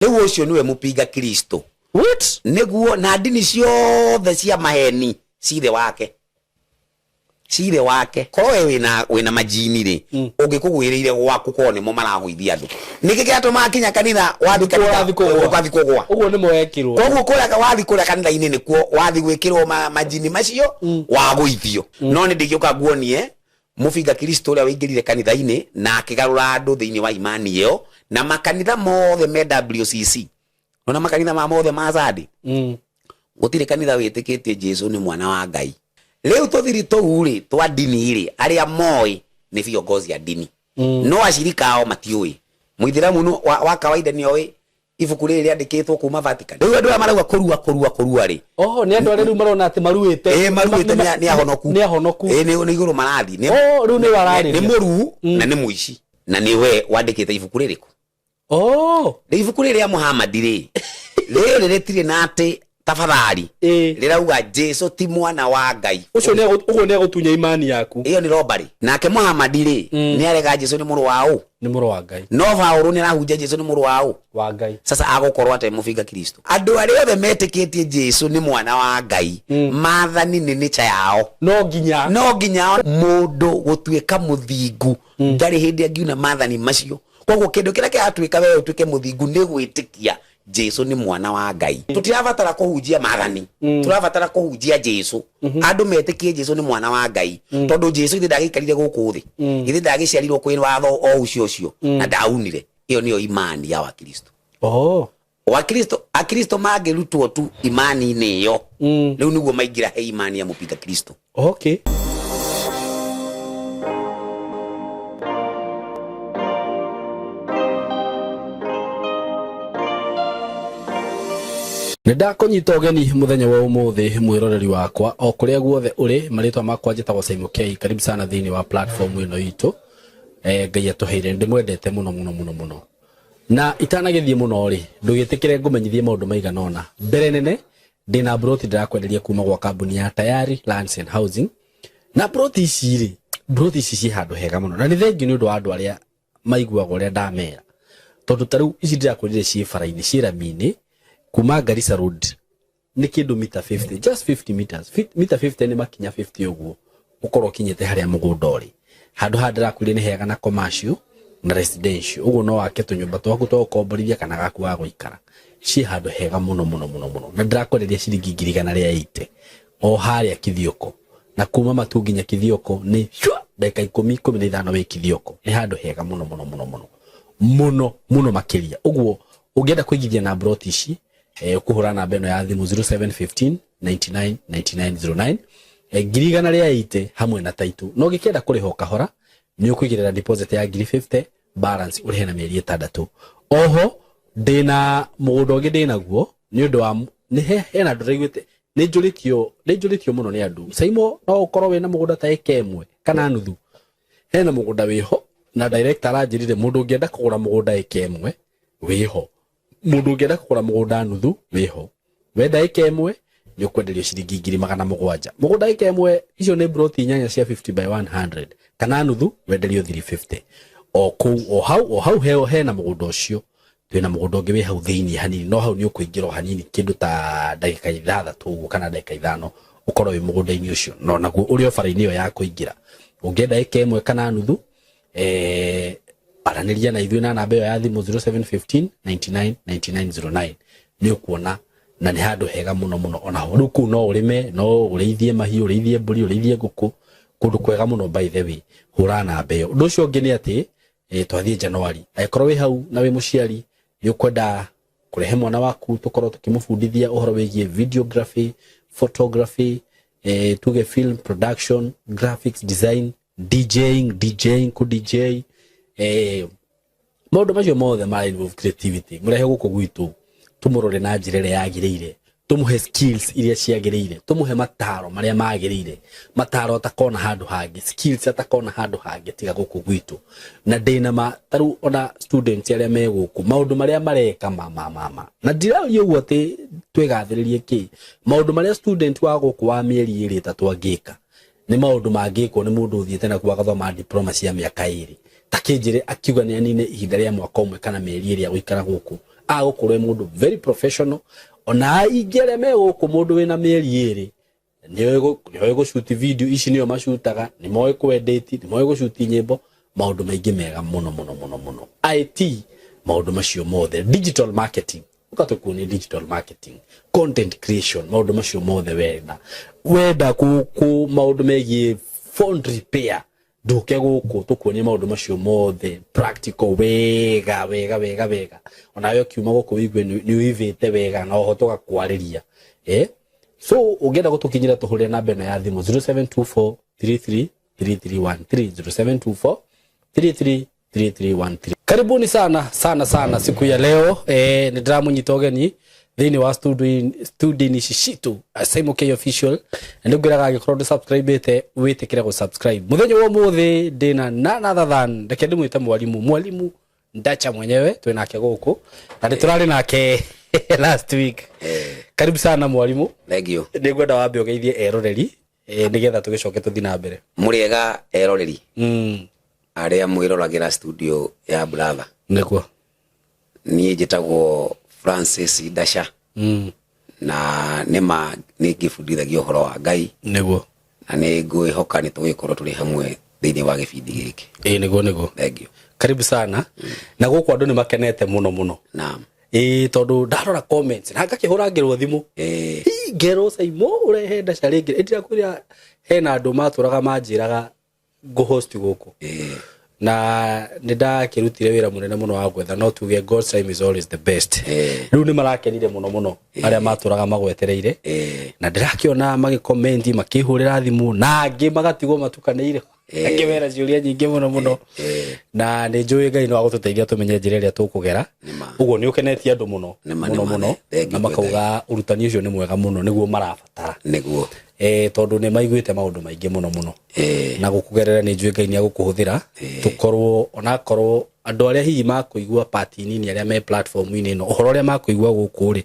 Riu ucio niwe mupinga Kristo. What? Niguo na ndini ciothe cia maheni cithe wake. Cithe wake. Ko wina majini ri. Ungikugwiriire gwaku ko ni mo marahuithia andu. Niki kiatuma kinya kanitha wathi kugwa. Uguo ni moekirwo. Koguo kuraga wathi kura kanitha ini nikuo wathi gwikirwo majini macio waguithio. No ni ndigiuka nguonie mubinga Kristo uria wingirire kanitha ini na akigarura andu thiini wa imani iyo na makanitha mothe me WCC. Ona makanitha ma mothe ma Zadi. Gutire kanitha witikitie Jesu ni mwana wa Ngai. Leo tuthiri tuuri twa dini iri aria moi ni viongozi ya dini. No ashirika ao matiui. Muithiramu no wa kawaida ni oi ibuku riri riandikitwo kuma Vatican. Riu andu marauga kurua ri. Oh, ni andu riu marona ati maruite. Maruite ni ahonoku. Ni ahonoku. Ni iguru marathi. Riu ni warari. Ni muru na ni muici. Na ni we wandikite ibuku ririku. Ibuku riri ya Muhammad ri. Riri ritire na ati tafadhali rirauga Jesu ti mwana wa Ngai. Ucio ne gutunya imani yaku. Iyo ni robari. Nake Muhammad ri ni arega Jesu ni muru wao. Ni muru wa Ngai. No Paulo ni arahunjia Jesu ni muru wao wa Ngai. Sasa agokorwo ate mubinga Kristo. Andu aria othe metikitie Jesu ni mwana wa Ngai. Mathani ni nicha yao. No nginya mundu gutuika muthingu ndari hindi angiuna mathani macio. Koguo kindu kiria kiatuika wewe utuike muthingu ni gwitikia Jesu ni mwana wa Ngai. Tutirabatara kuhunjia mathani. Turabatara kuhunjia Jesu. Andu metikie Jesu ni mwana wa Ngai. Tondu Jesu ithe ndagikarire guku thi. Ithe ndagiciarirwo kwi watho o ucio na ndaunire. Iyo niyo imani ya Wakristo. Akristo magirutwo tu imani ni yo. Riu niguo maingira he imani ya mupinga Kristo. Okay. Nenda kunyita ugeni muthenya wa umuthi mwiroreri wakwa o kuria guothe uri maritwa makwa njitagwo Simon K. Karibu sana thiini wa platform ino itu. Ngai atuheire ndimwendete muno na itanagithie muno ri ndugitikire ngumenyithie maundu maigana ona mbere nene ndina broti ndirakwenderia kuma gwa kambuni ya Tayari Lands and Housing na broti ici ci handu hega muno na ni thengi ni undu wa andu aria maiguaga uria ndamera tondu taru ici ndirakwendire ci faraini ci ramini kuma Garissa Road ni kindu mita 50 just 50 meters mita 50 ni makinya 50 uguo ukorwo kinyete haria mugunda uri handu handira kwire ni hega na commercial na residential uguo no wake tunyumba twaku twa ukomborithia kana gaku wa guikara ci handu hega muno na ndirakwenderia ciringi 180 o haria Kithioko na kuma Matu nginya Kithioko ni dakika 10-15 wi Kithioko ni handu hega muno makiria uguo ungienda kuigithia na broti ici ukuhura namba ino ya thimu 0715 99 9909 girigana ria ite hamwe na taitu no gikienda kuriho kahora ni ukuigirira deposit ya 50 balance urihe na mieri 6 oho ndina mugunda ungi ndinaguo ni undu wa ni hena nduraigwite ni njuritio muno ni andu Saimo no ukorwo wina mugunda ta ekemwe kana nuthu hena mugunda wiho na director aranjirire mundu ungienda kugura mugunda ekemwe wiho mundu ungienda kugura mugunda nuthu wiho wenda ekemwe ni ukwenderio ciringi 700 mugunda ekemwe icio ni broti nyanya cia 50 by 100 kana nuthu wenderio 350 o hau heo hena mugunda ucio twina mugunda ungi wi hau thiini hanini no hau ni ukuingirwo hanini kindu ta dakika 6 kana dakika 5 ukorwo wi mugunda-ini ucio no naguo uri o bara-ini yo ya kuingira ungienda ekemwe kana nuthu araniria na ithuĩ na namba ĩyo ya thimu 0715 99 9909 ni ukuona na ni handu hega muno ona ho ruku no urime no ureithie mahiũ ureithie mburi ureithie nguku kundu kwega muno by the way hura namba ĩyo undu ucio ungi ni ati twathie January aikorwo wi hau na wi muciari ni ukwenda kurehe mwana waku tukorwo tukimufundithia uhoro wigie videography photography tuge film production graphics design DJing ku DJ maundu macio mothe mara involve creativity murehe guku gwitu tumurore na njirere yagirire tumuhe skills iria ciagirire tumuhe mataro maria magirire mataro atakona handu hangi skills atakona handu hangi tiga guku gwitu na ndina ma taru ona students aria me guku maundu maria mareka mama na ndirario guote twegathiririe ki maundu maria student wa guku wa mieri iri tatu angika ni maundu mangiko ni mundu uthiete na kwa gathoma diploma cia miaka 2 takinjire akiuga ni anine ihinda ria mwaka umwe kana mieri iri ya guikara guku agukorwe mundu very professional ona ingereme guku mundu wina mieri iri niwe go shoot video ici niyo mashutaga ni moe ku edit ni moe go shoot nyimbo maundu maingi mega muno IT maundu macio mothe digital marketing ukatukuni digital marketing content creation maundu macio mothe wenda ku maundu megi phone repair duke guku tukuoni maundu macio mothe practical wega ona yo kiuma guku wigwe ni wivite wega na ohotoka kwariria so ugenda gutukinyira tuhure namba eno ya thimu 0724 33 3313 0724 33 karibuni sana siku ya leo ni drama nyitogeni thini wa studio ni shishitu Simon K official ndugiraga gikorwo subscribe ite witikire go subscribe muthenyo wo muthi dina nana than ndeke ndimwite mwalimu ndacha mwenyewe twinake guku na nditurari nake last week karibu sana mwalimu thank you ndigwenda wambe ugeithie eroreri nigetha tugicoke tuthi na mbere muriega eroreri aria mwirolagira studio ya brother nikuo nie njitagwo Francis Dasha na nema ningibundithagia uhoro wa Ngai niguo na ningwihoka ni tugikorwo turi hamwe thiini wa gibindi giki niguo thank you karibu sana na guku andu ni makenete muno naam tondu ndarora comments na ngakihura ngirwo thimu ngero Saimo urehe Dasha ringi ndira kuria hena andu maturaga manjiraga go host guku na nida kirutire wira munene muno wa gwetha no tuge God's time is always the best riu ni marakenire muno aria maturaga magwetereire na ndirakiona magicomment makihurira thimu na angi magatigwo matukaneire akimera ciuria nyingi muno na ni njui Ngai no agututeithia tumenye njira iria tukugera uguo ni ukenetie andu muno na makauga urutani ucio ni mwega muno niguo marabatara niguo tondu ni maiguite maundu maingi muno na gukugerera ni njui Ngai ni agukuhuthira tukorwo onakorwo andu aria hihi makuigua party nini aria me platform ini no uhoro aria makuigua guku ri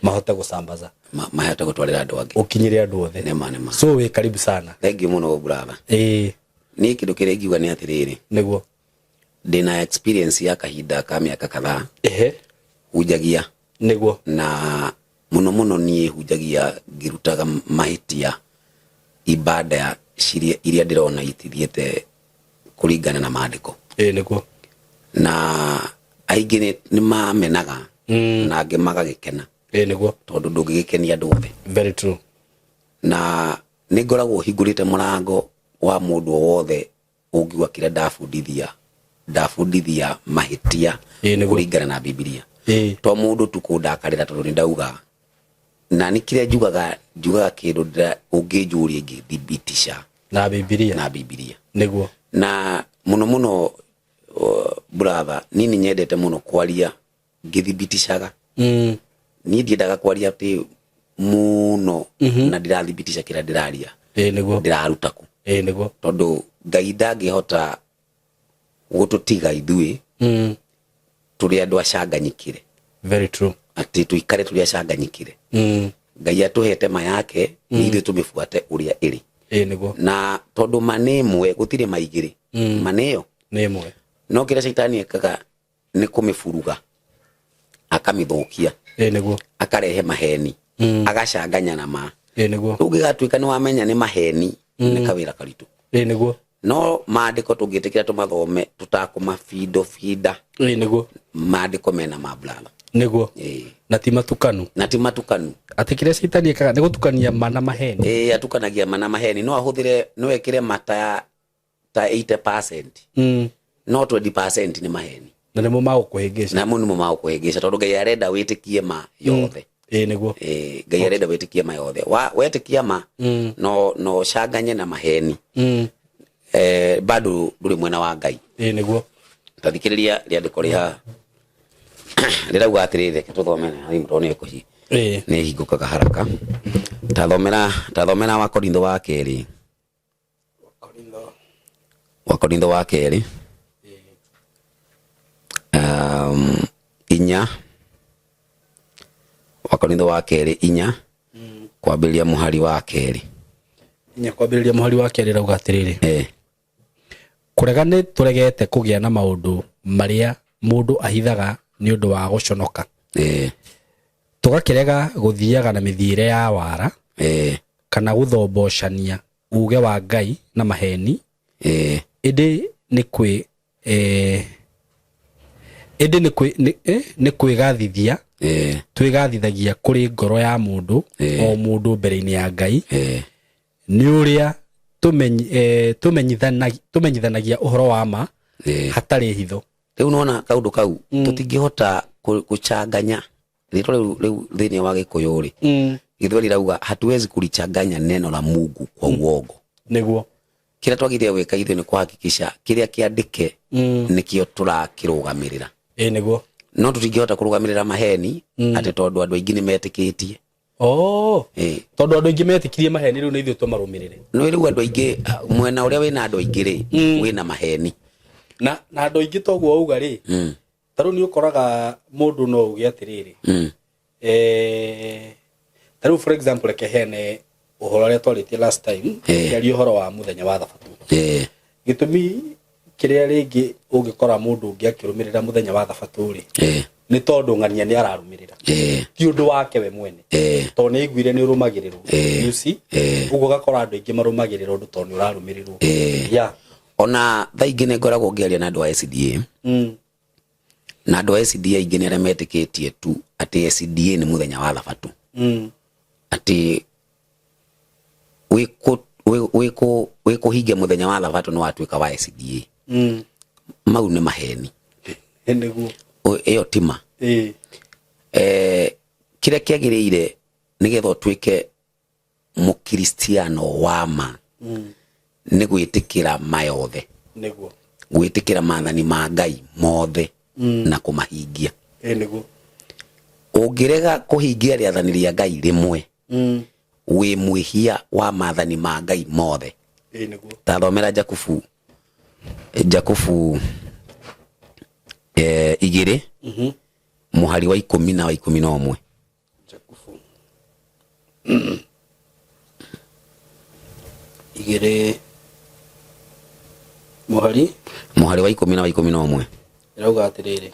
mahote gusambaza mahote gutwarira andu angi ukinyire andu othe nema so we karibu sana thank you muno brother ni kindu kire ngiuga ni atiriri niguo ndina experience ya kahinda ka miaka kadhaa hujagia niguo na muno ni hujagia ngirutaga mahitia ibada ya shiria iria ndirona itithiete kuringana na maandiko niguo na aingĩ ni mamenaga na angĩ magagĩkena niguo tondu ndũngĩgĩkenia andũ othe very true na nĩngoragwo hingũrĩte mũrango wa mũndũ wothe ũngiuga kĩrĩa ndabundithia mahĩtia kũringana na Biblia to mũndũ tu kũndakarĩra tondũ nĩndauga na nĩ kĩrĩa njugaga kĩndũ ũngĩnjũria ingĩthibitisha na Biblia niguo na muno brother nini nyendete muno kwaria ngithibitishaga niĩ ndiendaga kwaria ati muno na ndirathibitisha kĩrĩa ndĩraria niguo ndĩraruta ku niguo tondu Ngai ndangĩhota gututiga ithuĩ turi andu acanganyikire very true ati tuikare turi acanganyikire Ngai atuhete mayake ithuĩ tumifuate uria iri niguo na tondu manemwe gutire maigiri maneyo nemwe no kĩrĩa shaitani ekaga ni kumifuruga akamithukia niguo akarehe maheni agacanganya na ma niguo ugigatuika ni wamenya ni maheni ni kawira karitu niguo no maandiko tungĩtĩkĩra tumathome tutakumafido niguo maandiko mena mablala niguo na ti matukanu ati kire shaitani ekaga ni gutukania mana maheni atukanagia mana maheni no ahuthire no ekire mata ta 80% no 20% ni maheni na nimo magukuhingica na nimo magukuhingica tondu Ngai arenda witikie ma yothe niguo Ngai arenda witikie ma yothe wetikia ma no canganye na maheni bado nduri mwena wa Ngai niguo tathikiriria riandiko ria ndirauga atirire tuthomera imrone kuhi ni hingukaga haraka tathomera Wakorintho wa keri inya Wakorintho wa keri inya kwambĩrĩria mũhari wa keri inya kwambĩrĩria mũhari wa keri rauga atiriri kurega nĩ turegete kũgĩa na maũndũ maria mũndũ ahithaga nĩ ũndũ wa gũconoka tugakirega guthiaga na mithiire ya wara kana guthombocania uge wa Ngai na maheni indi ni kwigathithia twigathithagia kuri ngoro ya mundu o mundu mbere-ini ya Ngai ni uria tumenyithanagia uhoro wa ma hatari hitho. Riu nona kaundu kau tutingihota kuchanganya riu thini wa Gikuyu ri Githweli rauga hatuwezi kulichanganya neno la Mungu kwa uongo. Niguo kira twagithia weka ithu ni kuhakikisha kiria kiandike nikio turakirugamirira. Niguo No tutingihota kurugamirira maheni ati tondu andu aingi ni metikitie. Tondu andu aingi metikirie maheni riu ni ithu tumarumirire. No riu andu aingi mwena uria wina andu aingi ri wina maheni. Na andu aingi toguo uga ri taru ni ukoraga mundu no uge atiriri taru for example kehene uhoro ria twaritie last time yari uhoro wa muthenya wa thabatu gitumi kiria ringi ungikora mundu ungi akirumirira muthenya wa thabatu ri ni tondu ng'ania ni ararumirira ti undu wake we mwene to ni igwire ni urumagirirwo you see ugo gakora andu aingi marumagirirwo undu to ni urarumirirwo ona thaingi ni ngoragwo ngiaria na andu a SDA na andu a SDA aingi ni aria metikitie tu ati SDA ni muthenya wa thabatu ati wikuhingia muthenya wa thabatu no watuika wa SDA mau ni maheni niguo iyo tima kiria kiagiriire nigetha utwike mukristiano wa ma ni gwitikira mayothe niguo gwitikira maathani ma Ngai mothe na kumahingia niguo ungirega kuhingia riathani ria Ngai rimwe wi mwihia wa maathani ma Ngai mothe niguo ta thomera Jakubu 2 muhari wa 10 na wa 11 Jakubu 2 muhari wa 10 na wa 11 irauga atiriri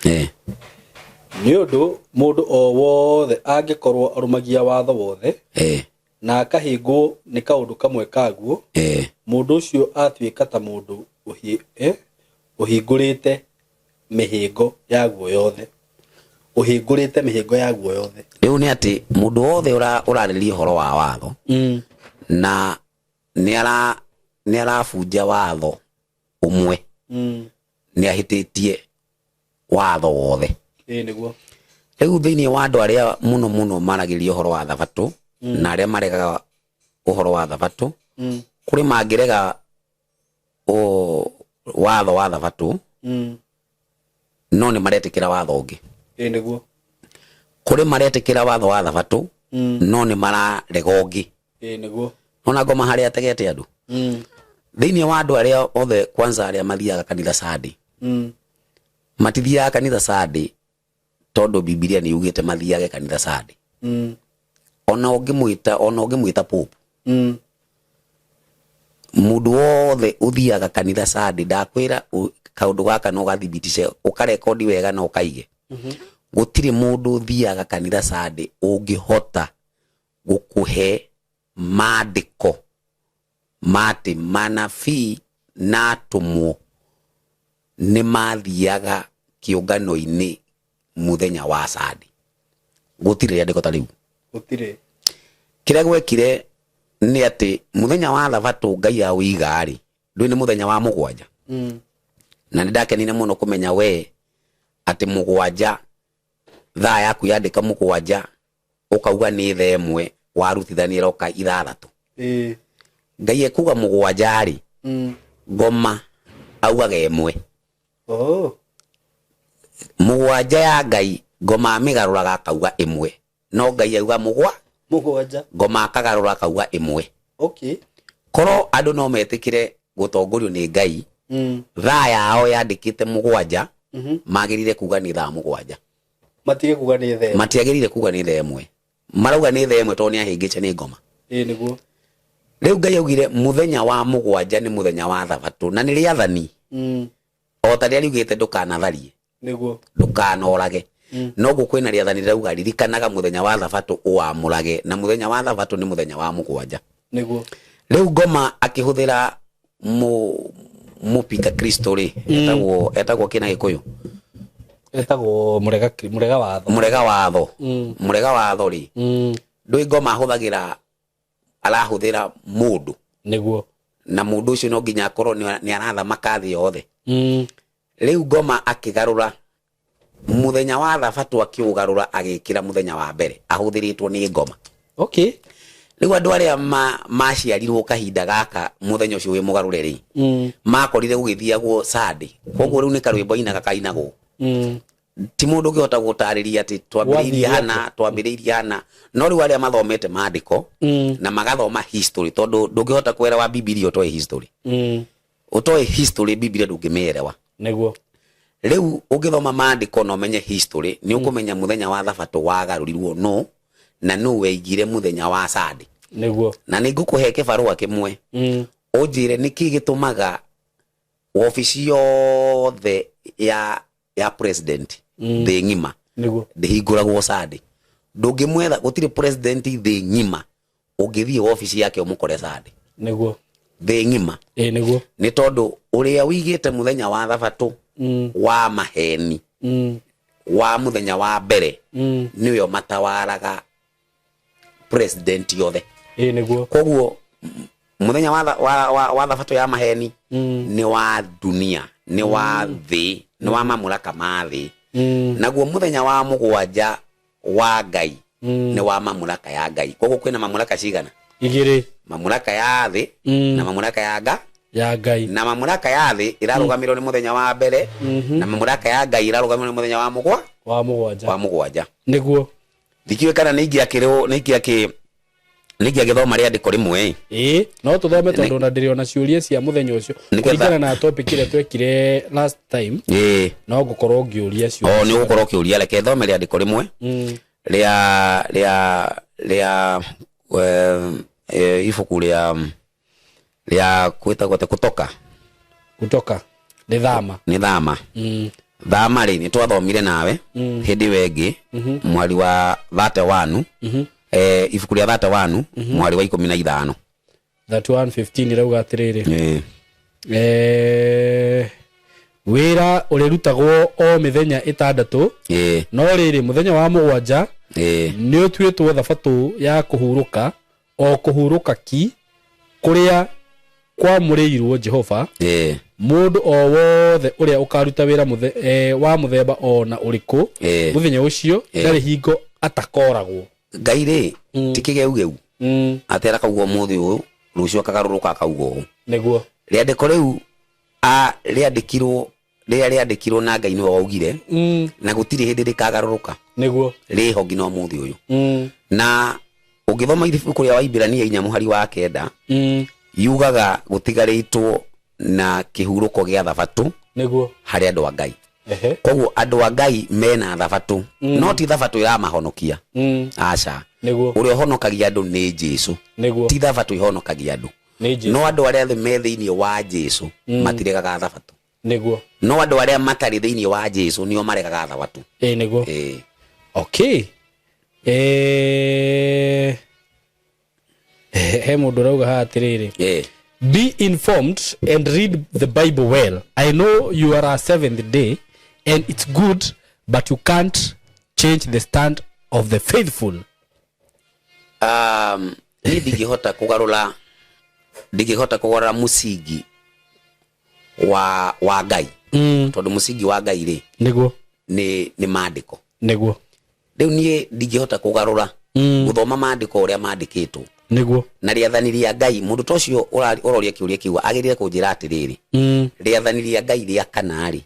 ni undu mundu o wothe angikorwo arumagia watho wothe na akahingwo ni kaundu kamwe kaguo mundu ucio atuika ta mundu uhingurite mihingo yaguo yothe riu ni ati mundu wothe urariria horo wa watho na ni arabunja watho umwe ni ahititie watho wothe niguo riu thiini wa andu aria muno maragiria horo wa thabatu na aria maregaga uhoro wa thabatu kuri mangirega watho wa thabatu no ni maretikira watho ungi niguo kuri maretikira watho wa thabatu no ni mararega ungi niguo nona ngoma haria ategete andu thiini wa andu aria othe kwanza aria mathiaga kanitha Sunday matithiaga kanitha Sunday tondu Biblia ni yugite mathiage kanitha Sunday ona ungimwita pope mundu wothe uthiaga kanitha Sunday ndakwira kaundu gaka no gathibitishe ukarekodi wega na ukaige gutiri mundu uthiaga kanitha Sunday ungihota gukuhe maandiko mati manabii na atumwo ni mathiaga kiungano-ini muthenya wa Sunday gutire andiko ta riu gutire kiria gwekire ni ati muthenya wa thabatu Ngai awiga-ri ndui ni muthenya wa mugwanja na nindakenine muno kumenya we ati mugwanja thaa yaku yandika mugwanja ukauga ni thaa imwe warutithania roka ithathatu Ngai ekuga mugwanja-ri ngoma augaga imwe mugwanja ya Ngai ngoma amigaruraga akauga imwe no Ngai auga mugwanja ngoma akagarura akauga imwe koro andu no metikire gutongorio ni Ngai thaa yao yandikite mugwanja magirire kuga ni thaa mugwanja matiagirire kuga ni thaa imwe marauga ni thaa imwe to ni ahingiche ni ngoma niguo riu Ngai augire muthenya wa mugwanja ni muthenya wa thabatu na ni riathani o ta ria riugite ndukanatharie niguo ndukanorage no gukwena riathani rauga ririkanaga muthenya wa thabatũ uamurage na muthenya wa thabatũ ni muthenya wa mugwanja niguo riu Ngoma akihuthira mupinga Kristo ri etagwo kina Gikuyu etagwo murega watho ri ndui Ngoma ahuthagira arahuthira mundu niguo na mundu ucio no nginya akorwo ni arathamaka thi yothe riu Ngoma akigarura muthenya wa thabatũ akiugarura agikira muthenya wa mbere ahuthiritwo ni Ngoma. Okay. Riu andu aria maciarirwo kahinda gaka muthenya ucio wi mugarure ri makorire gugithiagwo Sunday koguo riu ni karwimbo inaga kainagwo ti mundu ngihota gutariria ati twambiriirie hana no riu aria mathomete maandiko na magathoma history tondu ndungihota kwera Biblia utoe history utoe history Biblia ndungimeerewa niguo riu ungithoma maandiko no menye history ni ukumenya muthenya wa thabatũ wagarurirwo no na no weigire muthenya wa Sunday niguo na ningukuhe kibarua kimwe unjire niki gitumaga ofisi yothe ya president the ngima niguo ndihinguragwo Sunday ndungimwetha gutire president the ngima ungithie ofisi yake umukore Sunday niguo the ngima niguo ni tondu uria wigite muthenya wa thabatũ wa maheni wa muthenya wa mbere niyo matawaraga president yothe niguo koguo muthenya wa thabatũ ya maheni ni wa dunia ni wa thi ni wa mamulaka ma thi naguo muthenya wa mugwanja wa Ngai ni wa mamulaka ya Ngai koguo kwina mamulaka cigana igiri mamulaka ya thi na mamulaka ya Ngai na mamulaka ya thi irarugamirwo ni muthenya wa mbere na mamulaka ya Ngai irarugamirwo ni muthenya wa mugwanja niguo thikiwe kana niki agithoma riandiko rimwe no tuthome tondu na ndiriona ciuria cia muthenya ucio kuringana na topic ile twekire last time no gukorwo ngiuria ciuria ni gukorwo kiuria reke thome riandiko rimwe ria ifuku ria kwitagwo Kutoka ni thama thama ri ni twathomire nawe hindi wengi mwari wa 31 ifuku ria 31 mwari wa 15 31:15 rauga atiriri wira urirutagwo o mithenya itandatu no riri muthenya wa mugwanja ni utuitwo thabatũ ya kuhuruka o kuhuruka ki kuria kwamurirwo Jehova mundu o wothe uria ukaruta wira wa muthemba ona uriku muthenya ucio ndari hingo atakoragwo Ngai ri tikigeu atera kaugwo muthi uyu rucio akagaruruka akaugwo niguo riandiko riu riandikirwo na Ngai ni waugire na gutiri hindi rikagaruruka niguo riho ngina muthi uyu na ungithoma ibuku ria Waibrania 4:9 yugaga gutigaritwo na kihuruko gia thabatũ niguo hari andu a Ngai koguo andu a Ngai mena thabatũ no ti thabatũ iramahonokia aca niguo uria honokagia andu ni Jesu ti thabatũ ihonokagia andu no andu aria me thiini wa Jesu matiregaga thabatũ niguo no andu aria matari thiini wa Jesu nio maregaga thabatũ niguo okay he mundu rauga ha atiriri be informed and read the Bible well. I know you are a seventh day and it's good, but you can't change the stand of the faithful. Ni digihota kugarura musigi wa Ngai tondu musigi wa Ngai ri niguo ni maandiko niguo riu nie digihota kugarura guthoma maandiko uria maandikitwo niguo na riathani ria Ngai mundu tocio uroria kiuria kiwa agirire kunjira atiriri riathani ria Ngai ria kana ri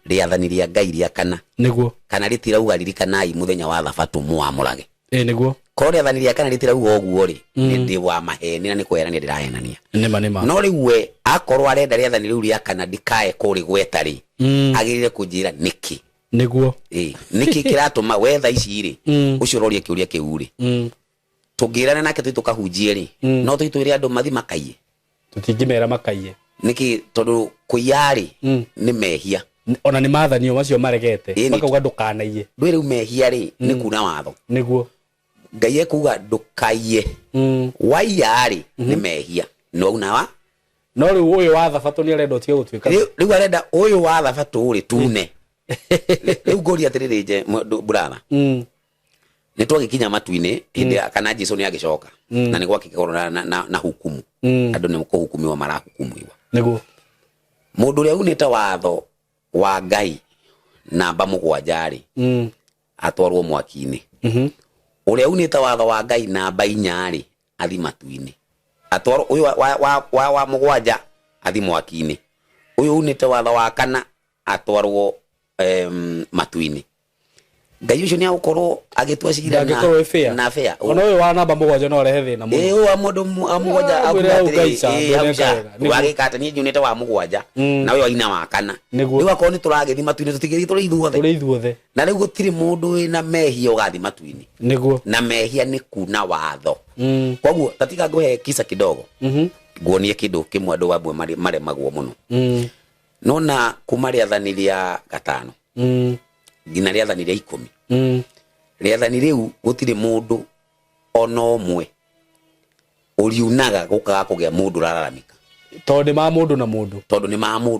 riathani ria Ngai ria kana niguo kana ritirauga ririkanai muthenya wa thabatũ muamurage niguo ko riathani ria kana ritirauga uguo ri ni ndi wa maheni na ni kwerania ndirahenania nima no riwe akorwo arenda riathani riu ria kana ndikae kuri gweta ri agirire kunjira niki niguo niki kiratuma wetha ici ri ucio uroria kiuria kiu ri tungirana nake tukahunjie ri no twitwire andu mathi makaiye tutingimera makaiye niki tondu kuyari ni mehia ona ni mathanio macio maregete makauga ndukanaie ndwi riu mehia ri ni kuna watho niguo Ngai ekuga ndukaiye waiya ri ni mehia no unawa no riu uyu wa thabatũ ni arenda utige gutwika riu arenda uyu wa thabatũ ri tune riu ngori atiriri je brother ni twagikinya matu-ini hindi kana Jesu ni agicoka na ni gwakikorwo na hukumu andu ni kuhukumiwa marahukumiwa niguo mundu ria unite watho wa Ngai namba 7 ri atwarwo mwaki-ini uria unite watho wa Ngai namba 4 ri athi matu-ini atwarwo uyu wa 7 athi mwaki-ini uyu unite watho wa 4 atwarwo matu-ini Ngai ucio ni agukorwo agitua cira na fair ona uyu wa namba 7 no rehe thina muno wa mundu a 7 agugatire wagikate ni unite wa 7 na uyu aina wa 4 riu akorwo ni turagithi matu-ini tutigiri turi ithuothe na riu gutiri mundu ina mehia ugathi matu-ini niguo na mehia ni kuna watho koguo tatika nguhe kisa kidogo nguonie kindu kimwe andu amwe maremagwo muno nona kuma riathani ria 5 ngina riathani ria 10 riathani riu gutiri mundu ona umwe uriunaga gukaga kugia mundu rararamika tondu ni ma mundu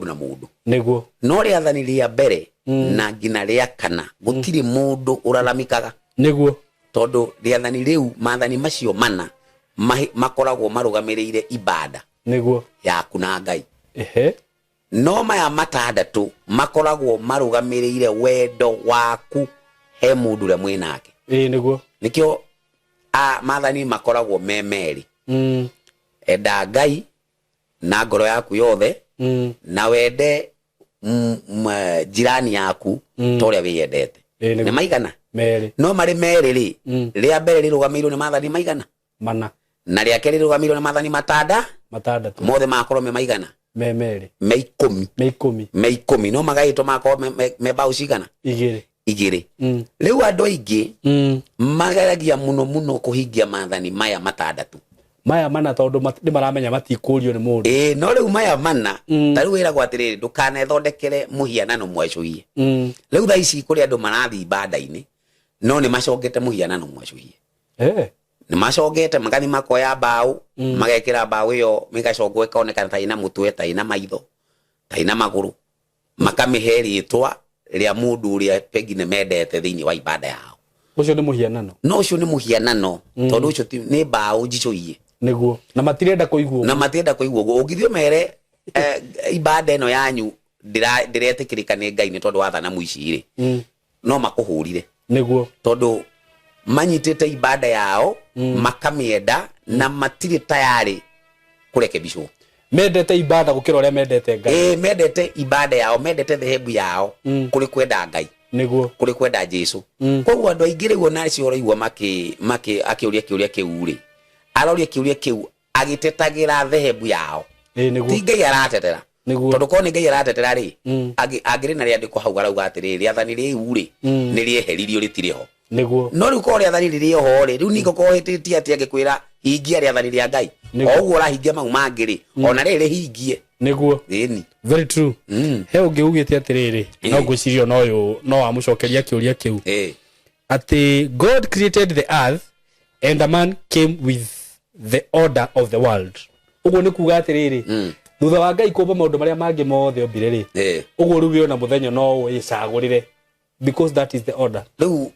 na mundu niguo no riathani ria mbere na ngina ria 4 gutiri mundu uraramikaga niguo tondu riathani riu maathani macio mana makoragwo marugamiriire ibada niguo yaku na Ngai no maya matandatu makoragwo marugamiriire wendo waku he mundu ria mwinake niguo nikio maathani makoragwo memeri enda Ngai na ngoro yaku yothe na wende jirani yaku toria wiyendete ni maigana meri no mari meri ri ria mbere rirugamirwo ni maathani maigana mana na ria keri rirugamirwo ni maathani matandatu mothe makorwo me maigana meri me 10 no magaitwo makorwo me bao cigana igiri riu andu aingi mageragia muno kuhingia maathani maya matandatu maya mana tondu ni maramenya matikurio ni mundu no riu maya mana ta riu wiragwo atiriri ndukanethondekere muhianano mwacuhie riu tha ici kuri andu marathi ibada-ini no ni macongete muhianano mwacuhie ni macongete magathi makoya mbao magekira mbao iyo migacongwo ikaonekana ta ina mutwe ta ina maitho ta ina maguru makamihe ritwa ria mundu uria pengine mendete thiini wa ibada yao ucio ni muhianano no ucio ni muhianano tondu ucio ni mbao njicuhie niguo na matirenda kuiguo ungithio mere ibada eno yanyu ndiretikirika ni Ngai ni tondu wathana muici ri no makuhurire niguo tondu manyitite ibada yao makamienda na matiri tayari kurekebishwo mendete ibada gukira uria mendete Ngai mendete ibada yao mendete thehebu yao kuri kwenda Ngai niguo kuri kwenda Jesu koguo andu aingi riu na cio raigua akiuria kiuria kiu ri aroria kiuria kiu agitetagira thehebu yao niguo ti Ngai aratetera niguo tondu ko ni Ngai aratetera ri agiri na riandiko hau arauga atiri riathani riu ri ni rieheririo ritiriho niguo no riu ko riathani ririho ri riu niko kohititie ati agikwira hingia riathani ria Ngai oguo rahingia mau mangiri ona riri hingie niguo very true he ungiugite atiriri no ngwicirio no uyu no amucokeria kiuria kiu ati God created the earth and a man came with the order of the world uguo ni kuga atiriri thutha wa Ngai kumba maundu maria mangi mothe ombire ri uguo riu wiona muthenya no wicagurire because that is the order riu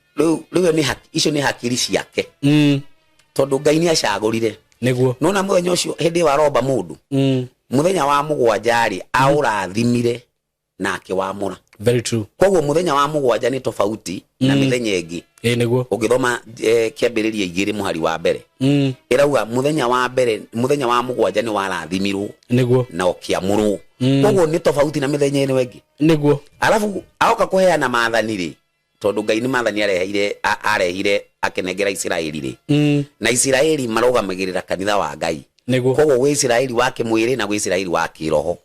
ni icio ni hakiri ciake tondu Ngai ni acagurire niguo nona muthenya ucio hindi wa romba mundu muthenya wa 7 ri aurathimire na akiwamura very true koguo muthenya wa 7 ni tofauti na mithenya ingi niguo ungithoma kiambiriria 2 muhari wa mbere irauga muthenya wa mbere muthenya wa 7 ni warathimirwo niguo na okiamurwo koguo ni tofauti na mithenya ino ingi niguo alafu aoka kuheana maathani ri tondu Ngai ni maathani arehire akenengera Israeli ri na Israeli marugamagirira kanitha wa Ngai koguo wi Israeli wake mwiri na wi Israeli wa kiroho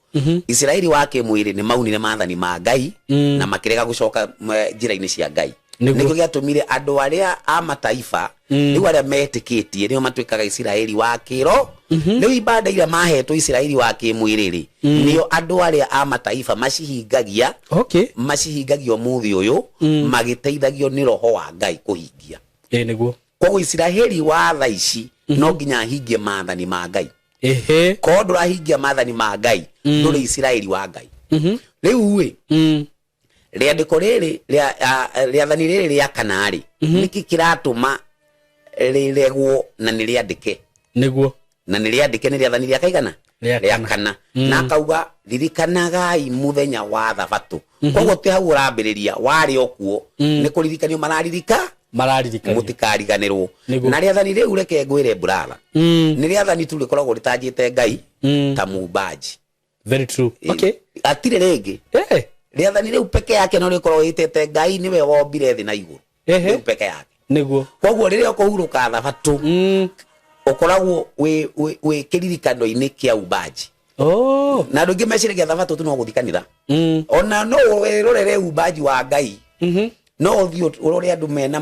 Israeli wake mwiri ni maunire maathani ma Ngai na makirega gucoka njira-ini cia Ngai nikio giatumire andu aria a mataifa riu aria metikitie nio matwikaga Israeli wa kiro riu ibada ira mahetwo Israeli wa kimwiriri nio andu aria a mataifa macihingagia macihingagio muthi uyu magiteithagio ni roho wa Ngai kuhingia niguo kwa Israeli wa tha ici no nginya hingie maathani ma Ngai ko ndurahingia maathani ma Ngai nduri Israeli wa Ngai riu we riandiko riri riathani riri ria kanari niki kiratuma riregwo na ni riandike niguo na ni riandike ni riathani ria kaigana ria kana na kauga ririkanagai muthenya wa thabatũ koguo ti hau urambiriria wari okuo ni kuririkanio mararirika mutikariganirwo na riathani riu reke ngwire brother ni riathani tu rikoragwo ritanjite Ngai ta mumbaji very true atire ringi riathani riu peke yake no rikorwo yitete Ngai niwe wombire thi na iguru riu peke yake niguo koguo riria ukuhuruka thabatũ ukoragwo we kiririkano-ini kia umbaji na ndu ngimeciragia thabatũ tu no guthikanira ona no wirorere umbaji wa Ngai no thio urore andu mena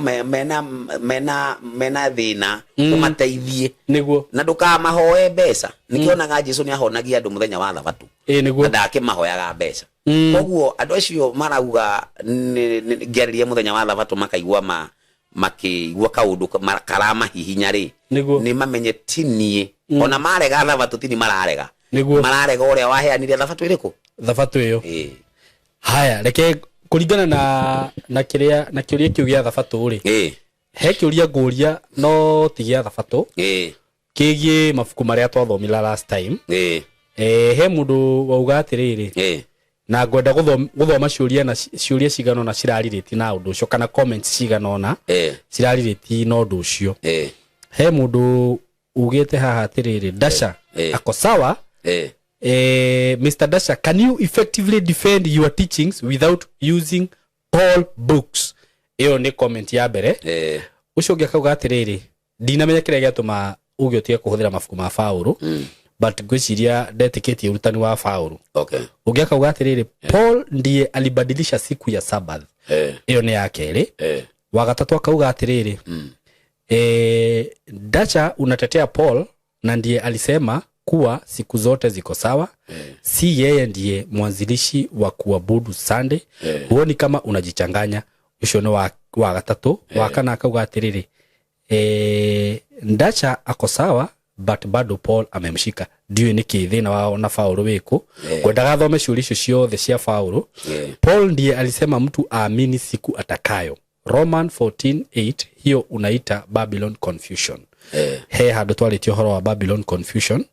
thina umateithie niguo na ndukamahoe mbeca nikionaga Jesu ni ahonagia andu muthenya wa thabatũ niguo ndakimahoyaga mbeca koguo andu acio marauga ngeririe muthenya wa thabatũ makaigua makigua kaundu karama hihinya ri ni mamenye tinie ona marega thabatũ tini mararega mararega uria waheanire thabatũ iriku thabatũ iyo haya reke kuringana na kiuria kiu gia thabatũ ri he kiuria nguria no tigia thabatũ kigie mabuku maria twathomira last time he mundu wauga atiriri na ngwenda guthoma ciuria cigano na ciraririti na undu ucio kana comments cigano na ciraririti na undu ucio he mundu ugite haha atiriri Dasha akosawa Mr. Dasha, can you effectively defend your teachings without using Paul books? Iyo ni comment ya mbere. Ucio ngia kauga atiriri ndinamenya kiria giatuma ugiotie kuhuthira mafuku ma Paulo but ngwiciria ndetikitie urutani wa Paulo. Ungia kauga atiriri Paul ndiye alibadilisha siku ya Sabbath. Iyo ni ya keri. Wa gatatu akauga atiriri Dasha unatetea Paul na ndiye alisema kuwa siku zote ziko sawa. Si yeye ndiye mwanzilishi wa kuabudu Sunday. Huoni kama unajichanganya. Ucio no wa gatatu. Wa kana akauga atiriri Dasha ako sawa but bado Paul amemshika. Ndiyo ni kithina wao na Paulo wiko kwendaga thome ciuria icio ciothe cia Paulo. Paul ndiye alisema mtu aamini siku atakayo. Roman 14:8 hiyo unaita Babylon confusion. He handu twaritio horo wa Babylon confusion.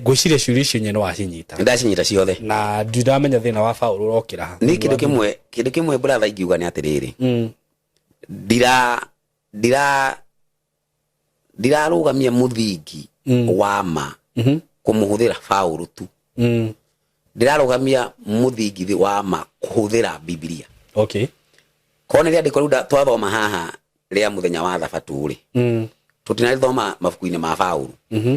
Gwiciria ciuria icio nyene wacinyita ndacinyita ciothe na ndamenya thina wa Paulo rokira ni kindu kimwe brother ingiuga ni atiriri ndirarugamia muthingi wa ma kumuhuthira Paulo tu ndirarugamia muthingi wa ma kuhuthira Biblia kone ria ndikoruda twathoma haha ria muthenya wa thabatũ ri tutinarithoma mabuku-ini ma Paulo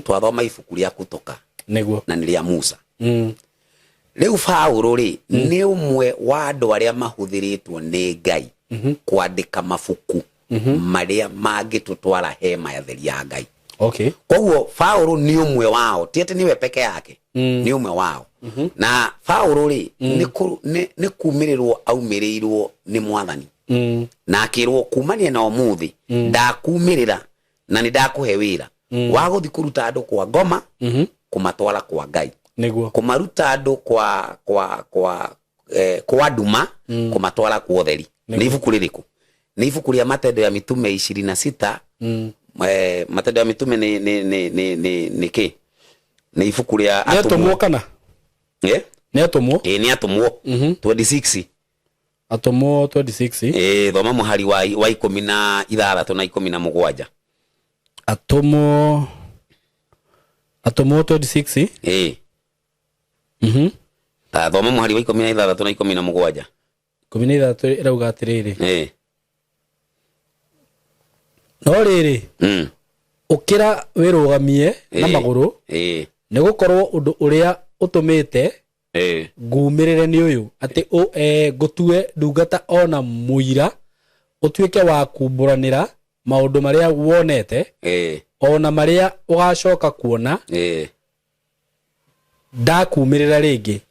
twathoma ibuku ria Kutoka niguo na ni ria Musa riu Paulo ri ni umwe wa andu aria mahuthiritwo ni Ngai kwandika mabuku maria mangitutwara hema ya theri ya Ngai koguo Paulo ni umwe wao tiete niwe peke yake ni umwe wao na Paulo ri ni kumirirwo aumirirwo ni Mwathani na akirwo kumania na umuthi ndakumirira na ni ndakuhe wira wa guthi kuruta andu kwa ngoma kumatwara kwa Ngai niguo kumaruta andu kwa nduma kumatwara kwa utheri ni ibuku ririku ni ibuku ria Matendo ya Mitume 26 Matendo ya Mitume ni ki ni ibuku ria atumwo kana ni atumwo ni atumwo 26 atumwo 26 thoma muhari wa 16 na 17 atumwo 26 thoma muhari wa 16 na 17 13 irauga atiriri no riri ukira wirugamie na maguru ni gukorwo undu uria utumite ngumirire ni uyu ati gutue ndungata ona muira utuike wa kumburanira maundu maria wonete ona maria ugacoka kuona ndakumirira ringi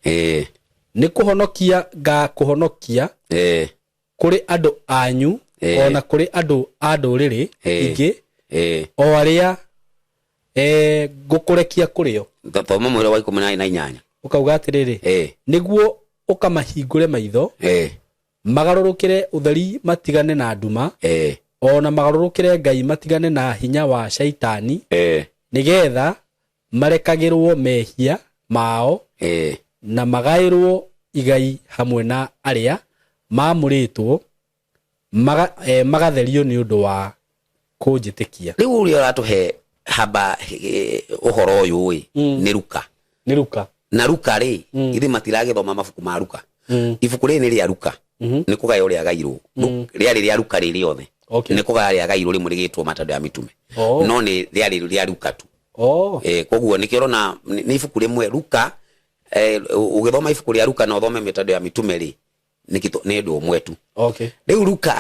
ni kuhonokia kuhonokia kuri andu anyu ona kuri andu a nduriri ingi o aria ngukurekia kurio thoma mwira wa 18 ukauga atiriri niguo ukamahingure maitho magarurukire utheri matigane na nduma ona magarurukire Ngai matigane na hinya wa shaitani nigetha marekagirwo mehia mao na magairwo igai hamwe na aria mamuritwo magatherio ni undu wa kunjitikia riu uri uratuhe haba uhoro uyu ni Luka na Luka ri ithi matiragithoma mabuku ma Luka ibuku ri ni ria Luka ni kugaya uria gairwo riari ria Luka ri riothe ni kugaya ria gairwo rimwe rigitwo Matendo ya Mitume no ni riari ria Luka tu koguo ni kirona ni ibuku rimwe Luka ugithoma ibuku ria Luka na uthome Matendo ya Mitume ri ni ndu umwe tu riu Luka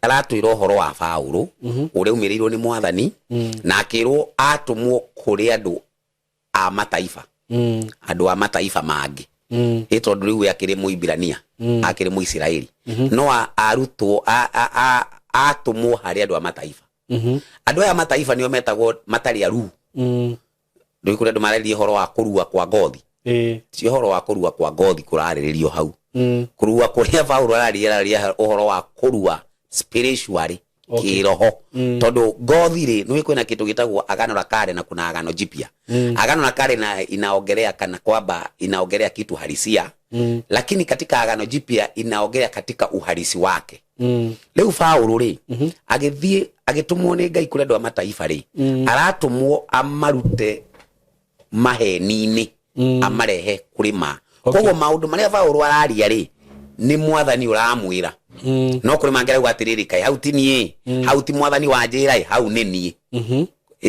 aratwira uhoro wa Paulo uria umirirwo ni Mwathani na akirwo atumwo kuri andu a mataifa andu a mataifa mangi tondu riu akiri Muibrania akiri Muisiraeli no arutwo atumwo hari andu a mataifa andu aya mataifa nio metagwo matari aru ndio kuri andu marerie horo wa kurua kwa ngothi ti horo wa kurua kwa ngothi kurariririo hau kurua kuria Paulo ararieria uhoro wa kurua spiritually kiroho tondu ngothi ri nwi kwina kitu gitagwo agano la kale na kuna agano jipya agano la kale na inaongelea kana kwamba inaongelea kitu halisia lakini katika agano jipya inaongelea katika uhalisi wake leo Paulo ri agithie agitumwo ni Ngai kuri andu a mataifa ri aratumwo amarute maheni-ini amarehe kuri ma koguo maundu maria Paulo araria ri ni Mwathani uramwira no kuri mangera gwatiriri kai hau ti nie hau ti Mwathani wa njira hau ni nie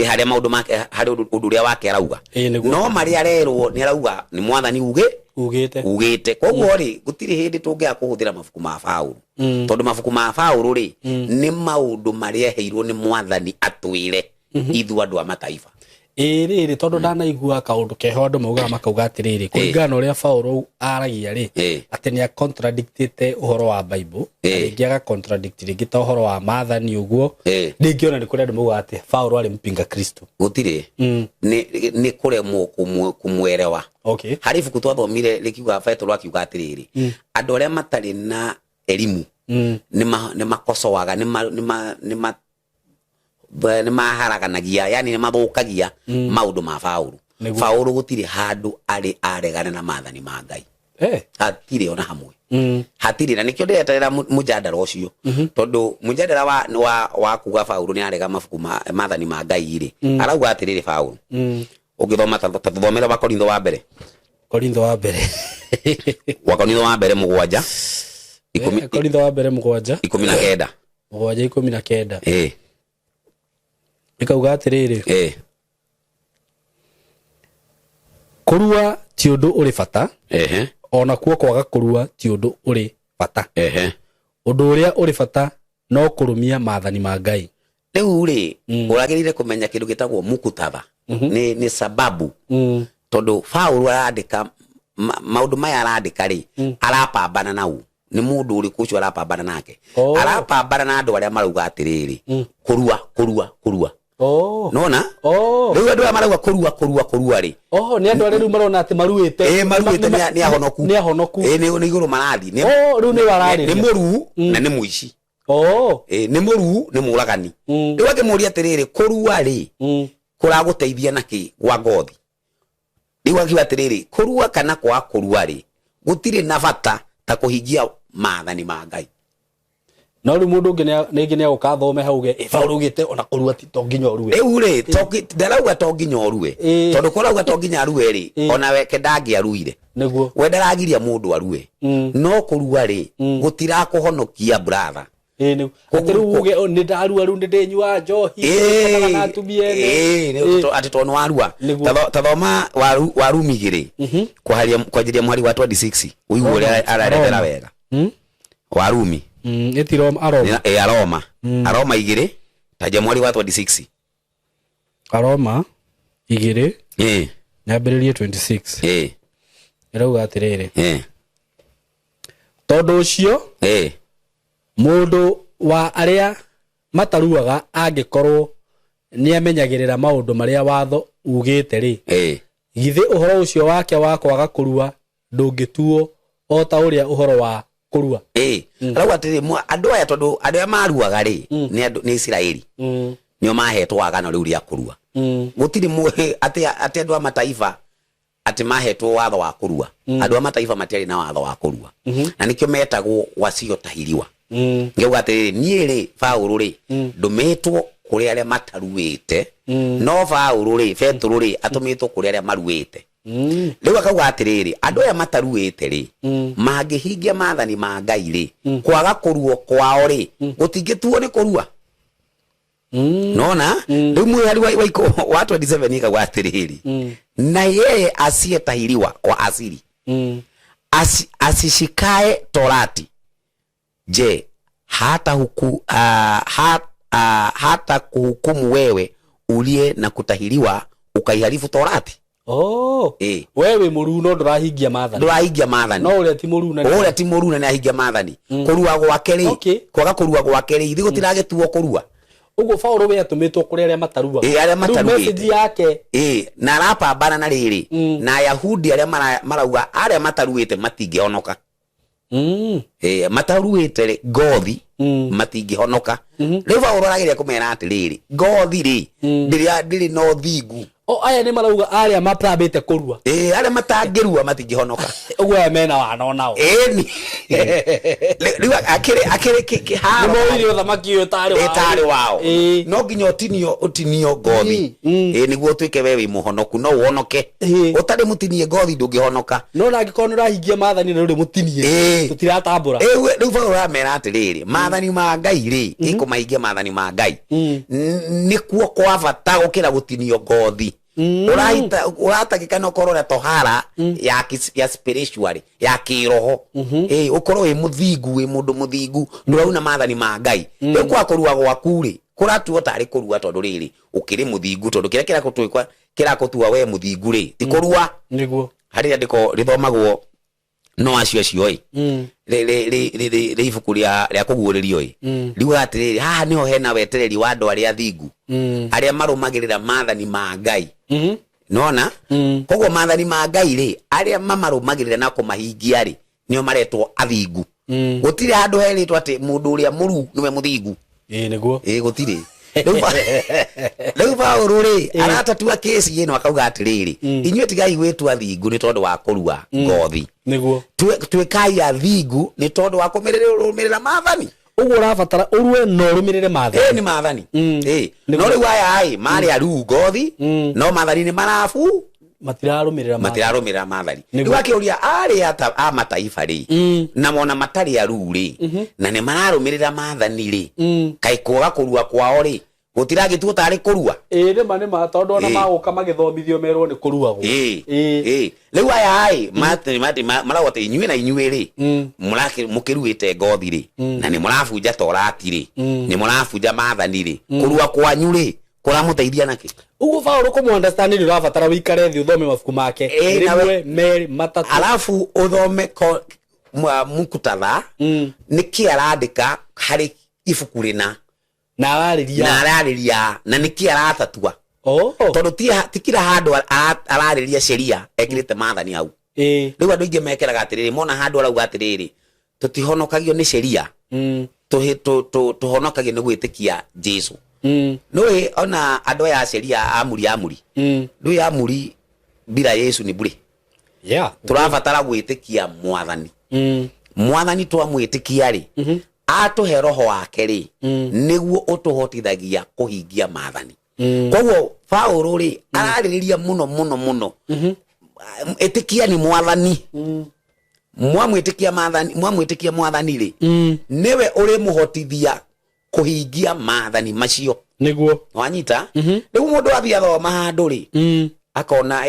haria maundu make hari undu ria wake arauga no maria rerwo ni arauga ni Mwathani ugite koguo ri gutiri hindi tungia kuhuthira mabuku ma Paulo tondu mabuku ma Paulo ri ni maundu maria heirwo ni Mwathani atwire ithu andu a mataifa riri tondu ndanaigua kaundu keho andu mauga makauga atiriri kuringana uria Paulo aragia ri ati ni contradictite uhoro wa Bible ringi aga contradict ringi ta uhoro wa Maathani uguo ringi ona ni kuri andu mauga ati Paulo ari mpinga Kristo gutiri ni kuremwo kumwerewa hari ibuku twathomire rikiuga Petro akiuga atiriri andu aria matari na elimu ni makosoaga ni maharaganagia yani ni mathukagia maundu ma Paulo Paulo gutiri handu ari aregana na Maathani ma Ngai hatiri ona hamwe hatiri na nikio ndeterera mujadala ucio tondu mujadala wa kuga Paulo ni arega mabuku Maathani ma Ngai ri arauga atiriri Paulo ugithoma tathomera wa Korintho wa mbere Korintho wa mbere mugwanja Korintho wa mbere mugwanja 19 ikauga atiriri kurua ti undu uri bata ona kuo kwaga kurua ti undu uri bata undu uria uri bata no kurumia Maathani ma Ngai riu ri uragirire kumenya kindu gitagwo mukutatha ni sababu tondu Paulo arandika maundu maya arandika ri arapambana nau ni mundu uri kucio arapambana nake arapambana na andu aria marauga atiriri kurua nona riu andu marauga kurua ri ni andu aria riu marona ati maruite ni ahonoku ni iguru marathi riu ni warari ni muru na ni muici ni muru ni muragani riu akimuria atiriri kurua ri kuraguteithia naki gwa ngothi riu akiuga atiriri kurua kana kwa kurua ri gutire na bata ta kuhingia Maathani ma Ngai no riu mundu ngi ni ukathome hauge Paulo ugite ona kurua ti to nginya orue riu ri ndarauga to nginya orue tondu kurauga to nginya arue ri ona weke ndangi aruire niguo we ndaragiria mundu arue no kurua ri gutira kuhonokia brother ni atiru uge ni ndaru aru ndenyua njohi kana atumie ati tono warua tathoma warumi igiri kwa ajili ya mwari wa 26 uyu ule ararethera wega warumi etirom aroma aroma igiri taja mwari wa 26 aroma igiri nyambiririe 26 irauga atiriri tondu ucio mundu wa aria mataruaga angikorwo ni amenyagirira maundu maria watho ugite ri githe uhoro ucio wake wa kwaga kurua ndungituo o ta uria uhoro wa kurua rau atiri andu aya tondu andu maruaga ri ni Israeli nio mahetwo agano riu ria kurua gutiri ati andu a mataifa ati mahetwo watho wa kurua andu a mataifa matiari na watho wa kurua na nikio metagwo wasiotahiriwa ngeuga atiri nie ri Paulo ri ndumetwo kuri aria mataruite no Paulo ri Petro ri atumitwo kuri aria maruite riu akauga atiriri andu aya mataruite ri mangihingia maathani ma Ngai ri kwaga kuruo kwao ri gutingituo ni kurua nona riu mwari wa 27 ikauga atiriri na yeye asiyetahiriwa kwa asili asishikae torati je hata kuhukumu wewe uliye na kutahiriwa ukaihalifu torati wewe muruno ndurahingia maathani no uria ti muruna ni ahingia maathani kurua gwake ri kwaga kurua gwake ri thigo tiragetuo kurua ugo Paulo we atumitwo kuri aria matarua aria matarua message yake na arapambana na riri na Ayahudi aria marauga aria mataruite matingĩhonoka mataruite ngothi matingĩhonoka riu Paulo arageria kumera atiriri ngothi ri ndiri no thingu aya ni marauga aria matambite kurua aria matangĩrua matingĩhonoka ugo mena wana nao ni riu akire kiharo no irio thamaki yo tari wao no nginya utinio ngothi niguo twike wewe muhonoku no wonoke utari mutinie ngothi ndungĩhonoka no nangĩkorwo nĩũrahingia maathani na ndũrĩ mũtinie tũtiratambũra riu Paulo aramera atiriri maathani ma Ngai ri ikumahingia maathani ma Ngai nikuo kwa bata gukira gutinio ngothi uratakikana ukorwo na tohara ya spiritually ya kiroho ukorwo wi muthingu wi mundu muthingu ndurauna maathani ma Ngai riu kwa kurua gwaku ri kuratuo tari kurua tondu riri ukiri muthingu tondu kira kirakutua we muthingu ri ti kurua niguo hari andiko rithomagwo no acio ri ibuku ria kuguuririo riu atiriri haha niho hena wetereri wa andu aria thingu aria marumagirira maathani ma Ngai nona koguo maathani ma Ngai ri aria mamarumagirira na kumahingia ri nio maretwo athingu gutire handu heritwo ati mundu uria muru niwe muthingu niguo gutire riu Paulo ri aratatua kesi ino akauga atiriri inyuĩ tigai gwĩtua thingu nĩ tondũ wa kũrua ngothi niguo twĩkai athingu nĩ tondũ wa kũrũmĩrĩra maathani uguo ũrabatara ũrue no ũrũmĩrĩre maathani ni maathani no rĩu aya marĩ aru ngothi no maathani nĩ marabu matirarũmĩrĩra maathani rĩu akĩũria arĩa a mataifa ri na mona matarĩ aru ri na nĩ mararũmĩrĩra maathani ri kaĩ kwaga kũrua kwao ri gutiragituo tari kurua nĩ ma tondu ona maguka magithomithio merwo ni kuruagwo riu aya maragwate inyuĩ na inyuĩ ri mukiruite ngothi ri na ni murabunja torati ri ni murabunja maathani ri kurua kwanyu ri kuramuteithia naki uguo Paulo kumu understand ni urabatara wikare thi uthome mabuku make rimwe meri matatu alafu uthome mukutatha niki arandika hari ibuku rina na arariria na niki aratatua tondu ti kila handu arariria sheria ekirite maathani au riu andu ingi mekeraga atiriri mona handu arauga atiriri tutihonokagio ni sheria tuhonokagio ni gwitikia Jesu no ona andu ya sheria amuri ndu amuri bila Yesu ni bure turabatara gwitikia mwathani twamwitikia ri atuhe roho wake ri niguo utuhotithagia kuhingia maathani koguo Paulo ri araririria muno etikia ni mwathani mwamwitikia mwathani ri niwe uri muhotithia kuhingia maathani macio niguo wanyita riu mundu athia thoma handu ri akona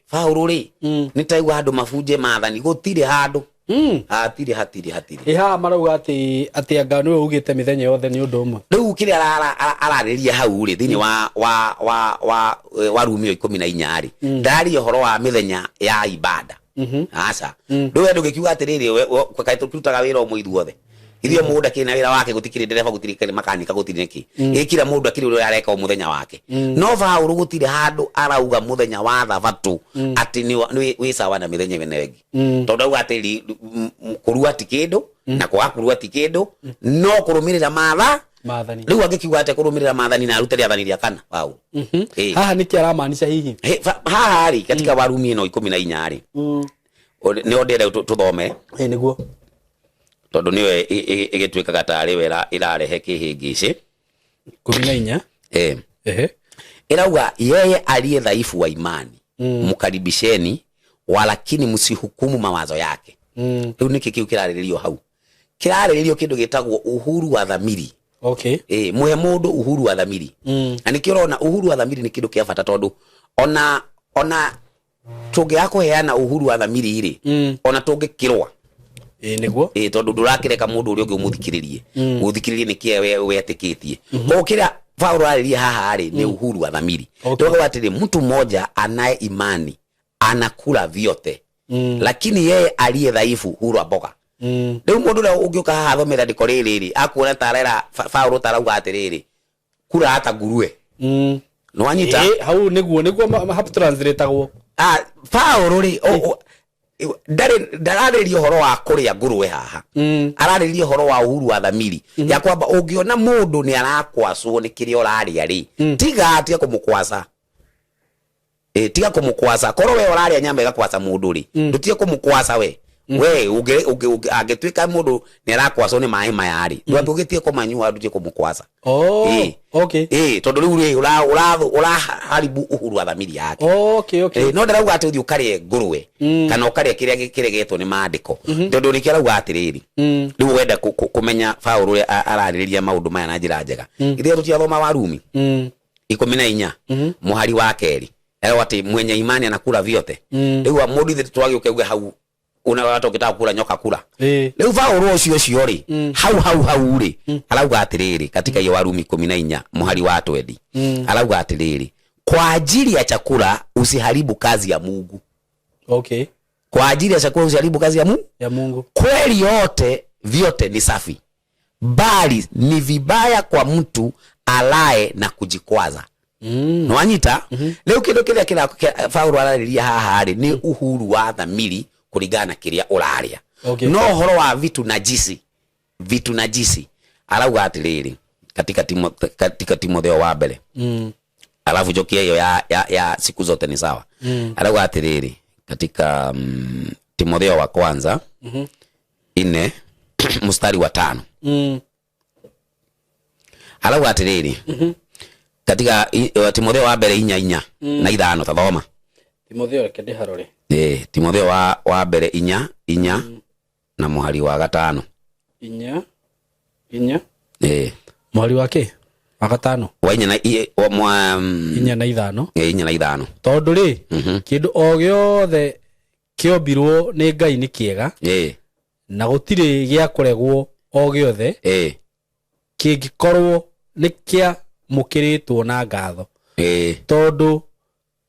Paulo ri nitaigua handu mabunje maathani gutire handu hatiri ha marauga ati anga niwe ugite mithenya yothe ni undu umwe riu kiri arariria hau ri thini wa Rumi 14 ri ndari uhoro wa mithenya ya ibada aca riu andu gikiuga atiriri kaĩ tukirutaga wira umwe ithuothe ithio mundu akina wira wake gutikire ndereba gutire makanika gutire niki ikira mundu akiri uri areka muthenya wake no Paulo gutire handu arauga muthenya wa thabatu ati ni wi sawa na mithenya wenegi tondu auga atiri kurua ti kindu na kwa kurua ti kindu no kurumirira maathani riu angikiuga ati kurumirira maathani na arute riathani ria kana Paulo haha niki aramaanisha hihi haha ri katika Warumi 14 ri ni ondere tuthome niguo tondu niwe igituikaga tari wera irarehe kihingici 14 irauga yeye aliye dhaifu wa imani mkaribisheni walakini msihukumu mawazo yake riu niki kiu kirariririo hau kirariririo kindu gitagwo uhuru wa dhamiri muhe mundu uhuru wa dhamiri na nikirona uhuru wa dhamiri ni kindu kia bata tondu ona tungiakuheana uhuru wa dhamiri iri ona tungikirwa niguo tondu ndurakireka mundu uri ungi umuthikiririe uthikiririe nikie we etikitie ko kira Paulo aliye haha ri ni uhuru wa dhamiri ndio atiri mtu mmoja anaye imani anakula vyote lakini yeye aliye dhaifu hurwa mboga ndio mundu ule ungiuka haha thomera ndiko riri akuona tarera Paulo tarauga atiriri kula hata nguruwe no anyita hau niguo hap translateagwo Paulo ri ndararĩria ũhoro wa kũrĩa ngũrwe haha ararĩria ũhoro wa uhuru wa dhamiri ya kwamba ũngĩona mũndũ nĩ arakwacwo nĩ kĩrĩa ũrarĩa rĩ tiga tiga kũmũkwaca tiga kũmũkwaca korwo we ũrarĩa nyama ĩgakwaca mũndũ rĩ ndũtige kũmũkwaca we angĩtuĩka mũndũ nĩ arakwacwo nĩ maĩ maya rĩ ndũgĩtie kũmanyua ndũtige kũmũkwaca tondu riu ri uraharibu uhuru wa dhamiri yake no ndarauga ati uthi ukarie ngurwe kana ukarie kiria kiregetwo ni maandiko tondu ni kirauga atiriri riu wenda kumenya Paulo araririria maundu maya na njira njega ithia tutiathoma Warumi 14 muhari wa keri ati mwenye imani anakula vyote riu mundu ithe twagi ukeuge hau una watu ukitaka kula nyoka kula riu Paulo ucio ri hau ri arauga atiriri katika hiyo Warumi 14 muhari wa 20 arauga atiriri kwa ajili ya chakula usiharibu kazi ya Mungu kwa ajili ya chakula usiharibu kazi ya Mungu kweli yote vyote ni safi bali ni vibaya kwa mtu alaye na kujikwaza no anyita leo kido kile Paulo arariria haha ri ni uhuru wa dhamiri kuligana kiria uraria no horo wa vitu najisi arauga atiriri katika Timotheo wa mbere alafu jokia hiyo ya siku zote ni sawa arauga atiriri katika Timotheo wa kwanza 4 mstari wa 5 arauga atiriri katika Timotheo wa mbere 4 na 5 tathoma Timotheo kende harore Timotheo wa mbere 4 na muhari wa 5 4 muhari wake wa 5 wa 4 na 5 4 na 5 tondu ri kindu o giothe kiombirwo ni Ngai ni kiega na gutire gia kuregwo o giothe kingikorwo ni kia mukiritwo na ngatho tondu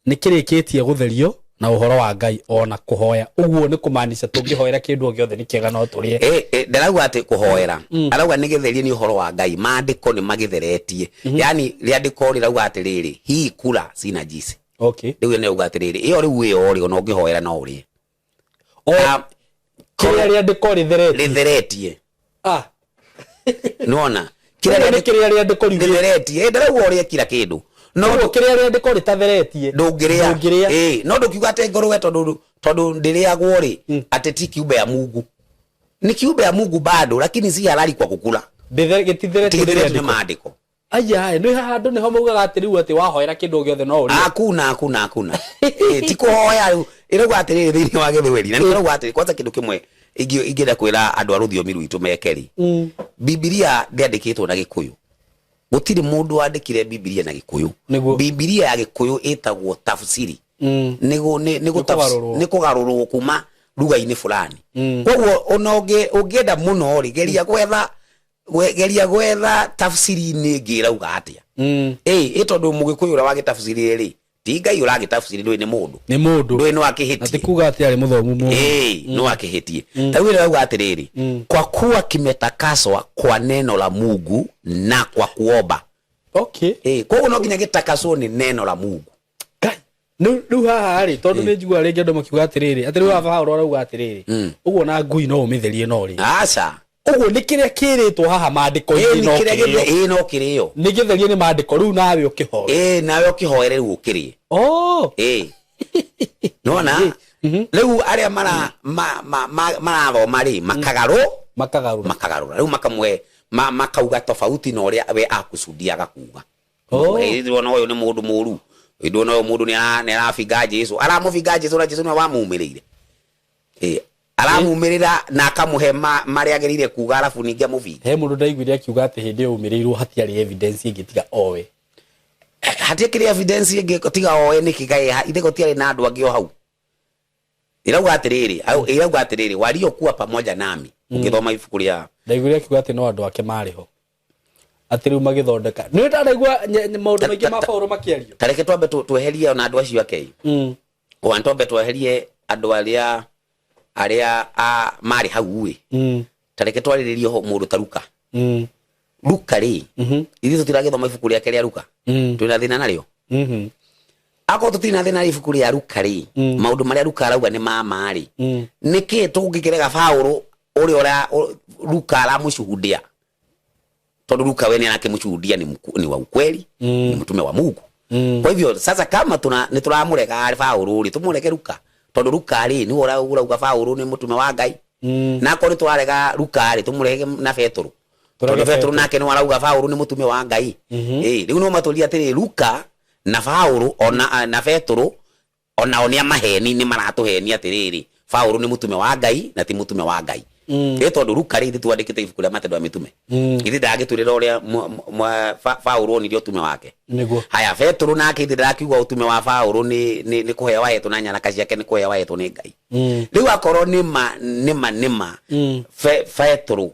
ni kirikitie gutherio na uhoro wa Ngai ona kuhoya uguo ni kumaanisha tungihoera kindu o giothe ni kiega no turie ndarauga ati kuhoera arauga ni githerie ni uhoro wa Ngai maandiko ni magitheretie yani riandiko rirauga ati riri hii kula sina jisi riu ni uga ati riri iyo riu iyo ri ona ungihoera no urie kiria riandiko ritheretie nona kiria riandiko ritheretie ndarauga urie kila kindu no kiria riandiko ritatheretie ndungiria no ndukiuga ati ngorwe tondu ndiriagwo ri ati ti kiumbe ya Mungu ni kiumbe ya Mungu bado lakini si halali kwa kukula gititherete ni maandiko aya no handu ni ho mugaga atiriu ati wahoera kindu giothe no uri akuna ti kuhoya riu irauga atiriri thiini wa githweri na nirauga atiri kwanza kindu kimwe ingida kwira andu a ruthiomi rwitu mekeri Biblia ndiandikitwo na Gikuyu gutiri mundu wandikire Biblia na Gikuyu Biblia ya Gikuyu itagwo tafsiri ni kugarurwo kuma ruga-ini fulani koguo onoge ungienda muno ri geria gwetha tafsiri ni ngirauga atia itondu Mugikuyu ura wagitafsiri ri ti Ngai uragitafsiri ndui ni mundu ndui no akihitie ati kuga ati ari muthomu mu no akihitie tawira rauga atiriri kwa kuwa kimetakaswa kwa neno la Mungu na kwa kuomba koguo no nginya gitakaswo ni neno la Mungu nu haha ri tondu ni njigua ringi andu makiuga atiriri ati wa Paulo arauga atiriri uguo na ngui no umitherie no ri aca uguo ni kiria kiritwo haha mandiko-ini no kirio no kirio ni githerie ni mandiko riu nawe ukihoe nawe ukihoere riu ukirie nona riu aria marathoma ri makagarura riu makamwe makauga tofauti no ria we akusudia gakuga ndona uyu ni mundu muru ndona uyu mundu ni arafinga Jesu aramufinga Jesu na Jesu ni wamumirire aramumirira na akamuhe maria agerire kuga arafu ningi amuvinga he mundu ndaiguire akiuga ati hindi umirirwo hatiari evidence ingi tiga owe hatiakire evidence ingi tiga owe nikigai ithego tiari na andu angi o hau irauga atiriri waliokuwa pamoja nami ukithoma ibuku ria ndaiguire akiuga ati no andu ake mariho ati riu magithondeka ni ndaraigua maundu maingi ma Paulo makiario tareke twambe tweherie ona andu acio ake wantombe tweherie andu aria mari hau wi tareke twariririe ho mundu ta Luka Luka ri ithi tutiragithoma ibuku ria keria Luka twina thina nario ako tutina thina ibuku ria Luka ri maundu maria Luka arauga ni mari niki tungikirega Paulo uri Luka aramucuhudia tondu Luka we ni anakimucuhudia ni wa ukweli ni mtume wa Mungu kwa hivyo sasa kama nituramurega Paulo ri tumureke Luka tondu Luka ri ni urauga Paulo ni mutume wa Ngai na ko twarega Luka ri tumurege na Petro tondu Petro nake ni arauga Paulo ni mutume wa Ngai riu no matulia atiri Luka na Paulo na Petro ona onia maheni ni maratuhenia atiriri Paulo ni mutume wa Ngai na ti mutume wa Ngai tondu Luka ri twandikite ibuku ria Matendo ya Mitume ithi ndagitwirira uria Paulo ni utume wake haya Petro nake ithi ndakiuga utume wa Paulo ni kuhewa yetu na nyaraka ciake ni kuhewa yetu ni Ngai riu akorwo nima Petro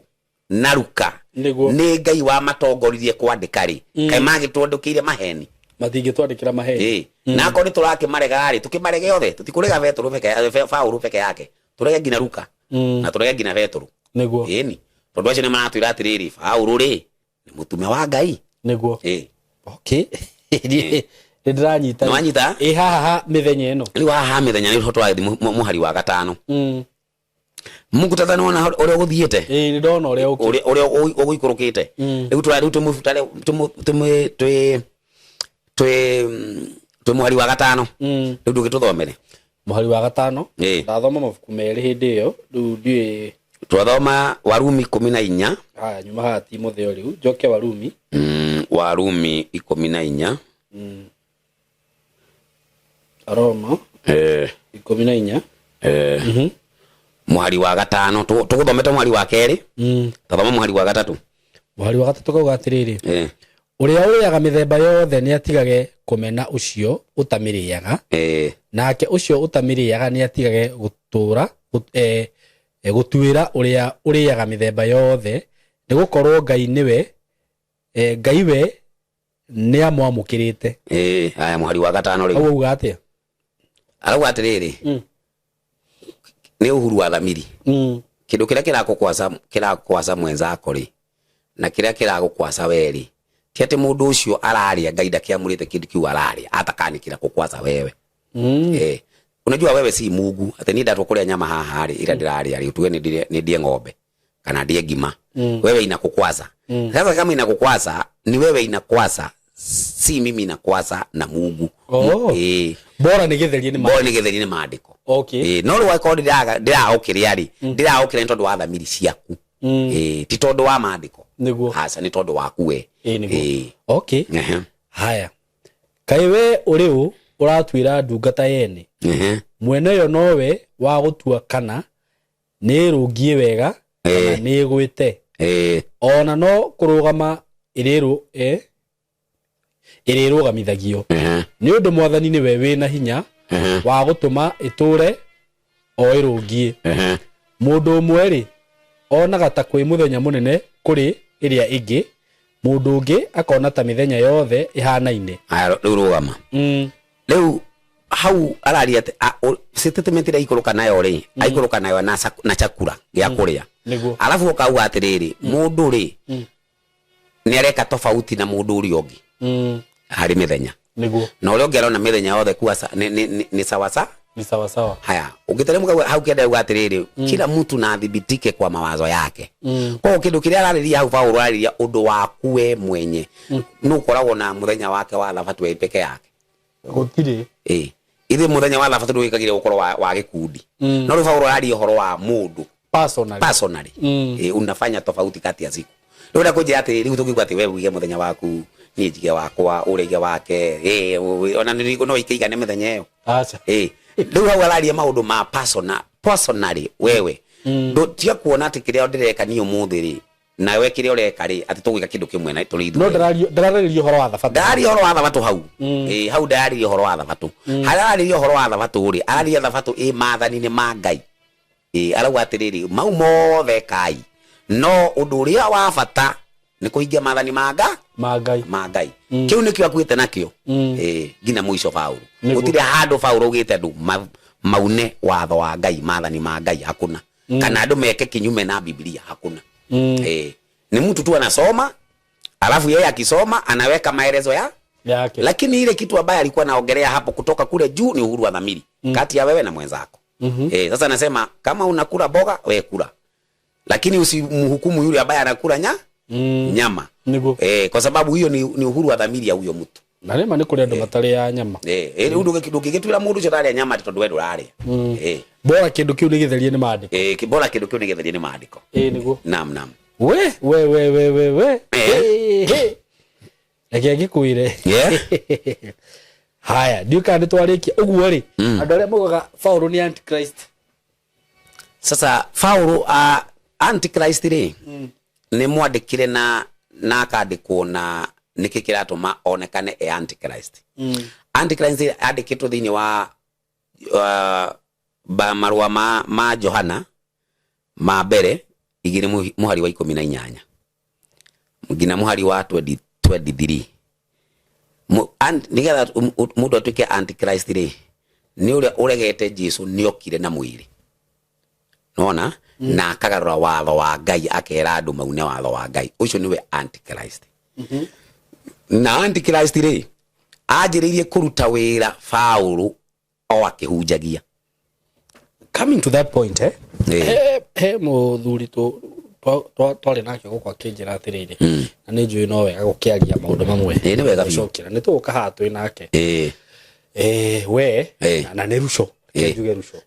na Luka ni Ngai wa matongoririe kwandika ri kai magitwandikire maheni matingitwandikira maheni na akorwo turakimarega ri tukimarege othe tutikurega Petro Paulo peke yake turege ngina Luka na turege ngina Petro niguo ni tondu acio ni maratwira atiriri Paulo ri ni mutume wa Ngai niguo ndiranyita nwanyita haha mithenya ino riu haha mithenya ni twathi muhari wa gatano Mungu tatani wona ore guthiete ni ndona ore uguikurukite riu twari tumufutare twe muhari wa gatano riu ndugituthomere muhari wa gatano ndathoma mabuku meri hindi iyo riu ndui twathoma Warumi 14 nyuma ha Timotheo riu njoke Warumi Warumi 14 Roma 14 muhari wa gatano tuguthomete muhari wa keri tathoma muhari wa gatatu kauga atiriri uria uriaga mithemba yothe ni atigage kumena ucio utamiriaga nake ucio utamiriaga ni atigage gutura gutuira uria uriaga mithemba yothe ni gukorwo Ngai niwe Ngai we ni amwamukirite aya muhari wa gatano ri auga atia arauga atiriri ni uhuru wa thamiri kindu kiria kirakukwasa mwenzako ri na kiria kiragukwasa weri ti ati mundu ucio araria Ngai ndakiamurite kindu kiu araria atakanikira kukwasa wewe unajua wewe si Mungu ati ni ndatwa kuria nyama haha ri ira ndiraria ri tuwe ni ndie ng'ombe kana ndie ngima wewe inakukwasa sasa kama inakukwasa ni wewe inakwasa si mimi inakwasa na Mungu bora nigetherie ni maandiko no rwa ko ndira okiria ri ndira okire tondu wa thamiri ciaku ti tondu wa maandiko niguo hasa ni tondu waku we niguo okay haya kaiwe uriu uratwira ndungata yene mwene yo nowe wa gutua kana ni rungie wega kana ni gwite ona no kurugama irirugamithagio ni undu mwathani ni we wina hinya wa gutuma iture o irungie mundu mweri onaga ta kwi muthenya munene kuri iria ingi mundu ungi akona ta mithenya yothe ihanaine riu rugama riu hau araria sitetementira ikuruka nayo ri aikuruka nayo na chakura gya kuria alafu ukauga atiriri mundu ri ni areka tofauti na mundu uri ongi hari mithenya na uri ongi arona mithenya yothe kuwa ni sawa sawa ni sawa sawa haya ukiteremka hau kenda uga atiriri kila mtu na adhibitike kwa mawazo yake kwa kindu kiria arariria hau Paulo arariria undu waku we mwenye nukoragwo na muthenya wake wa thabatu we peke yake gutire ithe muthenya wa thabatu wikagire ukoro wa gikundi no ri Paulo arariria horo wa mundu personally unafanya tofauti kati ya siku ndio kuja atiriri utukigwa ati wewe uige muthenya waku ni jige wakwa urege wake ona niriko no ikigane muthenya yo acha ndio hau araria maundu ma personally wewe ndo tia kuona ati kiria ndireka ni umuthiri na we kiria ureka ri ati tugwika kindu kimwe na turithu no ndarariria horo wa thabatu hau hau ndarariria horo wa thabatu harariria horo wa thabatu ri araria thabatu mathani ni ma Ngai arauga atiriri mau mothe kai no undu uria wa bata ni kuhingia mathani ma Ngai kiu nikio akuite nakio ngina muico Paulo gutire handu Paulo ugite ndu maune watho wa Ngai mathani ma Ngai hakuna kana andu meke kinyume na Biblia hakuna ni mtu tu anasoma alafu yeye akisoma anaweka maelezo yake lakini ile kitu ambaye alikuwa anaongelea hapo kutoka kule juu ni uhuru wa dhamiri kati ya wewe na mwenzako sasa anasema kama unakula boga wewe kula lakini usimhukumu yule ambaye anakula nyama kwa sababu hiyo ni uhuru wa dhamiri ya huyo mtu na rema ni kule ndo matari ya nyama undu gikitwira mundu cio ndaria nyama tondu wewe nduraria bora kindu kiu ni githerie ni maandiko bora kindu kiu ni githerie ni maandiko niguo nam we eke gikuire haya ndiuka ndi twarikia uguo ri andu aria mugaga Paulo ni antichrist sasa Paulo antichrist ri ni mwandikire na akandikwo na niki kiratuma onekane antichrist antichrist andikitwo thiini wa marua ma Johana ma mbere igire muhari wa 18 ngina muhari wa 23 nigetha mundu atuike antichrist ri ni uria uregete Jesu ni okire na mwiri nona na akagarura watho wa Ngai akera andu maune watho wa Ngai ucio niwe antichrist na antichrist ri ajiririe kuruta wira Paulo o akihunjagia coming to that point he muthuri twari nake gukwa kinjira atiriri na ni njui no wega gukiaria maundu mamwe ni wega gucokera ni tuka hatu nake we na ni ruco njuge ruco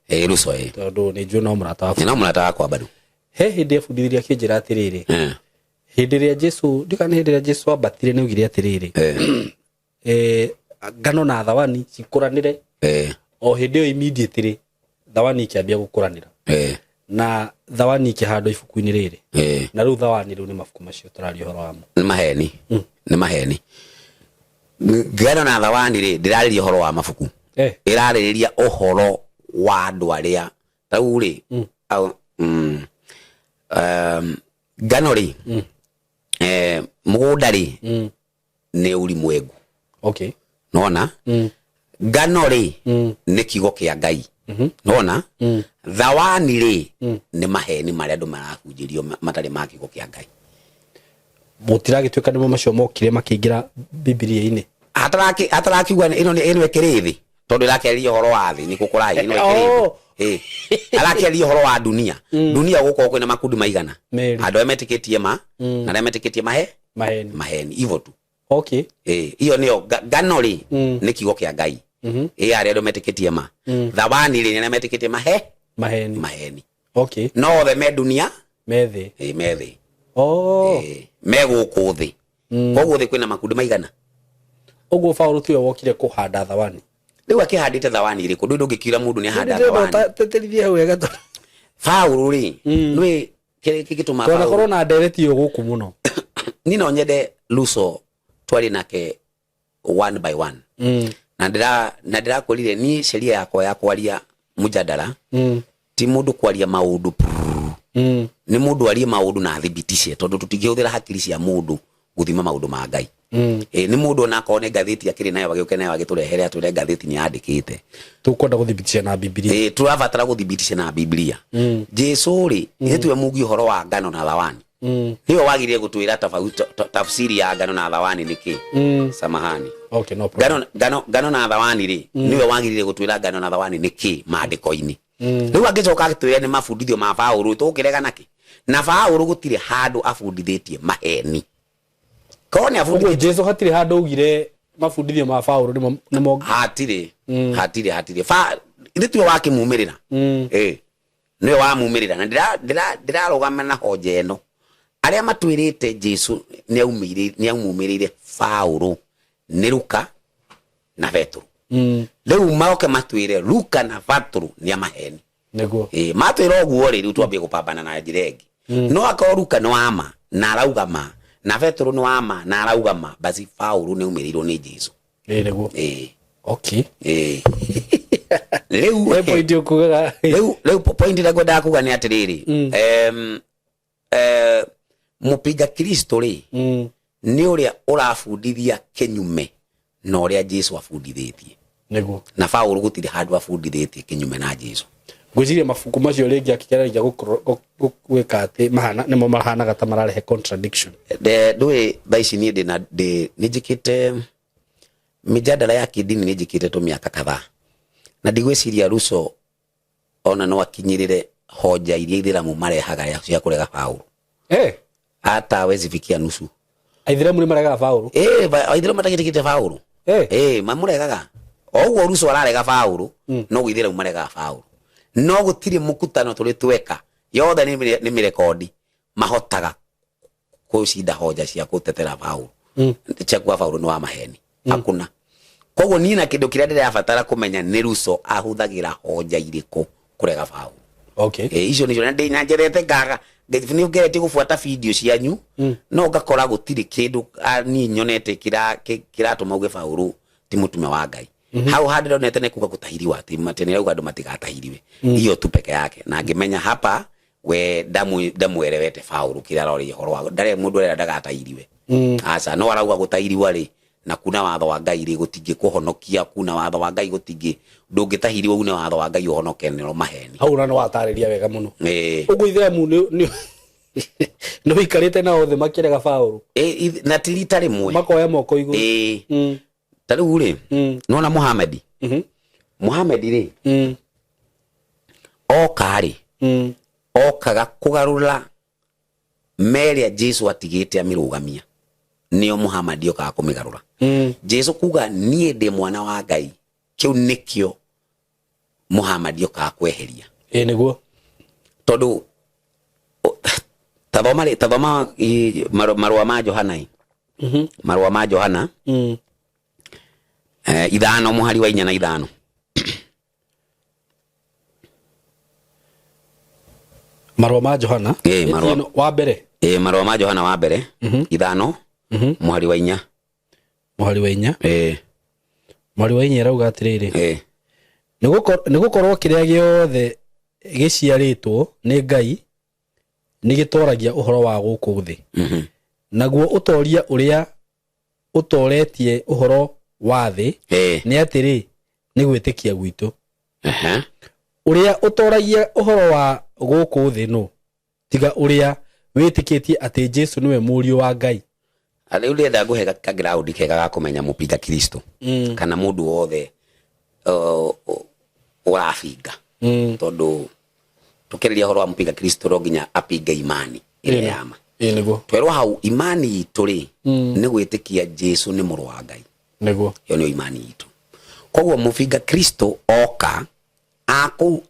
tondu ni njui no murata wakwa bado he hindi fundithiria kinjira atiriri hindi ria Jesu ndikana hindi ria Jesu abatire ni ugire atiriri ngano na thawani cikuranire o hindi o immediately thawani kiambia gukuranira na thawani kihando ibuku-ini riri na riu thawani riu ni mabuku macio turario horo wamo ni maheni ngano na thawani ri ndirariria horo wa mabuku irariria uhoro wa andu aria tau ri ngano ri mugunda ri ni ulimwengu nona ngano ri ni kiugo kia Ngai nona thawani ri ni maheni maria andu marahunjirio matari ma kiugo kia Ngai mutiragituika nimo macio mokire makiingira Biblia-ini atarakiuga ino ekirithi tondu irakeria horo wa thi ni kukurai ino ekirithi arakeria horo wa dunia guko kwina makundi maigana andu emetikitie na emetikitie maheni hivyo tu hiyo niyo ngano ri ni kiugo kia Ngai ari andu metikitie thawani ri ni metikitie maheni no the me dunia methi Megũkũ thĩ. Koguo thĩ kwĩna makundi maigana. Ũguo Paulo tiwe wokire kũhanda thawani. Rĩu akĩhandĩte thawani ĩrĩkũ ndũ ndũngĩkiura mũndũ nĩ ahanda thawani. Teterithia hau wega tondũ Paulo rĩ nĩ gĩtũma Paulo. Korwo na ndereti yo gũkũ mũno. Ni no nyende Luso twari nake one by one. Na ndĩrakũrire ni sheria yakwa ya kwaria mujadala. Ti mũndũ kwaria maũndũ. Ni mũndũ arie maũndũ na thibitishe tondũ tũtingĩhũthĩra hakiri cia mũndũ gũthima maũndũ ma Ngai. Ni mũndũ ona akone ngathĩti akĩrĩ nayo agĩũke nayo agĩtũrehere atũre ngathĩti ni yandĩkĩte. Tũkwenda gũthibitisha na Biblia. Tũrabatara gũthibitisha na Biblia. Jesu rĩ nĩtwe mugi ũhoro wa ngano na thawani. Niwe wagire gũtwĩra tafsiri ya ngano na thawani nĩkĩ. Samahani. Okay, no problem. Ngano na thawani rĩ niwe wagire gũtwĩra ngano na thawani nĩkĩ maandĩko-inĩ. Rĩu angĩcoka agĩtwĩra nĩ mabundithio ma Paulo tũkĩrega nake. Na Paulo gũtirĩ handũ abundithĩtie maheni. Kone afundithĩtie Jesu hatirĩ handũ ugire mabundithio ma Paulo nĩmo hatirĩ. Ithuĩ wakĩmuumĩrĩra. Niwe wamuumĩrĩra na ndĩrarũgama na hoja ĩno. Arĩa matwĩrĩte Jesu nĩaumumĩrĩire Paulo nĩ Luka na Petro. Rĩu maoke matwĩre Luka na Petro nĩ amaheni. Nĩguo. Matwĩra ũguo rĩu twambie gũpambana na njĩra ĩngĩ. No akorwo Luka nĩ wama na arauga ma na Petro nĩ wama na arauga ma basi Paulo nĩ umĩrĩirwo nĩ Jesu. Nĩguo. Okay. Rĩu point ukugaga. Rĩu point ĩrĩa ngwendaga kuga nĩ atĩrĩrĩ. Mũpinga Kristo rĩ nĩ ũrĩa ũrabundithia kinyume na ũrĩa Jesu abundithĩtie. Nĩguo. Na Paulo gũtirĩ handũ abundithĩtie kinyume na Jesu. Ngwĩciria mabuku macio rĩngĩ akĩgereria gwĩka atĩ nĩmo mahanaga ta mararehe contradiction. Ndũĩ thaa ici niĩ nĩnjĩkĩte mijadala ya kidini nĩnjĩkĩte tũmĩaka kadhaa. Na ndigwĩciria Luso ona no akinyĩrĩre hoja iria Aithĩramu marehaga cia kũrega Paulo. Hata hawezi fikia nusu. Aithĩramu nĩ maregaga Paulo? Aithĩramu matakĩtĩkĩte Paulo. Mamũregaga. Oguo Luso ararega Paulo no Aithĩramu maregaga Paulo. No gũtirĩ mũkutano tũrĩ tweka yothe nĩ mĩrekodi mahotaga kũcinda hoja cia gũtetera Paulo. Chakua Paulo nĩ wa maheni. Hakuna. Koguo niĩ na kĩndũ kĩrĩa ndĩrabatara kũmenya nĩ Luso ahũthagĩra hoja irĩkũ kũrega Paulo. Okay. Icio nĩcio na njerete ngaga nĩ ngerete gũbuata video cianyu no ngakora gũtirĩ kĩndũ niĩ nyonete kĩratũma uge Paulo ti mũtume wa Ngai. Hau handĩro nete nĩ kuga gũtahiriwa atĩ matene auga andũ matigatahiriwe. Hiyo tu peke yake na ngĩmenya hapa we ndamuerewete Paulo kĩrĩa arori horo wa ndare mũndũ ũrĩa ndagatahiriwe. Aca no arauga gũtahiriwa rĩ na kuna watho wa Ngai rĩ gũtingĩ kũhonokia kuna watho wa Ngai gũtingĩ ndũngĩtahiriwa une watho wa Ngai ũhonoke nĩ maheni. Hau na no watarĩria wega mũno. Ũguo Aithĩramu nĩ wĩikarĩte na othe makĩrega Paulo. Na tirita rĩmwe makoya moko igũrũ. Tarĩu rĩ nona Muhammad. Muhammad rĩ oka rĩ okaga kũgarũra merĩa Jesu atigĩte amĩrũgamia. Nĩo Muhammad okaga kũmĩgarũra. Jesu kuga niĩ ndĩ mwana wa Ngai kĩu nĩkĩo Muhammad okaga kweheria. Nĩguo. Tondũ tathoma marũa ma Johana. Marũa ma Johana 5 mũhari wa 4 na 5. Marũa ma Johana wa mbere. Marũa ma Johana wa mbere 5 mũhari wa 4. Mũhari wa 4. Mũhari wa 4 arauga atĩrĩrĩ. Nĩgũkorwo kĩrĩa gĩothe gĩciarĩtwo nĩ Ngai nĩgĩtoragia ũhoro wa gũkũ thĩ. Naguo ũtoria ũrĩa ũtoretie ũhoro wa thĩ nĩ atĩrĩ nĩ gwĩtĩkia gwitũ. Ũrĩa ũtoragia ũhoro wa gũkũ thĩ no tiga ũrĩa wĩtĩkĩtie atĩ Jesu nĩwe mũriũ wa Ngai. Rĩu ndĩrenda ngũhe background kega ga kũmenya mũpinga Kristo kana mũndũ wothe ũrabinga. Tondũ tũkĩrĩria ũhoro wa mũpinga Kristo no nginya apinge imani ĩrĩa yama. Nĩguo. Twerwo hau imani itũ rĩ nĩ gwĩtĩkia Jesu nĩ mũrũ wa Ngai. Nĩguo. Yo nĩ imani itũ. Koguo mũpinga Kristo oka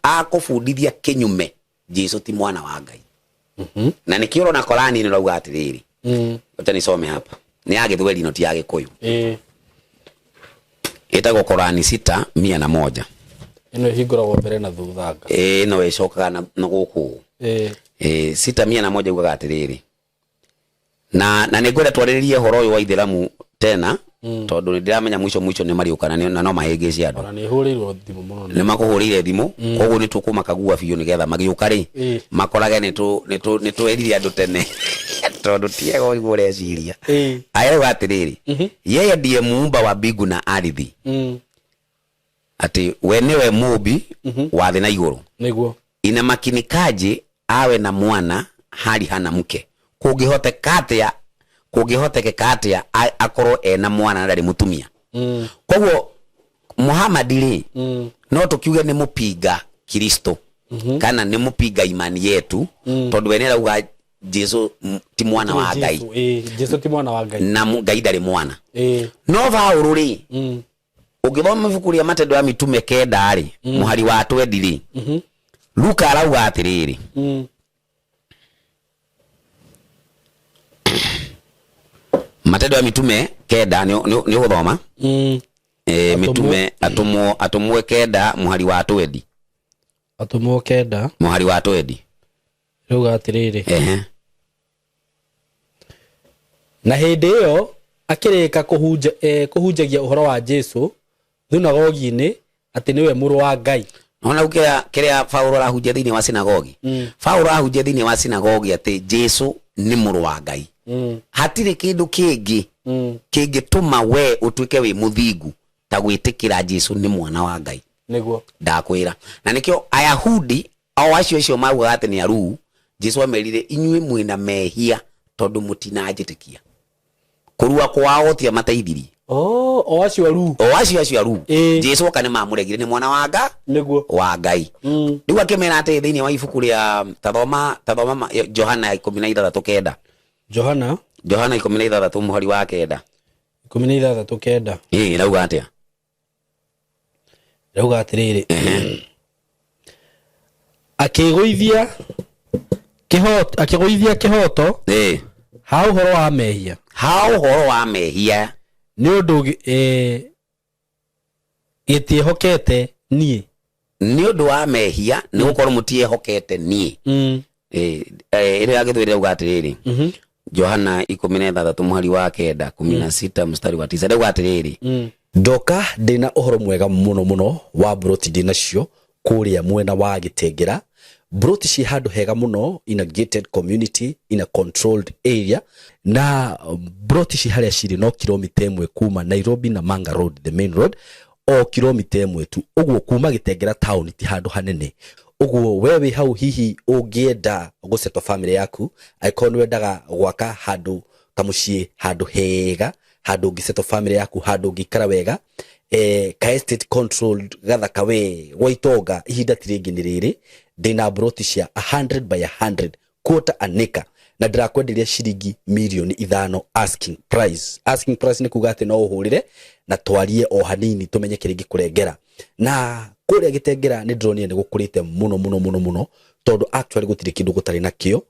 akũbundithia kinyume Jesu ti mwana wa Ngai. na nikioro na Korani ni rauga atiriri acha nisome hapa ni agithweli no ti agikuyu itagwo Korani 6:101 ino hinguragwo mbere na thuthanga no icokaga na guku 6:101 ugaga atiriri na ningwenda twariririe horo uyu wa Ithiramu tena tondu ndiramenya mwisho ni mariukana na no mahengeci andu ona ni hurirwo thimu muno ni makuhurire thimu koguo ni tukumakagua biu ni getha magiuka ri makorage ni tu erire andu tene tondu tiego igure ciria ayo atiriri yeye ndiye muumba wa mbingu na ardhi ati we niwe muumbi wa thĩ na igũrũ niguo ina makinikaje awe na mwana hali hana mke kungihoteka atia akorwo ena mwana na ndari mutumia koguo Muhammad ri no tukiuge ni mupinga Kristo kana ni mupinga imani yetu tondu we nirauga Jesu ti mwana wa Ngai Jesu ti mwana wa Ngai na Ngai ndari mwana no Paulo ri ugithoma ibuku ria Matendo ya Mitume 9 ri muhari wa 20 ri Luka arauga atiriri Matendo ya Mitume 9 ni uguthoma mitume atumwe 9 muhari wa 20 atumwo 9 muhari wa 20 rauga atiriri na hindi iyo akirika kuhunjagia uhoro wa Jesu thunagogi-ini ati niwe muru wa Ngai ona kiria Paulo arahunjia thiini wa sinagogi Paulo arahunjia thiini wa sinagogi ati Jesu ni muru wa Ngai hatire kindu kingi kingituma we utuike wi muthingu ta gwitikira Jesu ni mwana wa Ngai niguo ndakwira na nikio Ayahudi au acio mauga ati ni aru Jesu amerire inyui mwina mehia tondu mutinajitikia kurua kwao tia mateithiri o acio aru Jesu kana mamuregire ni mwana wa Ngai niguo wa Ngai riu akimera ati thiini wa ibuku ria tathoma Johana 16:9 Johana 16 muhari wa 9 16:9 rauga atia rauga atiriri akigũithia kihoto ha uhoro wa mehia ni undu gitiehokete nie ni undu wa mehia ni gukorwo mutiehokete nie ire agithwire rauga atiriri Johana 16 muhari wa 9 16 mstari wa 9 rauga atiriri ndoka ndina uhoro mwega muno wa broti dinacio kuria mwena wa Gitengera broti ci handu hega muno in a gated community in a controlled area na broti ci haria ciri no kilomita 1 kuma Nairobi na Manga Road the main road o kilomita 1 tu uguo kuma Gitengera town ti handu hanene uguo wewe hau hihi ungienda guceto family yaku aikon wendaga gwaka handu kamucie handu hega handu ngiceto family yaku handu ngikara wega ka estate controlled gathaka we gwitonga ihinda tiringi ni riri ndina broti cia 100 by 100 quarter an acre na ndirakwenderia ciringi milioni 5 asking price ni kuga ati no uhurire na twarie o hanini tumenye kiringi kurengera na kuria Gitengera ni ndronire ni gukurite muno tondu actually gutire kindu gutari nakio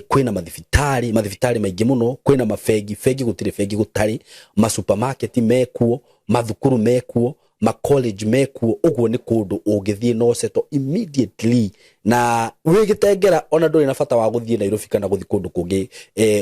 kwina mathibitari maingi muno kwina mafegi gutire fegi gutari ma supermarket mekuo mathukuru mekuo ma college mekuo uguo ni kundu ungithie no seto immediately na wi Gitengera ona nduri na bata wa guthie Nairobi kana guthi kundu kungi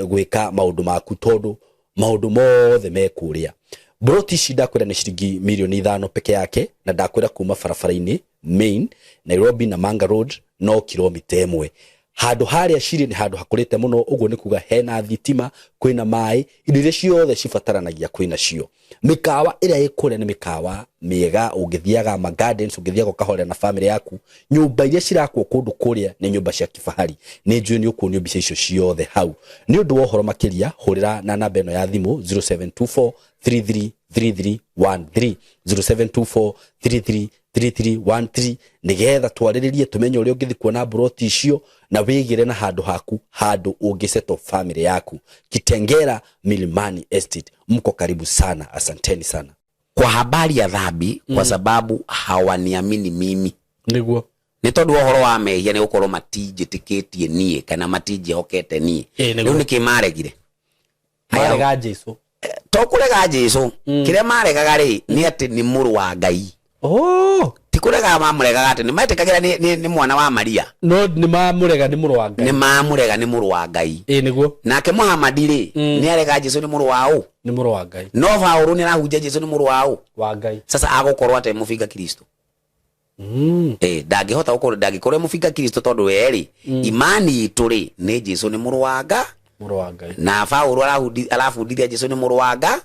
gwika maundu maku tondu maundu mothe mekuria broti shida kwira ni shiringi milioni 5 peke yake na ndakwira kuma barabara-ini main Nairobi na Manga Road no kilomita 1 handu haria ciri ni handu hakurite muno uguo ni kuga hena thitima kwina mai indo iria ciothe cibataranagia kwina cio mikawa ira ikure ni mikawa miega ungithiaga ma gardens ungithiaga kahore na family yaku nyumba iria cirakwo kundu kuria ni nyumba cia kifahari ni njui ni ukuonio mbica icio ciothe hau ni undu wa uhoro makiria hurira na namba eno ya thimu 0724 333313 0724333313 nigetha twariririe tumenye uria ungithi kuona broti icio na wigire na handu haku handu ungiceto family yaku Kitengera Milimani Estate mko karibu sana asanteni sana kwa habari ya dhambi kwa sababu hawaniamini mimi niguo ni tondu ohoro wa mehia ni gukorwo matinjitikitie nie kana matinjihokete nie riu niki maregire marega Jesu to kurega Jesu kiria maregaga ri ni ati ni muru wa Ngai ti kurega mamuregaga ati ni metikagira ni mwana wa Maria no ni mamurega ni muru wa Ngai ni mamurega ni muru wa Ngai niguo nake Muhammad ri ni arega Jesu ni muru wao ni muru wa Ngai no Paulo ni arahunjia Jesu ni muru wao wa Ngai sasa agukorwo ate mufinga Kristo ndangihota gukorwo ndangikorwo mufinga Kristo tondu weri imani itu ri ni Jesu ni muru wa Ngai na Paulo arafundithia Jesu ni muru wa Ngai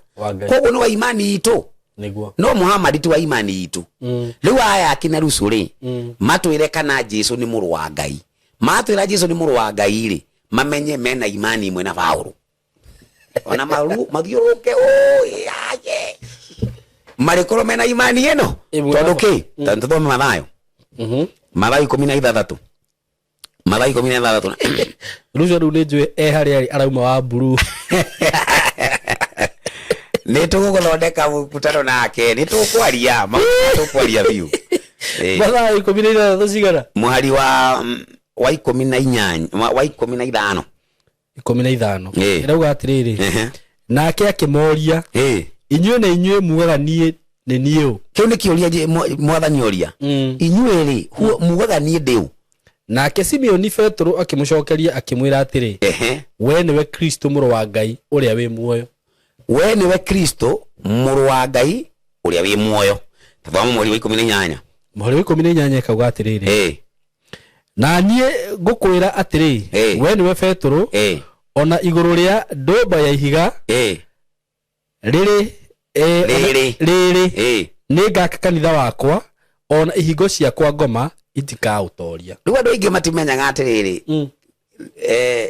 koguo ni wa imani itu niguo no Muhammad tu wa imani itu riu aya akina rusu ri matwire kana Jesu ni muru wa Ngai matwira Jesu ni muru wa Ngai ri mamenye mena imani imwe na Paulo ona maru mathiuruke yaye marikoro mena imani eno tondu ki tantu thome Mathayo Mathayo 16 Mathayo 16 ruju ru njue hari arauma wa buru ni tuguthondeka mukutano nake ni tukwaria biu Mathayo 16 cigana muhari wa 18 wa 15 irauga atiriri nake akimoria inyue na inyue mugaga nie ni niu kiu ni kiuria mwathani oria inyue ri mugaga nie ndiu nake Simeoni Petro akimucokeria akimwira atiri we niwe Kristo muru wa Ngai uria wi muoyo we niwe Kristo muru wa Ngai uria wi muoyo tathoma mweri wa 18 kauga atiriri na nie ngukwira atiri we niwe Petro ona iguru ria ndomba ya ihiga riri ningaka kanitha wakwa ona ihingo ciakwa ngoma itikautoria riu andu aingi matimenyaga atiriri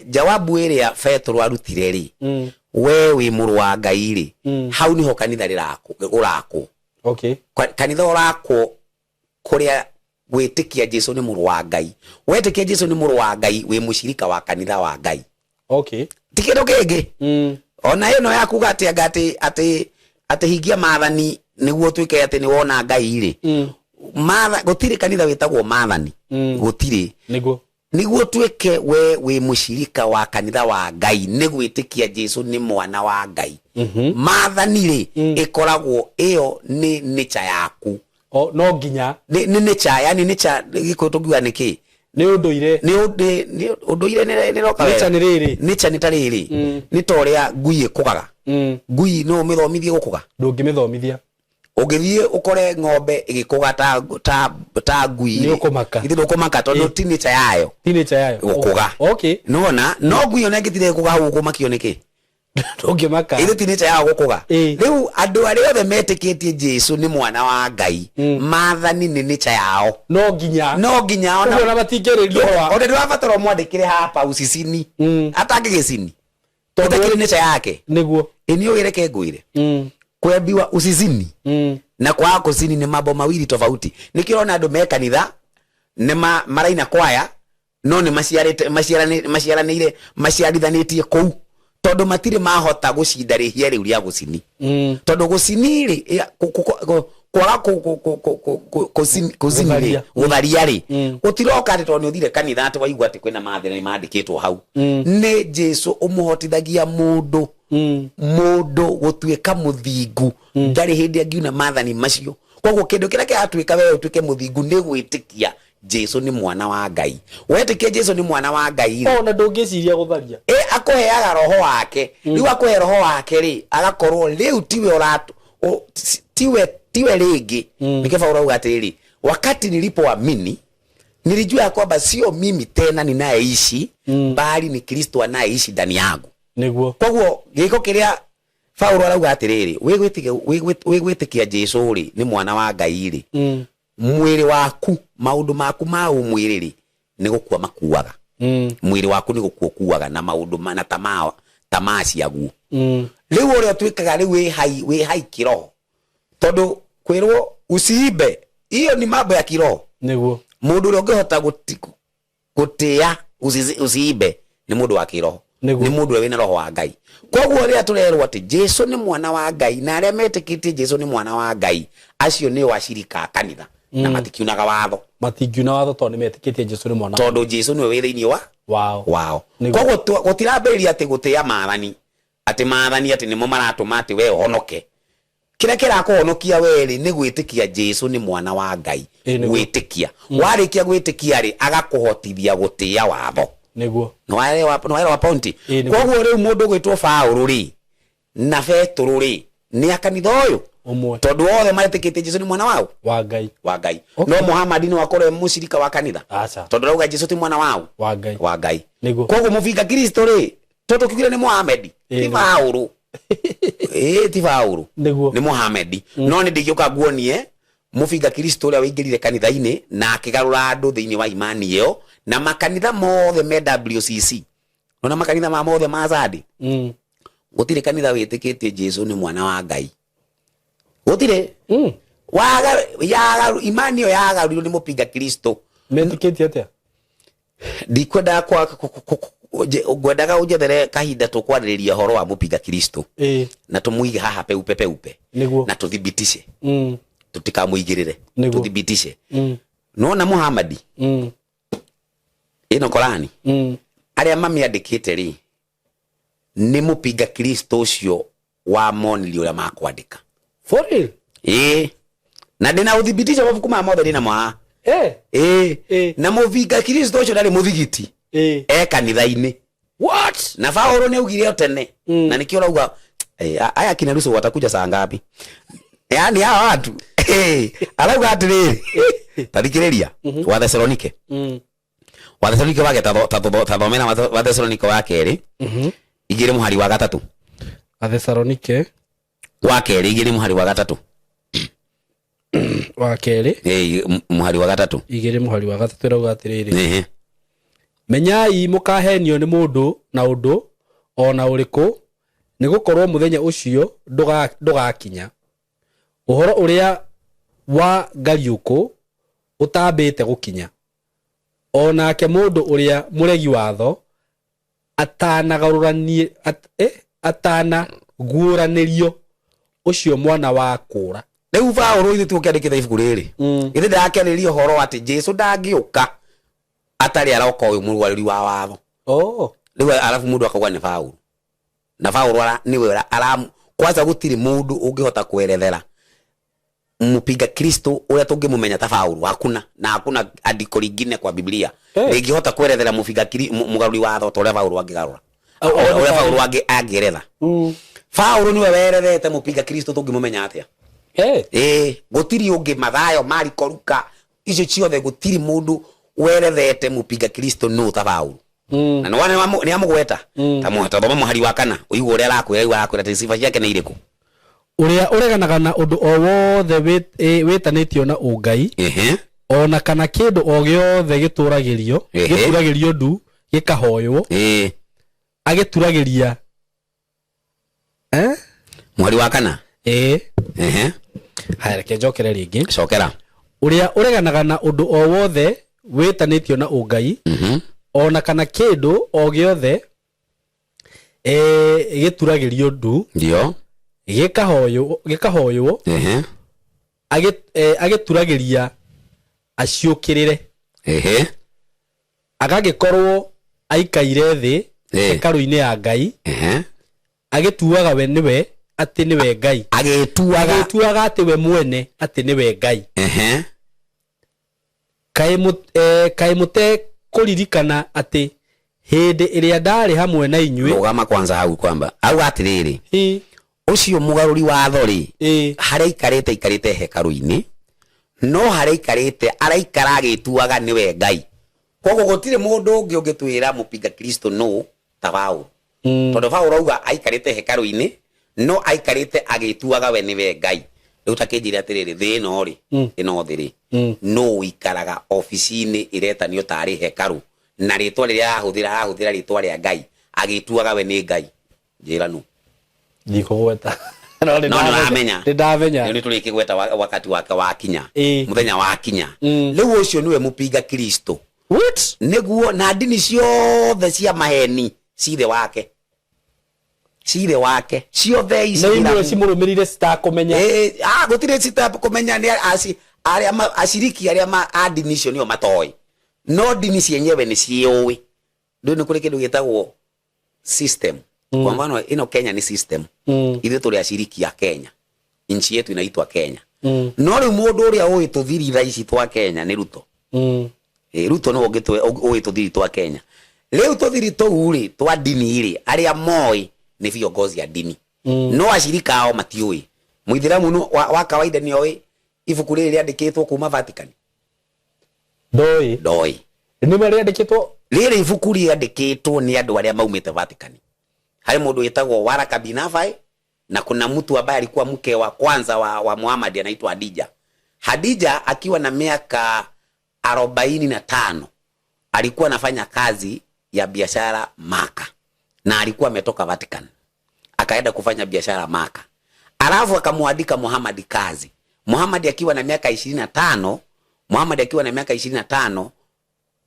jawabu iria Petro arutire ri we wi muru wa Ngai ri hau niho kanitha rirako kanitha urako kuria gwitikia Jesu ni muru wa Ngai wetikia Jesu ni muru wa Ngai wi mushirika wa kanitha wa Ngai tikindu kingi ona ino ya kuga ati hingia mathani niguo twike ati ni wona Ngai ri gutire kanitha witagwo mathani gutire niguo twike we wi mushirika wa kanitha wa Ngai ni gwitikia Jesu ni mwana wa Ngai mathani ri ikoragwo iyo ni nature yaku no nginya ni nature yani nature giko tugiwa niki ni unduire ni roka nature ni riri nature ni tariri ni toria ngui ikugaga ngui no mithomithie gukuga ndungimithomithia ugithie ukore ng'ombe igikuga ta ngui ni ukumaka ithu ukumaka tondu teenager yayo gukuga nona no ngui ona ngitire kuga huko makio niki ndungimaka ithu teenager yayo gukuga riu andu ari othe metikitie Jesu ni mwana wa Ngai mathani ni nature yao no nginya ona batingeririo ona ndiwabatara mwandikire hapa usisini atangigicini tondu nature yake niguo ini ugireke nguire kuambiwa usizini na kwa kusini ni mambo mawili tofauti nikiona andu me kanitha ni maraina kwaya no ni maciarithanĩtie kũu tondu matire mahota gucinda rĩhia rĩu rĩa gucini tondu gucini ri kwaga kucini gutharia ri gutiroka ati tondu uthire kanitha ati waigua ati kwina mathina mandikitwo hau ni Jesu umuhotithagia mundu gutuika muthingu ndari hindi angiuna mathani macio koguo kindu kiria kiatuika wewe utuike muthingu ni gwitikia Jesu ni mwana wa Ngai wetikia Jesu ni mwana wa Ngai ona ndungiciria gutharia akuheaga roho wake riu akuhe roho wake ri agakorwo riu tiwe uratu tiwe ringi nikifa urauga atiri wakati nilipoamini nilijua kwamba sio mimi tena ninayeishi bali ni Kristo anayeishi ndani yangu niguo koguo giko kiria Paulo arauga atiriri wigwitikia Jesu ri ni mwana wa Ngai ri mwiri waku maundu maku ma umwiri ri ni gukua makuaga mwiri waku ni gukua kuaga na maundu mana tamaa ciaguo riu uri twikaga riu wi hai kiroho tondu kwirwo usiibe hiyo ni mambo ya kiroho niguo mundu uri ungihota gutia usiibe ni mundu wa kiroho ni mundu wina roho wa Ngai koguo ria turerwo ati Jesu ni mwana wa Ngai na aria metikitie Jesu ni mwana wa Ngai acio ni washirika kanitha na matikiunaga watho matingiuna watho tondu nimetikitie Jesu ni mwana tondu Jesu niwe wi thiini wao koguo gutiraambĩrĩria atĩ gũtĩa maathani atĩ maathani atĩ nimo maratũma atĩ we honoke kira kĩrakũhonokia we rĩ nĩ gwĩtĩkia Jesu nĩ mwana wa Ngai gwĩtĩkia warĩkia gwĩtĩkia rĩ agakũhotithia gũtĩa watho nĩguo no wa ponti koguo rĩu mũndũ gwĩtwo Paulo rĩ na Petro rĩ nĩ akanitha ũyũ umwe tondu wothe maretĩkĩtie Jesu nĩ mwana wao wa Ngai okay. No Muhammad ni wakorwo mũcirika wa kanitha tondu rauga Jesu ti mwana wao wa Ngai koguo mũbinga Kristo rĩ tondu kĩugire nĩ Muhammad ti Paulo ti Paulo nĩ Muhammad no nĩ ndĩgĩũka nguonie mũbinga Kristo ũrĩa waingĩrire kanitha-inĩ na akĩgarũra andũ thĩinĩ wa imani ĩyo na makanitha mothe me WCC na makanitha ma mothe ma Zadi gũtirĩ kanitha wĩtĩkĩtie Jesu nĩ mwana wa Ngai gũtirĩ yaga imani ĩyo yagarurirwo nĩ mũbinga Kristo metĩkĩtie atĩa ndikwenda ngwendaga ũnjethere kahinda tũkwarĩrĩria horo wa mũbinga Kristo na tũmũige haha peupe na tũthibitishe tutikamũigĩrĩre tuthibitishe nona Muhammad ino Korani arĩa mamĩandĩkĩte rĩ nĩ mũbinga Kristo ũcio wa monilio ũrĩa makwandĩka for real na ndĩna ũthibitisho mabuku ma mothe ndĩna mo na mũbinga Kristo ũcio ndarĩ mũthigiti kanitha-inĩ what na Paulo nĩ augire tene na nĩkĩo rauga aya kina Ruso watakuja saa ngapi yani hawa watu arauga atirĩrĩ tathikĩrĩria wa Thessalonike wage tathomera wa Thessalonike wa kerĩ igĩrĩ mũhari wa gatatũ wa Thessalonike wa kerĩ igĩrĩ mũhari wa gatatũ wa kerĩ mũhari wa gatatũ igĩrĩ mũhari wa gatatũ rauga atirĩrĩ menyai mukahenio nĩ mũndũ na ũndũ ona ũrĩkũ nĩgũkorwo mũthenya ũcio ndũgakinya ũhoro ũrĩa wa ngariũkũ ũtambĩte gũkinya onake mũndũ ũrĩa mũregi watho atanaguũranĩrio ũcio mwana wa kũũra rĩu Paulo ithuĩ tũkĩandĩkĩte ibuku rĩrĩ ithuĩ ndakĩarĩria ũhoro atĩ Jesu ndangĩũka atari aroka uyu mũrwarĩri wa watho rĩu alafu mũndũ akauga nĩ Paulo na Paulo niwe kwanza gũtirĩ mũndũ ũngĩhota kwerethera mũpinga Kristo ũrĩa tũngĩmũmenya ta Paulo hakuna andiko lingine kwa Biblia rĩngĩhota kwerethera mũgarũri watho ta ũrĩa Paulo angĩgarũra ũrĩa Paulo angĩeretha Paulo niwe werethete mũpinga Kristo tũngĩmũmenya atĩa gũtirĩ ũngĩ Mathayo Mariko Luka icio ciothe gũtirĩ mũndũ werethete mũpinga Kristo no ta Paulo na nĩ amũgweta ta thoma mũhari wa kana ũigua ũrĩa arakwĩra atĩ sifa ciake nĩ irĩkũ ũrĩa ũreganaga na ũndũ o wothe wĩtanĩtio na ũngai ona kana kĩndũ o gĩothe gĩturagĩrio ndu gĩkahoywo agĩturagĩria mũhari wa kana haya reke njokere rĩngĩ cokera ũrĩa ũreganaga na ũndũ o wothe wĩtanĩtio na ũngai ona kana kĩndũ o gĩothe gĩturagĩrio ndu ndio gĩkahoywo agĩturagĩria aciũkĩrĩre agagĩkorwo aikaire thĩ hekarũ-inĩ ya Ngai agĩtuaga we niwe atĩ niwe Ngai agĩtuaga atĩ we mwene atĩ niwe Ngai kaĩ mũte kũririkana atĩ hĩndĩ ĩrĩa ndarĩ hamwe na inyuĩ rũgama kwanza hau kwamba au atirĩrĩ ũcio mũgarũri watho rĩ harĩa ikarĩte hekarũ-inĩ no harĩa ikarĩte araikara agĩtuaga niwe Ngai koguo gũtirĩ mũndũ ũngĩ ũngĩtwĩra mũpinga Kristo no ta Paulo tondũ Paulo auga aikarĩte hekarũ-inĩ no aikarĩte agĩtuaga we niwe Ngai rĩu takĩnjĩra atĩrĩrĩ thĩ ĩno rĩ ĩno thĩ rĩ no ikaraga ofici-inĩ iretanio tarĩ hekarũ na rĩtwa rĩrĩa ahũthĩra rĩtwa rĩa Ngai agĩtuaga we nĩ Ngai njĩra no ndikũgweta no ndamenya nĩ tũrĩkĩgweta wakati wake wakinya mũthenya wakinya rĩu ũcio niwe mũpinga Kristo nĩguo na ndini ciothe cia maheni cithe ciothe ici nĩ imwe cimũrũmĩrĩire citakũmenya gũtirĩ citakũmenya nĩ aria ashiriki aria adini cio nio matoi no dini cienyewe ni cioi ndio ni kule kindu gitagwo system kwa mfano ino Kenya ni system ile tuli ashiriki ya Kenya nchi yetu inaitwa Kenya no ri mundu uria oi tuthirira ici twa Kenya ni Ruto Ruto no ogitwe oi tuthiri twa Kenya leo tuthiri uri twa dini iri aria moi ni viongozi ya dini no ashirika ao matioi muithiramu no wa kawaida ni oi ibuku riri riandikitwo kuma Vatican doi ni mari riandikitwo riri ibuku riandikitwo ni andu aria maumite Vatican hari mundu yetagwo Waraka Binafai na kuna mtu ambaye alikuwa mke wa kwanza wa Muhammad anaitwa Hadija akiwa na miaka 45 alikuwa anafanya kazi ya biashara Maka na alikuwa ametoka Vatican akaenda kufanya biashara Maka alafu akamwandika Muhammad kazi. Muhammad akiwa na miaka 25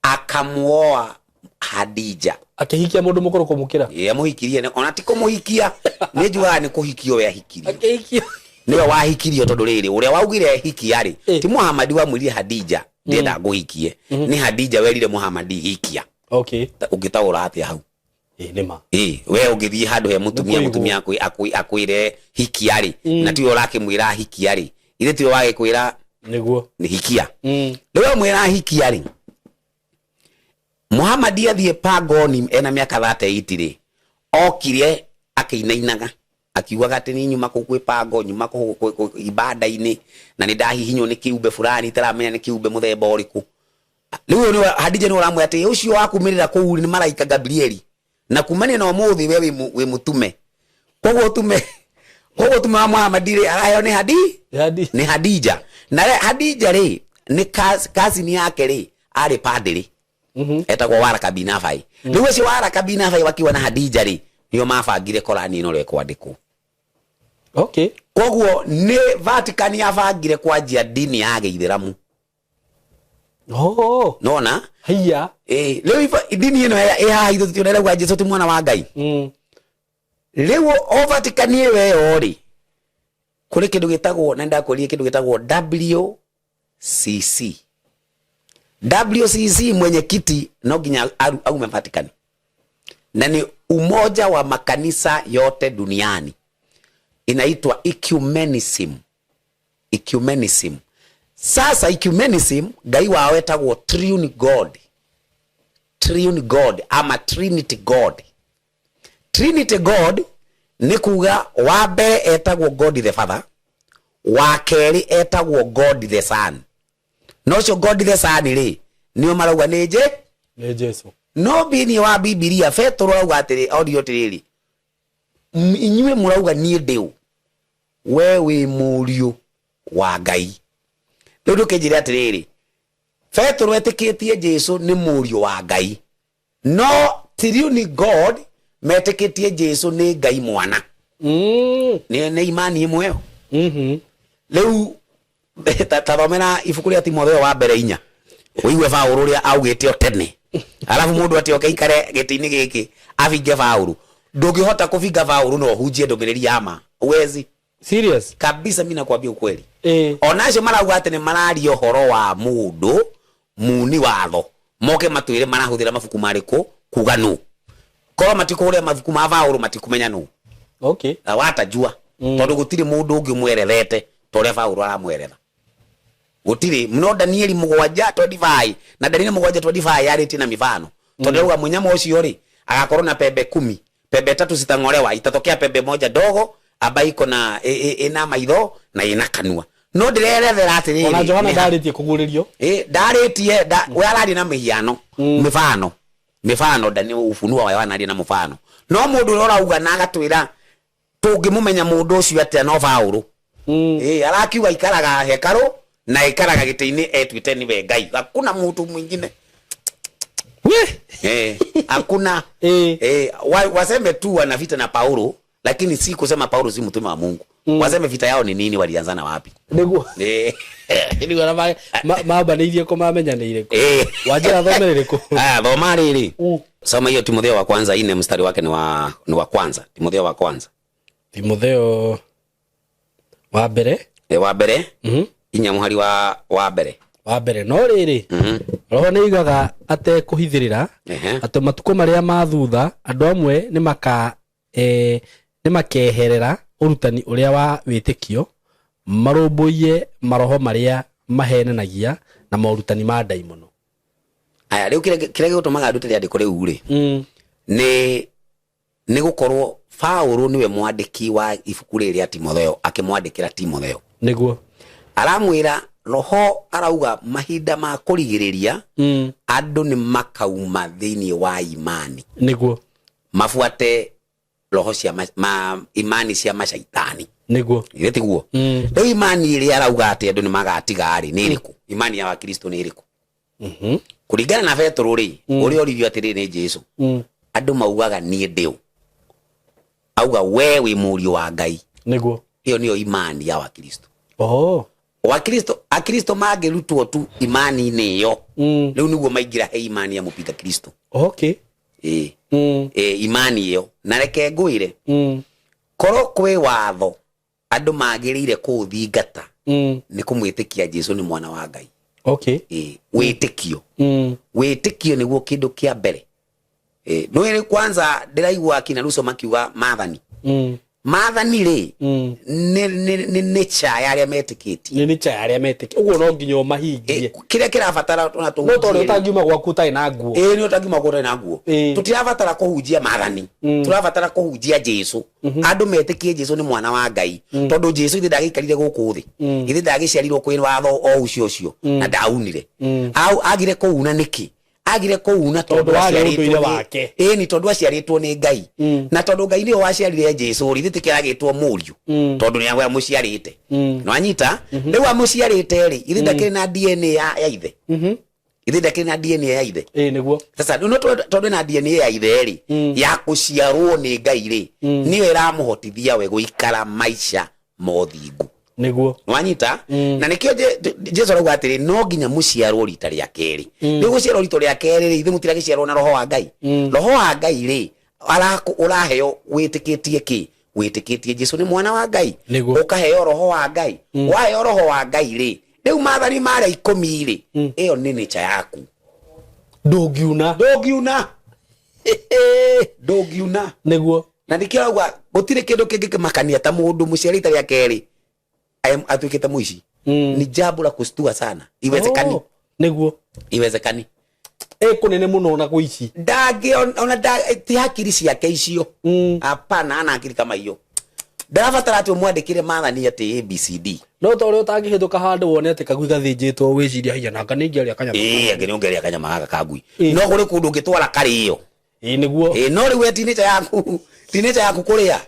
akamuoa Hadija akihikia mundu mukuru kumukira muhikirie ona tiko muhikia nejua ni kuhikio we ahikirio akihikio niwe wahikirio tondu riri uria waugire hikiari ti Muhammad wa mwiri Hadija ndenda guhikie ni Hadija werire Muhammad hikia ugitaura atia hau nima we ugithie handu he mutumia akwire hikiari na tiyo rake mwira hikiari ile tiyo wage kwira niguo ni hikia niwe mwira hikiari Muhammad athie pagoni ena miaka 38 ri okire akinainaga akiugaga ati ni nyuma kugwe pago nyuma ku ibada-ini na ni ndahihinywo ni kiumbe fulani taramenya ni kiumbe muthemba uriku riu ni Hadija ni uramwe ati ucio wakumirira kuu ni malaika Gabrieli na kumania na muthi we mutume koguo tume wa Muhammad ri arayo ni Hadija na Hadija ri ni kazi ni yake ri ari padri etagwo Waraka Binafai riu ucio Waraka Binafai wakiwa na Hadija ri nio mabangire Korani ino rekwandikwo koguo ni Vatican yabangire kwanjia dini ya Gĩithĩramu nona haya riu dini ino haha ithu tioneragwa Jesu ti mwana wa Ngai riu o Vatican iwe ori kuri kindu gitagwo na ndakurie kindu gitagwo WCC mwenyekiti no ginya aume Vatican na ni umoja wa makanisa yote duniani inaitwa ecumenism. Sasa ecumenism Ngai wao etagwo Triune God ama Trinity God ni kuga wa mbere etagwo God the Father wa keri etagwo God the Son no cio God the Son ri nio marauga ni Jesu no bini wa Biblia Petro auga atiri audio tiriri inyuĩ murauga nie ndiu wewe muriu wa Ngai riu ndukinjire atiriri Petro etikitie Jesu ni muriu wa Ngai no Triune God metikitie Jesu ni Ngai mwana ni imani imwe riu tathomera ibuku ria Timotheo wa mbere 4 uigue Paulo ria augite tene alafu mundu ati okeikare giti-ini giki avinge Paulo ndungihota kuvinga Paulo no hunjie ndũmĩrĩri ama uwezi serious kabisa mimi nakwambia ukweli onacio marauga ati ni mararia uhoro wa mundu muni watho moke matwire marahuthira mabuku mariku kuga nu korwo matikuhuria mabuku ma Paulo matikumenya nu watajua tondu gutiri mundu ungi mwerethete toria Paulo aramweretha gutiri mno Danieli 7:25 na Danieli 7:25 yariti na mifano tondu ruga munyama ucio ri agakorwo na pembe 10 pembe 3 zitang'olewa itatokea pembe moja dogo ambayo iko na ina maitho na ina kanua no ndirerethera atiri ona Johana ndaritie kuguririo ndaritie we arari na mihiano mifano Danieli ufunuo wa Yohana ari na mufano no mundu urauga na agatwira tungimumenya mundu ucio atia no Paulo arakiuga ikaraga hekaru na ikaraga giti-ini etwite niwe Ngai hakuna mtu mwingine hakuna waseme tu wana vita na Paulo lakini si kusema Paulo si mtume wa Mungu waseme vita yao ni nini walianzana wapi niguo niguo na mabaneirie ko mamenyanire ko wajira thomerere ko thoma riri soma hiyo Timotheo wa kwanza 4 mstari wake ni wa kwanza Timotheo wa kwanza Timotheo wa mbere inya muhari wa mbere no riri roho ni igaga ate kuhithirira ate matuko maria mathutha andu amwe ni makeherera urutani uria wa witikio marumbuye maroho maria mahenanagia na maurutani ma daimono. Aya riu kire gutumaga andu tiri andiko riu ri ni gukorwo Paulo niwe mwandiki wa ibuku riri Timotheo akimwandikira Timotheo niguo aramwira roho arauga mahinda ma kurigiriria andu ni makauma thiini wa imani niguo mafuate roho cia imani cia mashaitani niguo itiguo riu imani iri arauga ati andu ni magatiga ri ni iriku imani ya Kristo ni iriku kuringana na Petro ri uri orithio atiri ni Jesu andu maugaga nie ndio auga we wi murio wa Ngai niguo hiyo niyo imani ya Wakristo Akristo magirutwo tu imani niyo riu niguo maingira he imani ya mupinga Kristo imani iyo na reke ngwire koro kwe watho andu magirire kuthingata ni kumwitikia Jesu ni mwana wa Ngai witikio niguo kindu kia mbere no kwanza ndiraigua kina Ruso makiuga mathani ri ni nature ya aria metikiti uguo no nginya mahingie kiria kirabatara no tondu utangiuma gwaku utai na nguo ni utangiuma gwaku utai na nguo tutirabatara kuhunjia mathani turabatara kuhunjia Jesu andu metikie Jesu ni mwana wa Ngai tondu Jesu ithe ndagikarire guku thi ithe ndagiciarirwo kwi watho o ucio na ndaunire agire kuuna niki agire kuuna tondu aciaritwo wake ni tondu aciaritwo ni Ngai na tondu Ngai ni waciarire Jesu ri thitikiragitwo muriu tondu ni agwa muciarite no anyita riu amuciarite ri ithe ndakiri na DNA ya ithe ithe ndakiri na DNA ya ithe niguo sasa no tondu na DNA ya ithe ri ya kuciarwo ni Ngai ri niyo iramuhotithia we guikara maisha mothingu niguo wanyita na nikio Jesu arauga atiri no nginya muciarwo rita ria keri ni guciarwo rita ria keri ri ithe mutiragiciarwo na roho wa Ngai roho wa Ngai ri uraheo witikitie Jesu ni mwana wa Ngai ukaheo roho wa Ngai waheo roho wa Ngai ri riu mathani maria 10 ri iyo ni nature yaku ndungiuna niguo na nikio arauga gutire kindu kingimakania ta mundu muciari rita ria keri atuikite muici ni jambo la kustua sana iwezekani niguo iwezekani kunene muno na kuici ndage ona ti hakiri ciake icio hapana ana akiri kama hiyo ndarabatara ati mwandikire mathani ati ABCD no to uri utangihituka handu wone ati kagui gathinjitwo wiciria hiya na nganingeri akanyama nginongeri akanyama gaka kagui no guri kundu ngitwara kariyo niguo no riu teenager yaku kuria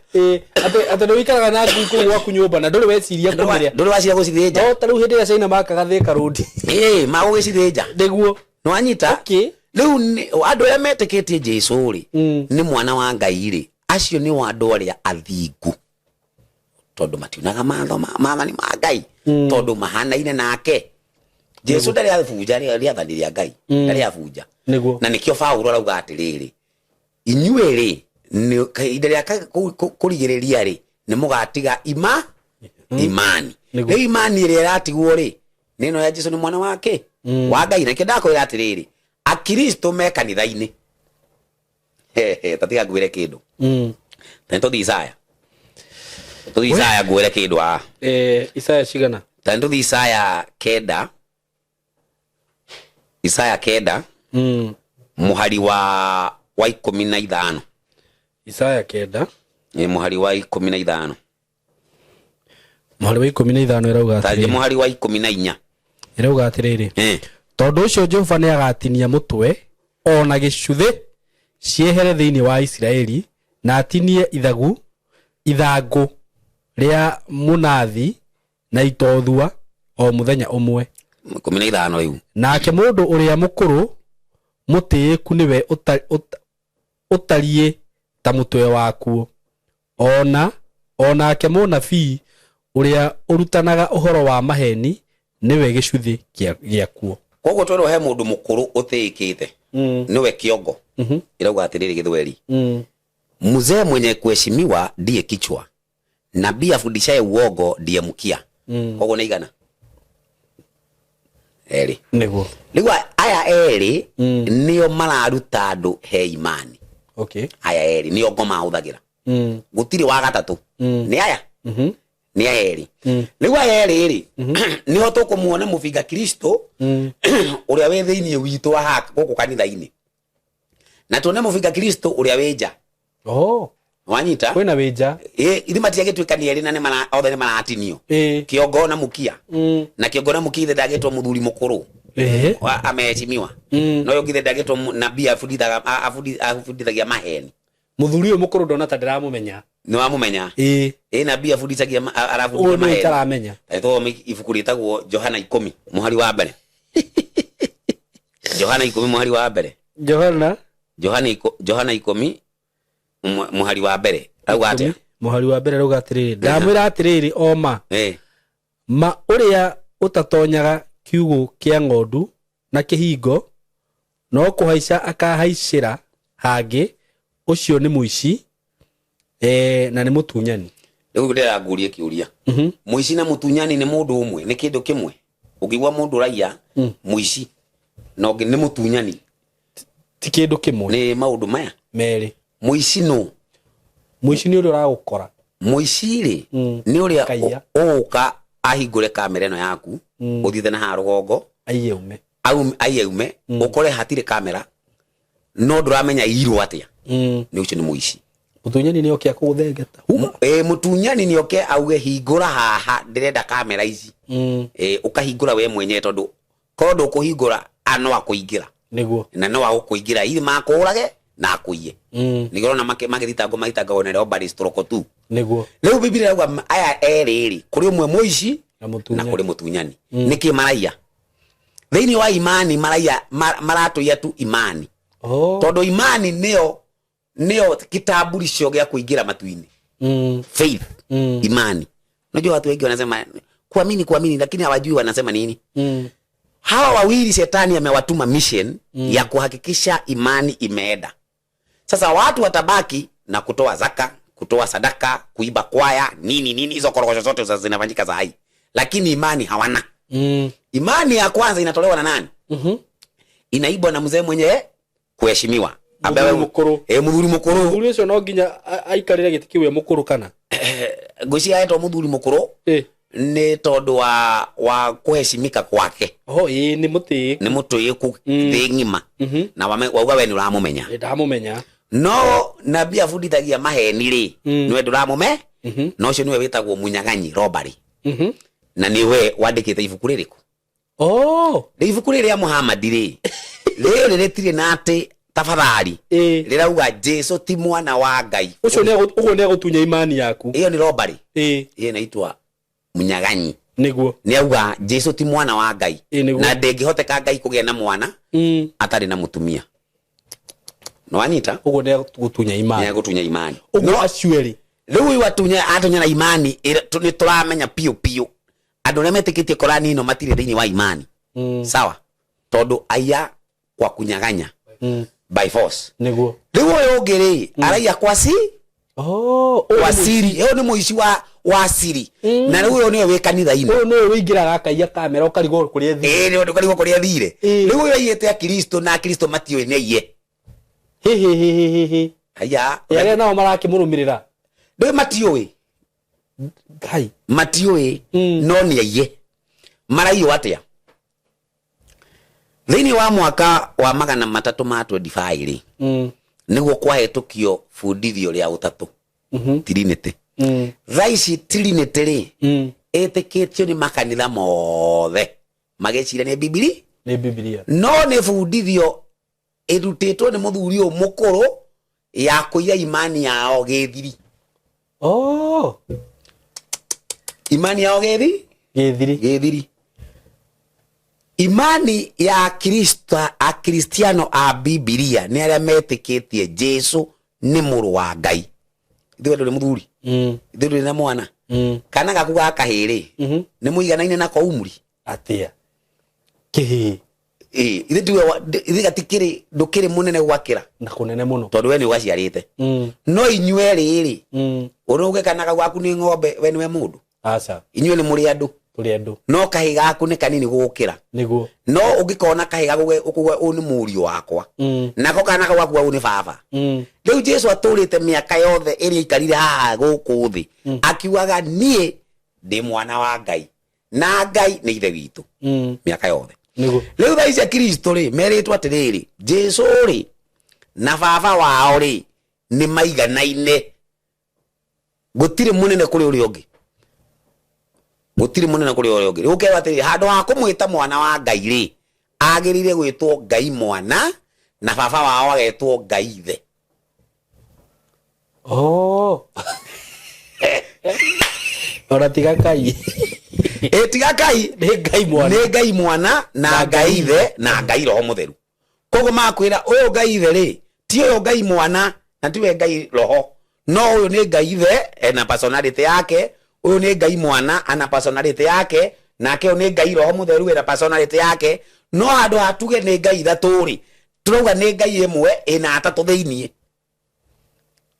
ate no ikaraga na ngui gwaku nyumba na nduri weciria kumiria nduri waciria gucithinja no taru hindi ya China makaga Thika Road magugicithinja niguo no anyita riu andu aria metikitie Jesu ri ni mwana wa Ngai ri acio ni andu aria athingu tondu matiunaga mathani ma Ngai tondu mahanaine nake Jesu ndari afunja riathani ria Ngai ndari afunja na nikio Paulo arauga atiriri inyue ri inde ria kurigiriria ri ni mugatiga imani riu imani ria iratigwo ri nino ya Jesu ni mwana wake wa Ngai na kindakwira atiriri akristo me kanitha-ini tatiga ngwire kindu tento Isaya ngwire kindu Isaya cigana tento Isaya kenda muhari wa 15 Isaya kenda muhari wa 15 muhari wa 15 irauga atiri muhari wa 14 irauga atiriri tondu ucio Jehova ni agatinia mutwe ona gicuthe ciehere thiini wa Israeli na atinie ithangu ria munathi na itothua o muthenya umwe 15 riu nake mundu uria mukuru mutiiku niwe utarie ta mutwe waku onake munabii uria urutanaga uhoro wa maheni niwe gicuthi giakuo koguo twero he mundu mukuru utiikite niwe kiongo irauga atiriri githweri mzee mwenye kuheshimiwa ndiye kichwa nabii afundishaye uongo ndiye mkia koguo ni igana eri Niguo. ligwa aya eri nio mararuta andu he imani. Okay. Aya eri nio ngoma huthagira. Gutiri wa gatatu. Ni aya. Ni aya eri. Ligwa aya eri nio tukumuona mufinga Kristo uria we thiini witu wa haka guku kanitha-ini. Na tuone mufinga Kristo uria wenja. Wanyita kwina winja ithima tiagitwikani eri na ne mara othe ne maratinio kiongo na mukia na kiongo na mukia ndagitwo muthuri mukuru ameheshimiwa no yo ngithe ndagitwo nabii afundithagia maheni muthuri uyu mukuru ndona ta ndiramumenya ni wamumenya nabii afundithagia arafundithia maheni taramenya to ibuku ritagwo Johana 10 muhari wa mbere Johana 10 muhari wa mbere Johana 10 muhari wa mbere auga atia muhari wa mbere ruga atiriri ndamwira atiriri oma ma uria utatonyaga kiugo kia ng'ondu na kihingo no kuhaica akahaicira hangi ucio ni muici na ni mutunyani riu ndira ngurie kiuria muici na mutunyani ni mundu umwe ni kindu kimwe ungigwa mundu raia muici no ngi ni mutunyani ti kindu kimwe ni maundu maya meri muici no muici ni uria uragukora muici ri ni uria uka ahingure kamera ino yaku uthithe na ha rugongo ayeume ukore hatire kamera no nduramenya irwo atia ni ucio ni muici mutunyani ni okia kuguthengeta mutunyani ni oke auge hingura haha ndirenda kamera ici ukahingura we mwenye tondu kondo kuhingura ano akuingira niguo na no akuingira ili makurage na akuiye nigoro na magithitango mahitangwo ne robbery stroke tu niguo riu biblia yauga aya eri kuri umwe muici na kuri mutunyani niki maraia thiini wa imani maraia maratuia tu imani tondu imani nio kitambulisho gya kuingira matuini faith imani unajua watu wengi wanasema kuamini lakini hawajui wanasema nini hawa wawili shetani amewatuma mission ya kuhakikisha imani imeenda. Sasa watu watabaki na kutoa zaka, kutoa sadaka, kuiba kwaya, nini hizo korokosho zote zinafanyika za hai. Lakini imani hawana. Imani ya kwanza inatolewa na nani? Inaibwa na mzee mwenye kuheshimiwa. Ambaye mukuru. Muthuri mukuru. Muthuri ucio no nginya aikarire giti kiwe mukuru kana. Ngwiciria aitwo muthuri mukuru. Ni tondu wa kuheshimika kwake. Ni mutiiku thi ngima na wauga we ni uramumenya ndamumenya no nabii afundithagia maheni ri niwe nduramume no ucio niwe witagwo munyaganyi robbery na niwe wandikite ibuku ririku ibuku riri ya Muhammad ri riri ritire na ati tafadhali rirauga Jesu ti mwana wa Ngai ucio ni gutunya imani yaku iyo ni robbery iyo inaitwa munyaganyi niguo ni auga Jesu ti mwana wa Ngai na ndengihoteka Ngai kugia na mwana atari na mutumia no anyita ugo ne gutunya imani ugo acueri riu watunya atunya na imani ni turamenya piu andu ne metikitie Korani ino matire thiini wa imani sawa tondu aya kwa kunyaganya by force niguo riu uyu ngiri araia kwasi wasiri yo ni muici wa siri na riu uyu niwe wi kanitha-ini uyu niwe wingiraga akaiya kamera ukarigo kuria thire ni ukarigo kuria thire riu uyu aiyete a Kristo na Kristo matiwe ni aiye aya yale nao marakimurumirira ndio matiwe Ngai matiwe no ni aiye maraiyo atia thiini wa mwaka wa 325 ri niguo kwahetukio fundithio ria utatu Trinity Raisi Trinity ri eteketio ni makanitha mothe mageciria ni Biblia no ni fundithio edutitwo ni muthuri uyu mukuru ya kuiya imani yao githiri imani yao githiri imani ya Kristiano a Biblia ni aria metiketie Jesu ni muru wa Ngai ithuĩ ndũrĩ muthuri ithuĩ ndũrĩ na mwana kana gaku gakahiri ni muiganaine nako umri atia kihi ithuĩ gatikiri ndukiri munene gwakira na kunene muno tondu we ni waciarite no inyue riri uruge kana gaku ni ng'ombe we niwe mundu aca inyue ni muri andu tuli andu no kahi gaku ni kanini gukira niguo no ungikona kahi gaku ukuga uni murio wakwa nako kana gaku uni baba riu Jesu aturite miaka yothe iri ikarire haha guku thi akiugaga nie ndi mwana wa Ngai na Ngai ni ithe witu miaka yothe niguo riu thaa ici Kristo ri meritwo atiriri Jesu ri na baba wao ri ni maiganaine gutire munene kuri uri ungi gutire munene kuri uri ungi ukewa atiri handu ha kumwita mwana wa Ngai ri agirire gwitwo Ngai mwana na baba wao agetwo Ngai ithe ora tiga Kai tiga Kai ni Ngai mwana na Ngai ithe na Ngai roho mutheru kogo makwira uyu Ngai ithe ri ti uyu Ngai mwana na tiwe Ngai roho no uyu ni Ngai ithe na personality yake uyu ni Ngai mwana ana personality yake nake uyu ni Ngai roho mutheru na personality yake no handu hatuge ni Ngai ithatu ri turauga ni Ngai imwe ina atatu thiini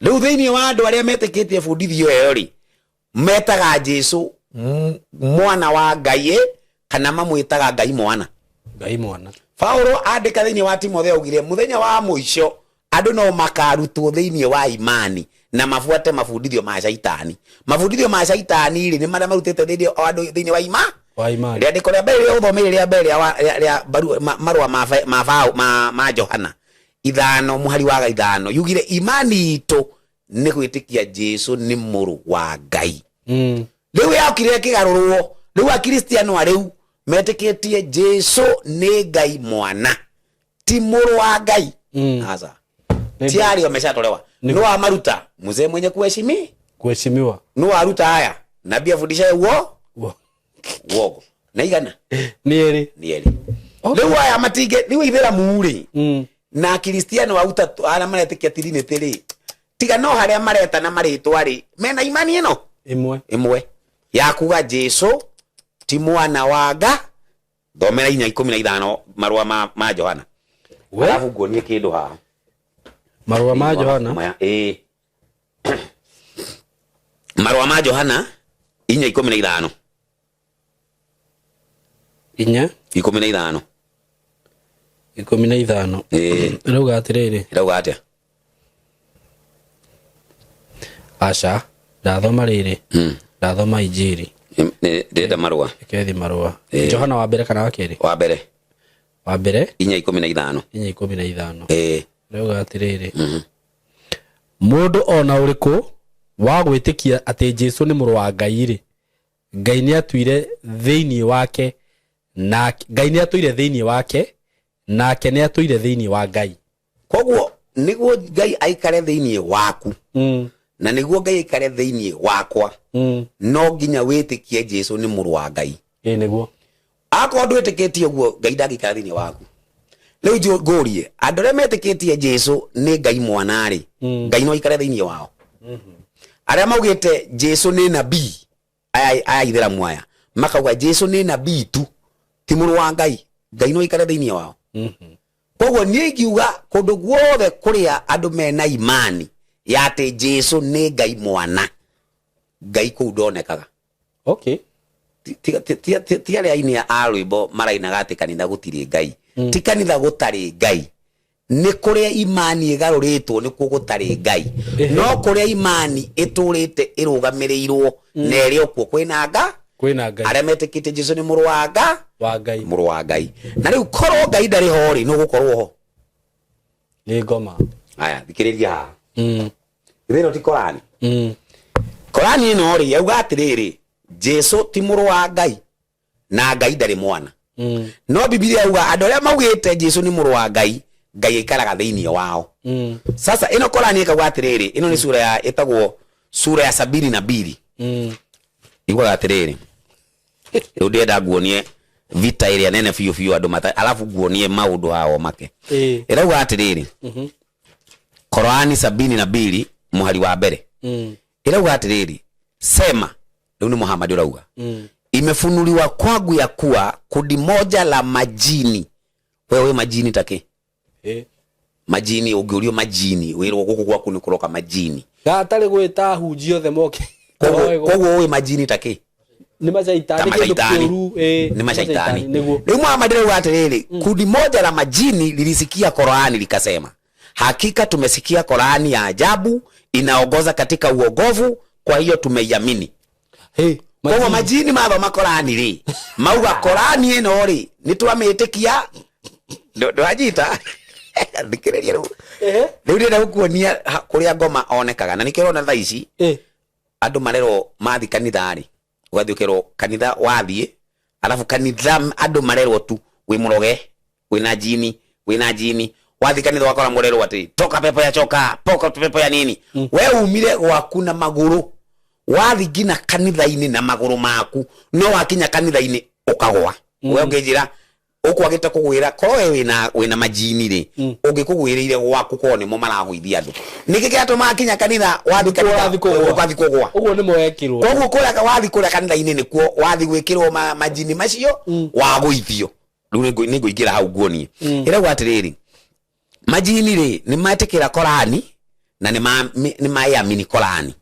riu thiini wa andu aria metikitie bundithio eyo ri metaga Jesu mwana wa Ngai kana mamwitaga Ngai mwana Paulo andika thiini wa Timotheo augire muthenya wa muico andu no makarutwo thiini wa imani na mafuate mafundithio ma shaitani mafundithio ma shaitani ri ni maria marutite thiini wa imani ria ndiko ria mbere uthomeire ria mbere ria marua ma Johana 5:5 yugire imani itu ni gwitikia Jesu ni muru wa Ngai riu yakire kigarurwo riu akristiano ariu metikitie Jesu ni Ngai mwana ti muru wa Ngai asa tiari wameshatolewa no amaruta mzee mwenye kuheshimiwa no aruta haya nabii afundisha uongo na igana nieri riu aya matige riu ithera muri na kristiano auta ara maretikia tirine tiri tiga no haria mareta na maritwa ri mena imani ino imwe ya kuga Jesu ti mwana wa Ngai thomera 4:15 marua ma Johana alafu ngonie kindu ha marua ma Johana marua ma Johana 4:15 15 rauga atiriri rauga atia aca ndathoma riri ndathoma injiri ndenda marua kethi marua Johana wa mbere kana wa keri wa mbere 4:15 rauga atiriri mundu ona uriku wa gwitikia ati Jesu ni muru wa Ngai ri Ngai ni atuire thiini wake na Ngai ni atuire thiini wake nake ni atuire thiini wa Ngai koguo niguo Ngai aikare thiini waku na niguo Ngai aikare thiini wakwa no nginya witikie Jesu ni muru wa Ngai niguo akwa ndwitikitie guo Ngai ndagikara thiini waku riu ngorie andu aria metikitie Jesu ni Ngai mwana ri Ngai no aikare thiini wao aria maugite Jesu ni nabii aya ithera mwaya makauga Jesu ni nabii tu ti muru wa Ngai Ngai no aikare thiini wao koguo nie ngiuga kundu guothe kuria andu mena imani ya ati Jesu ni Ngai mwana Ngai kuu ndonekaga ti aria aini a rwimbo marainaga ati kanitha gutiri Ngai ti kanitha gutari Ngai ni kuria imani igaruritwo nikuo gutari Ngai no kuria imani iturite irugamirirwo na iri okuo kwina Ngai aria metikite Jesu ni muru wa Ngai muru wa Ngai na riu korwo Ngai ndari ho ri no gukorwo ho ni ngoma aya thikiriria ithino ti Korani Korani no ri yauga atiriri Jesu ti muru wa Ngai na Ngai ndari mwana no Biblia yauga andu aria maugite Jesu ni muru wa Ngai Ngai ikaraga thiini wao sasa ino Korani ikauga atiriri ino ni sura ya etagwo sura ya 72 igwa atiriri riu ndenda nguonie vita iria nene fiu andu mata alafu nguonie maundu hao make irauga atiriri Korani 72 muhari wa mbere irauga atiriri sema riu ni Muhammad urauga imefunuliwa kwangu ya kuwa kundi moja la majini wewe majini take majini ugiurio majini wirwo guku gwaku ni kuroka majini gatari gwita hunjio the moke koguo we majini take ni macaitani ni macaitani ni Muhammad atiriri kundi moja la majini lilisikia Qur'ani likasema, hakika tumesikia Qur'ani ya ajabu inaongoza katika uogovu, kwa hiyo tumeiamini. Kwa majini mathoma Qur'ani ri mauga Qur'ani ino ri nitwamitikia ndo ajita ndikireria ru riu ndira gukuonia kuria ngoma onekaga na nikirona thaa ici andu marero mathi kanitha ri ugathiukirwo kanitha wathie alafu kanitha andu marerwo tu wi muroge wina jini wathi kanitha wakora murerwo ati toka pepo ya choka poka pepo ya nini we umire gwaku na maguru wathi ngina kanitha-ini na maguru maku no wakinya kanitha-ini ukagwa we ungejira ukwagite kugwira ko wina majini ri ungikugwirire gwaku ko ni mo maragwithia andu niki atuma akinya kanitha wathi kugwa uguo ni moekirwo koguo kuria wathi kuria kanitha-ini nikuo wathi gwikirwo majini macio wagwithio riu ni nguingira hau nguonie ira gwatiriri majini ri ni matikira Qur'ani na ni maiamini Qur'ani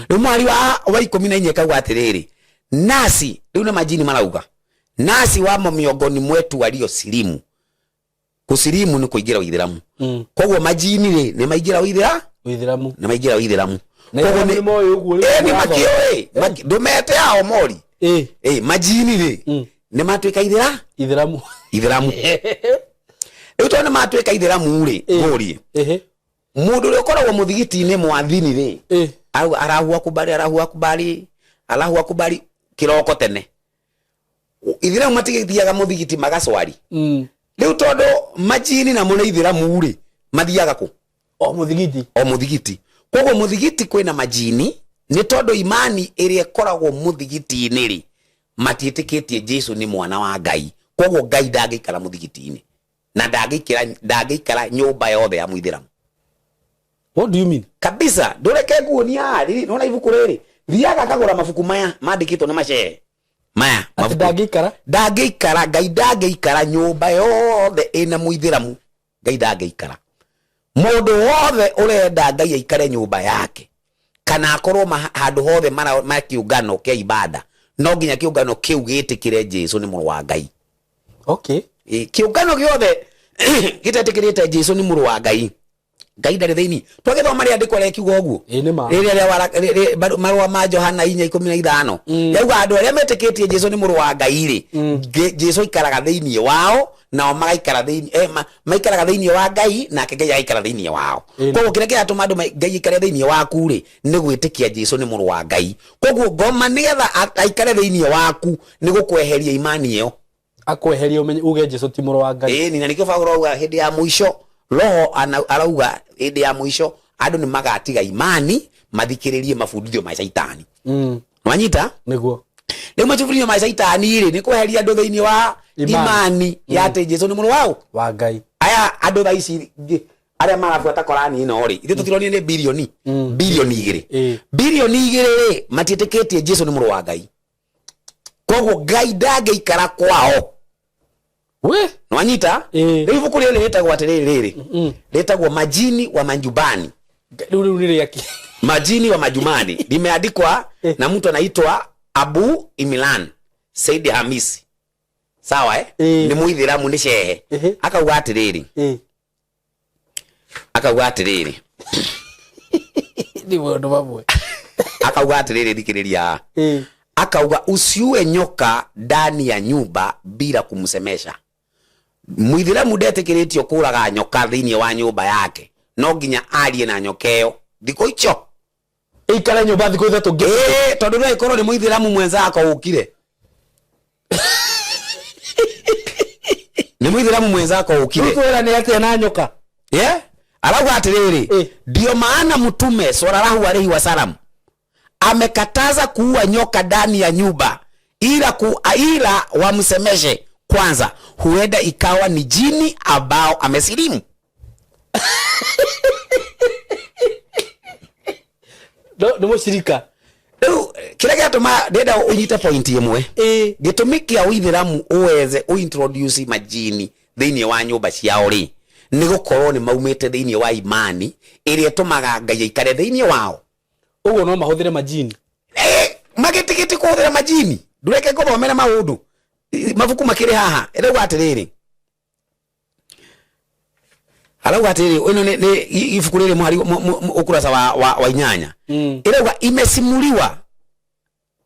riu mwari wa 14 kagwa atiriri nasi riu na majini marauga nasi wamo miongoni mwetu walio silimu. Kusilimu ni kuingira Uislamu. Koguo majini ri ni maingira Uislamu na maingira Uislamu. Koguo ni moyo uguo ni makio ndumete hao mori majini ri ni matwika Uislamu riu tona matwika Uislamu ri gori mundu ri ukoragwo muthigiti-ini mwathini ri arahu akubali kiroko tene Ithiramu matigithiaga muthigiti magacwari riu tondu majini na muna Ithiramu ri mathiaga ku o muthigiti koguo muthigiti kwina majini ni tondu imani iria ikoragwo muthigiti-ini ri matiitikitie Jesu ni mwana wa Ngai, koguo Ngai ndangikara muthigiti-ini na ndangikara nyumba yothe ya Muithiramu. What do you mean? Kabisa ndureke nguonia ari nona ibuku riri thiaga kagura mabuku maya mandikitwo ni macehe maya ndangikara Ngai ndangikara nyumba yothe ina Muithiramu. Ngai ndangikara mundu wothe urenda Ngai aikare nyumba yake kana akorwo handu hothe ma kiungano kia ibada no nginya kiungano kiu gitikire Jesu ni muru wa Ngai. Okay, kiungano giothe gitetikirite Jesu ni muru wa Ngai Ngai ndari thiini twagithoma ria ndikwa rekiuga uguo riria marua ma Johana 4:15 yauga andu aria metikitie Jesu ni muru wa Ngai ri Jesu ikaraga thiini wao nao magaikara thiini maikaraga thiini wa Ngai nake Ngai aikara thiini wao. Koguo kire kiratuma andu Ngai ikare thiini waku ri ni gwitikia Jesu ni muru wa Ngai. Koguo ngoma nigetha aikare thiini waku ni gukweheria imani iyo akweheria umenye uge Jesu ti muru wa Ngai. Ni na nikio Paulo auga hindi ya muisho roho arauga hindi ya muisho andu ni magatiga imani mathikiririe mafundithio ma Saitani. Wanyita niguo riu mafundithio ma Saitani ri ni kweheria andu thiini wa imani ya ati Jesu ni muru wao wa Ngai. Aya andu thaici aria marafuata Qur'ani ino ri ithu tutironie ni bilioni 2 ri matitikitie Jesu ni muru wa Ngai. Koguo Ngai ndangikara kwao we nwanyita riu ibuku riri ritagwo atiriri ritagwo majini wa manjubani. Riu ni yake majini wa majumani limeandikwa na mtu anaitwa Abu Imran Said Hamisi. Sawa ni Muithiramu ni shehe akauga atiriri ni wondu babwe akauga atiriri thikiriria akauga usiue nyoka ndani ya nyumba bila kumsemesha. Muithiramu ndetekiritio kuraga nyoka thiini wa nyumba yake no nginya arie na nyokeyo thiko icho ikara nyumba thiko ithatu tondu no ikorwo ni Muithiramu mwenzako ukire ni Muithiramu mwenzako ukire twera ni ati na nyoka arauga atiriri ndio maana mtume sallallahu alaihi wasallam amekataza kuua nyoka ndani ya nyumba ila wamsemeshe kwanza, huenda ikawa ni jini ambao amesilimu. No mushirika kile gatuma ndenda unyite point imwe gitumikia Uithiramu uweze uintroduce majini thiini wa nyumba ciao ri ni gukorwo ni maumite thiini wa imani iria tumaga Ngai ikare thiini wao. Uguo no mahuthire majini magitikiti kuhuthira majini ndureke kuthomera maundu mabuku makiri haha rĩu atiriri arauga atiri ino ni ibuku rĩrĩ muhari ukurasa wa 8 irauga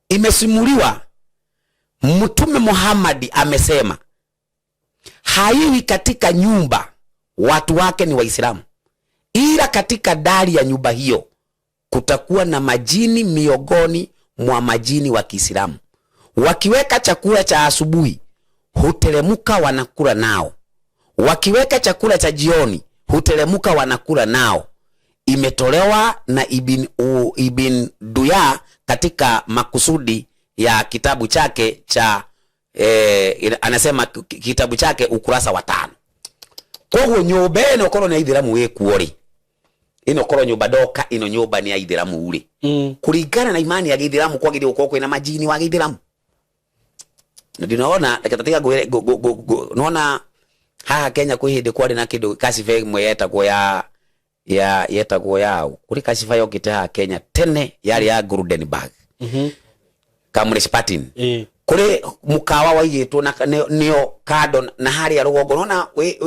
imesimuliwa Mtume Muhammad amesema haiwi katika nyumba watu wake ni Waislamu, ila katika dari ya nyumba hiyo kutakuwa na majini miongoni mwa majini wa Kiislamu. Wakiweka chakula cha asubuhi hutelemuka wanakula nao, wakiweka chakula cha jioni hutelemuka wanakula nao. Imetolewa na Ibn Duya katika makusudi ya kitabu chake cha anasema kitabu chake ukurasa wa 5. Kwa hiyo nyumba ino korwo ni Aithiramu wekuori ino korwo nyumba doka ino nyumba ni Aithiramu uri kuringana na imani ya Githiramu kwa githio kwa na majini wa Githiramu. Ndinaona akatatiga naona haha Kenya kwa hindi kwari na kindu kasife mwe yetagwo yao kuri kasifa yokite haha Kenya tene yari ya Goldenberg Kamre Patin kuri mukawa waigitwo na nio kado na hari ya rugongo nona we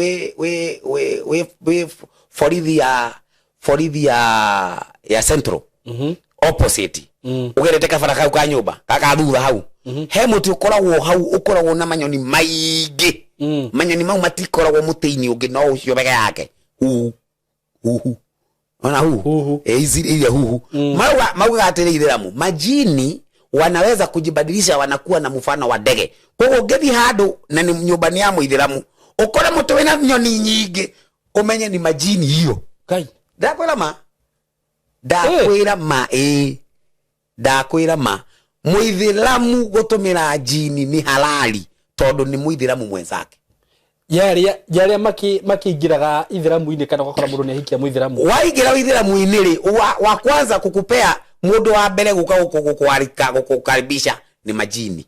forithi ya Central opposite ugerete kabara kau ka nyumba kaka thutha hau he muti ukoragwo hau ukoragwo na manyoni maigi manyoni mau matikoragwo mutiini ungi no ucio bega yake ona hu ile hu mauga atiri Ithiramu majini wanaweza kujibadilisha wanakuwa na mfano wa ndege. Kwa hiyo ngethi hado na ni nyumbani ya Muithiramu ukora mutu wina nyoni nyingi umenye ni majini hiyo kai ndakwira ma Muithiramu gutumira jini ni halali tondu ni Muithiramu mwenzake yaria makingiraga Ithiramu-ini kana gukora mundu ni hikia Muithiramu waigira Ithiramu-ini ri wa kwanza kukupea mundu wa mbere gukuarika gukukaribisha ni majini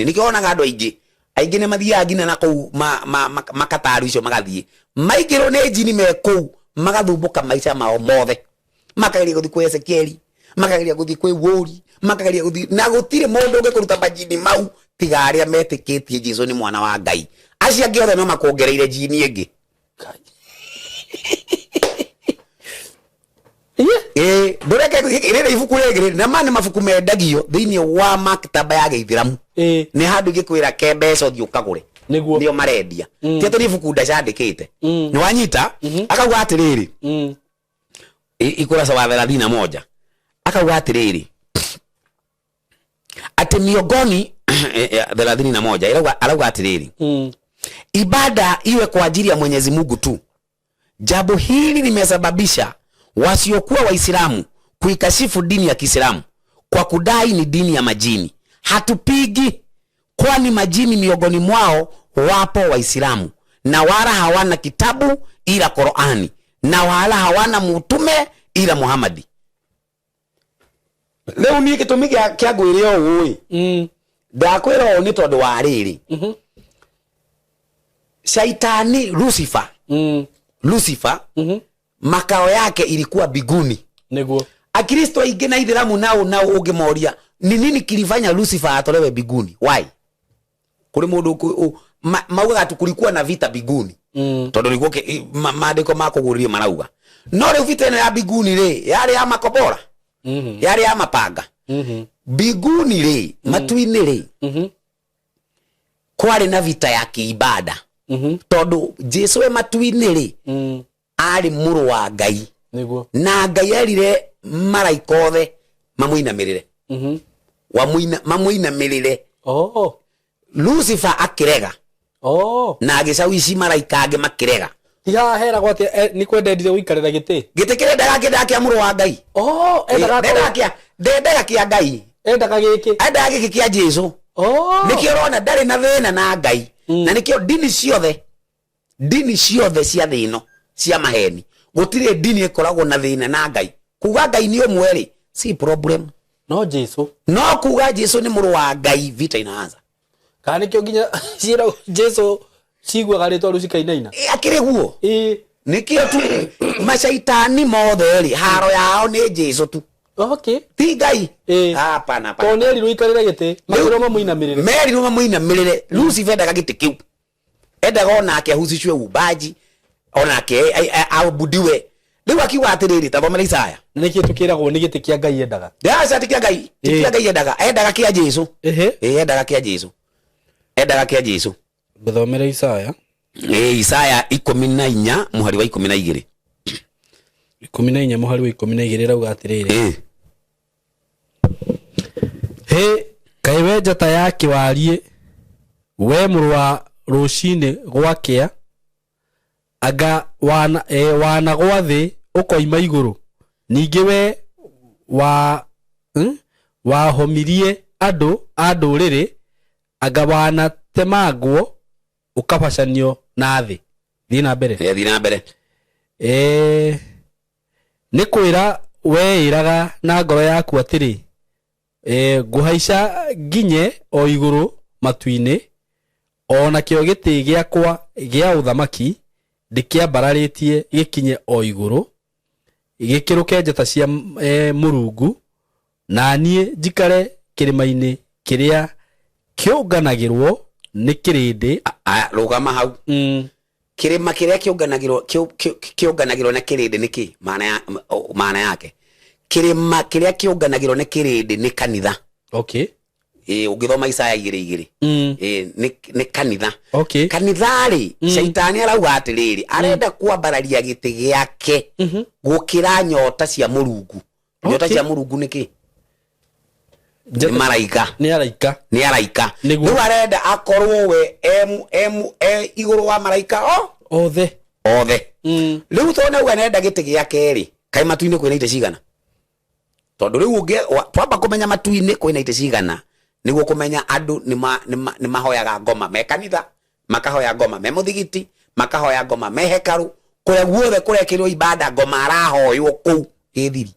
nikiona ngado aigi ni mathia ngina na ku makataru icio magathie maigiro ne jini me ku magathumbuka maica mao mothe makageria guthi kwa Ezekieli makageria guthi kwa Wori makageria guthi na gutire mundu ungekuruta majini mau tiga aria metikitie Jesu ni mwana wa Ngai acia ngiothe no makongereire jini ingi ndureke irire ibuku rĩngĩ na mane mabuku mendagio thiini wa maktaba ya Gĩithĩramu ni handu gikwira kembeca thio kagure ndio marendia tieto ni ibuku ndacandikite ni wanyita akauga atiriri ikurasa wa 31 akauga atiriri ati miongoni 31 arauga atiriri ibada iwe kwa ajili ya Mwenyezi Mungu tu. Jambo hili limesababisha wasiokuwa Waislamu kuikashifu dini ya Kiislamu kwa kudai ni dini ya majini. Hatupigi, kwani majini miongoni mwao wapo Waislamu na wala hawana kitabu ila Qur'ani na wala hawana mtume ila Muhammadi. Leo ni gitumi kia gwire uwi ndakwira ni tondu wa riri Shaitani Lucifer makao yake ilikuwa biguni niguo Akristo aingĩ na Ithiramu nao ungemoria ni nini kilifanya Lucifer atolewe biguni why kuri mundu mauga tu kulikuwa na vita biguni tondu niguo maandiko makuguririe marauga no rĩu vita ĩno ya biguni ri yari ya makobora yari ya mapanga biguni ri matu-ini ri kwari na vita ya kiibada tondu Jesu we matu-ini ri ari muru wa Ngai niguo na Ngai erire maraika othe mamuinamirire mamuinamirire Lucifer akirega na agicawici maraika ange makirega ya hera gwate ni kwendendire uikarira giti kirenda kia muru wa Ngai endaga kia Ngai endaga giki kia Jesu nikio rona ndari na thina na Ngai na nikio dini ciothe cia thino cia maheni gutire dini ikoragwo na thina na Ngai kuga Ngai ni umwe ri si problem no Jesu no kuga Jesu ni muru wa Ngai vita inaanza kana kio ginya cira Jesu cigwa ritwa rucikainaina akire guo nikio tu mashaitani mothe ri haro yao ni Jesu tu Okay. Ti Ngai. Hapana. Tone ali ruikarira gite. Makiroma muinamirire. Meri no muinamirire. Lucifer daga gite kiu. Endaga onake ahusicwe ubaji. Onake abudiwe. Riu akiuga atiriri tathomera Isaya. Niki tukiragwo ni gite kia Ngai endaga. Ndasa tikia Ngai. Tikia Ngai endaga. Endaga kia Jesu. Endaga kia Jesu. Endaga kia Jesu. Guthomera Isaya. Isaya 14 muhari wa 12. 14 muhari wa 12 rauga atiriri. Kai we njata ya kiwarie we murwa rucine gwakea aga wana gwathi ukoima iguru ningi we wahomirie andu riri aga wana temagwo ukabacanio na thi thina mbere thina mbere ni kwira we iraga na ngoro yaku atiri nguhaica nginye o iguru matuini ona kio giti giakwa gia uthamaki ndikiambararitie gikinye o iguru gikiruke njata cia Murungu na nie njikare kirimaini kiria kiunganagirwo ni kirindi rugama hau kirima kiria kiunganagirwo na kirindi niki maana yake kirima kiria kiunganagirwo na kirindi ni kanitha. Okay. Ungithoma Isaya 2:2 ni kanitha. Okay. Kanitha ri shaitani arauga atiriri arenda kuambararia giti giake gukira nyota cia Murungu. Nyota cia Murungu niki ni malaika. Ni araika riu arenda akorwo we iguru wa malaika othe riu tone we arenda giti giake ri kai matuini kwina ite cigana tondu riu twamba kumenya matuini kwina ite cigana niguo kumenya andu ni mahoyaga ngoma me kanitha makahoya ngoma me muthigiti makahoya ngoma me hekaru kuria guothe kurekirwo ibada ngoma arahoywo kuu githiri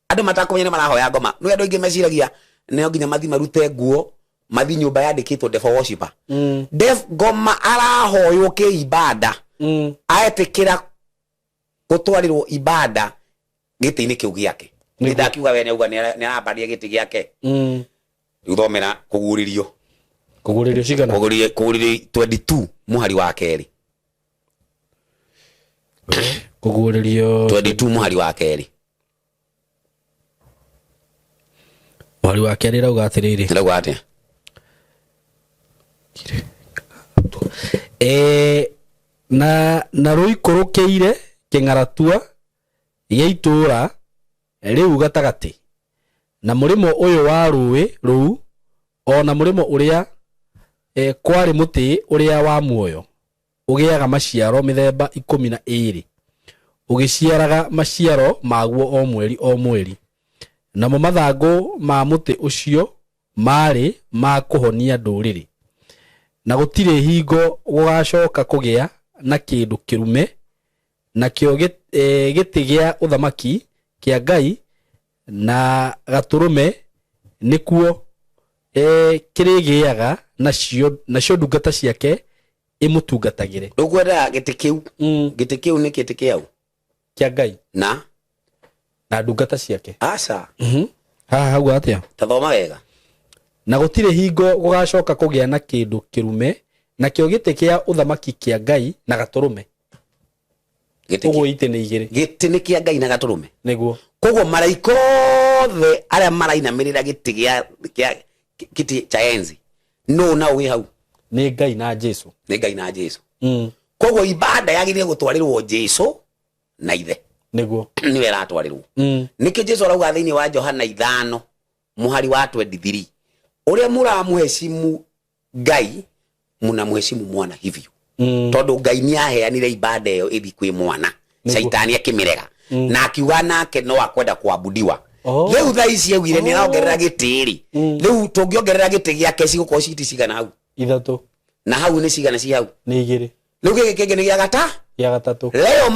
andu matakumenya marahoya ngoma no andu ingi meciragia no nginya mathi marute nguo mathi nyumba yandikitwo deaf worshiper deaf ngoma arahoywo ke ibada aetikira gutwarirwo ibada giti-ini kiu giake ndakiuga we neuga ni arabaria giti giake uthomera kuguririo cigana kuguririo 22 muhari wa keri kuguririo 22 muhari wa keri muhari wa keri rauga atiriri rauga atia na ruikurukiire kingaratua giitura riu gatagati na murimo uyu wa ruwi ruu ona murimo uria kwari muti uria wa muoyo ugiaga maciaro mithemba 12 ugiciaraga maciaro maguo o mweri namo mathangu ma muti ucio mari ma kuhonia nduriri na gutire hingo gugacoka kugia na kindu kirume na kio giti gia uthamaki kia Ngai na gaturume nikuo kirigiaga nacio ndungata ciake imutungatagire rugwenda giti kiu ni kiti kiau kia Ngai na ndungata ciake aca hau atia tathoma wega na gutire hingo gugacoka kugia na kindu kirume na kio giti kia uthamaki kia Ngai na gaturume ugo ite ni igire giti ni kia Ngai na gaturume niguo koguo malaika othe aria marainamirira giti gia kiti cha enzi no na wi hau ni Ngai na Jesu koguo ibada yagire gutwarirwo Jesu na ithe niguo niwe ratwarirwo niki Jesu arauga thiini wa Johana 5 muhari wa 23 uria muramuheshimu Ngai munamuheshimu mwana hivyo tondu Ngai ni aheanire ibada iyo ithi kwi mwana shaitani akimirega na akiuga nake no akwenda kuabudiwa riu tha ici augire ni aongerera gitiri riu tungiongerera giti giake cigukorwo citi cigana hau ithatu na hau ni cigana ci hau ni igiri riu giki kingi ni gia gatatu leo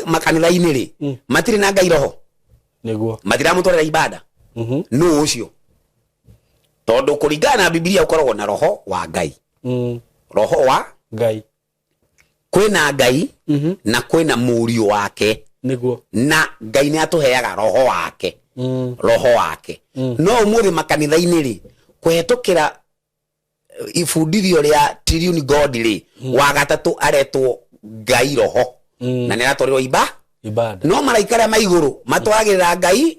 makanitha-ini ri matiri na Ngai roho niguo matiramutwarira ibada no ucio tondu kuringana na Biblia ukoragwo na roho wa Ngai roho wa Ngai kwina Ngai na kwina murio wake niguo na Ngai ni atuheaga roho wake roho wake no umuthi makanitha-ini ri kwetukira ifundithio ria Triune God ri wa gatatu aretwo Ngai roho na ni aratwarirwo ibada no malaika ria maiguru matwaragirira Ngai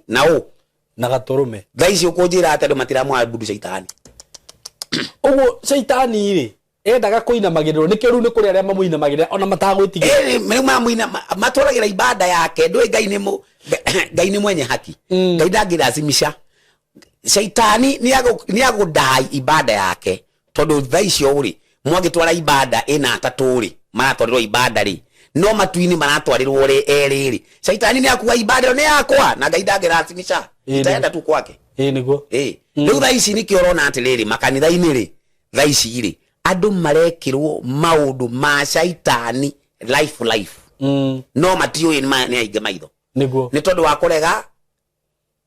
na gaturume thaici ukunjira ati andu matiramwabudu Shaitani uguo Shaitani ri endaga kuinamagirwo nikio riu ni kuri aria mamuinamagirira ona matagwitigia matwaragira ibada yake ndui Ngai ni mwenye haki Ngai ndangirazimisha Shaitani ni agudai ibada yake tondu thaicio uri mwagitwara ibada ina atatu ri maratwarirwo ibada ri no matuini maratwarirwo ri eri ri Shaitani ni akuwa ibada ni yakwa na Ngai ndangirazimisha itaenda tu kwake niguo riu thaici ni kiorona atiriri makanitha-ini ri thaici ri andu marekirwo maundu ma Shaitani life no matioi ni ainge maitho niguo ni tondu wa kurega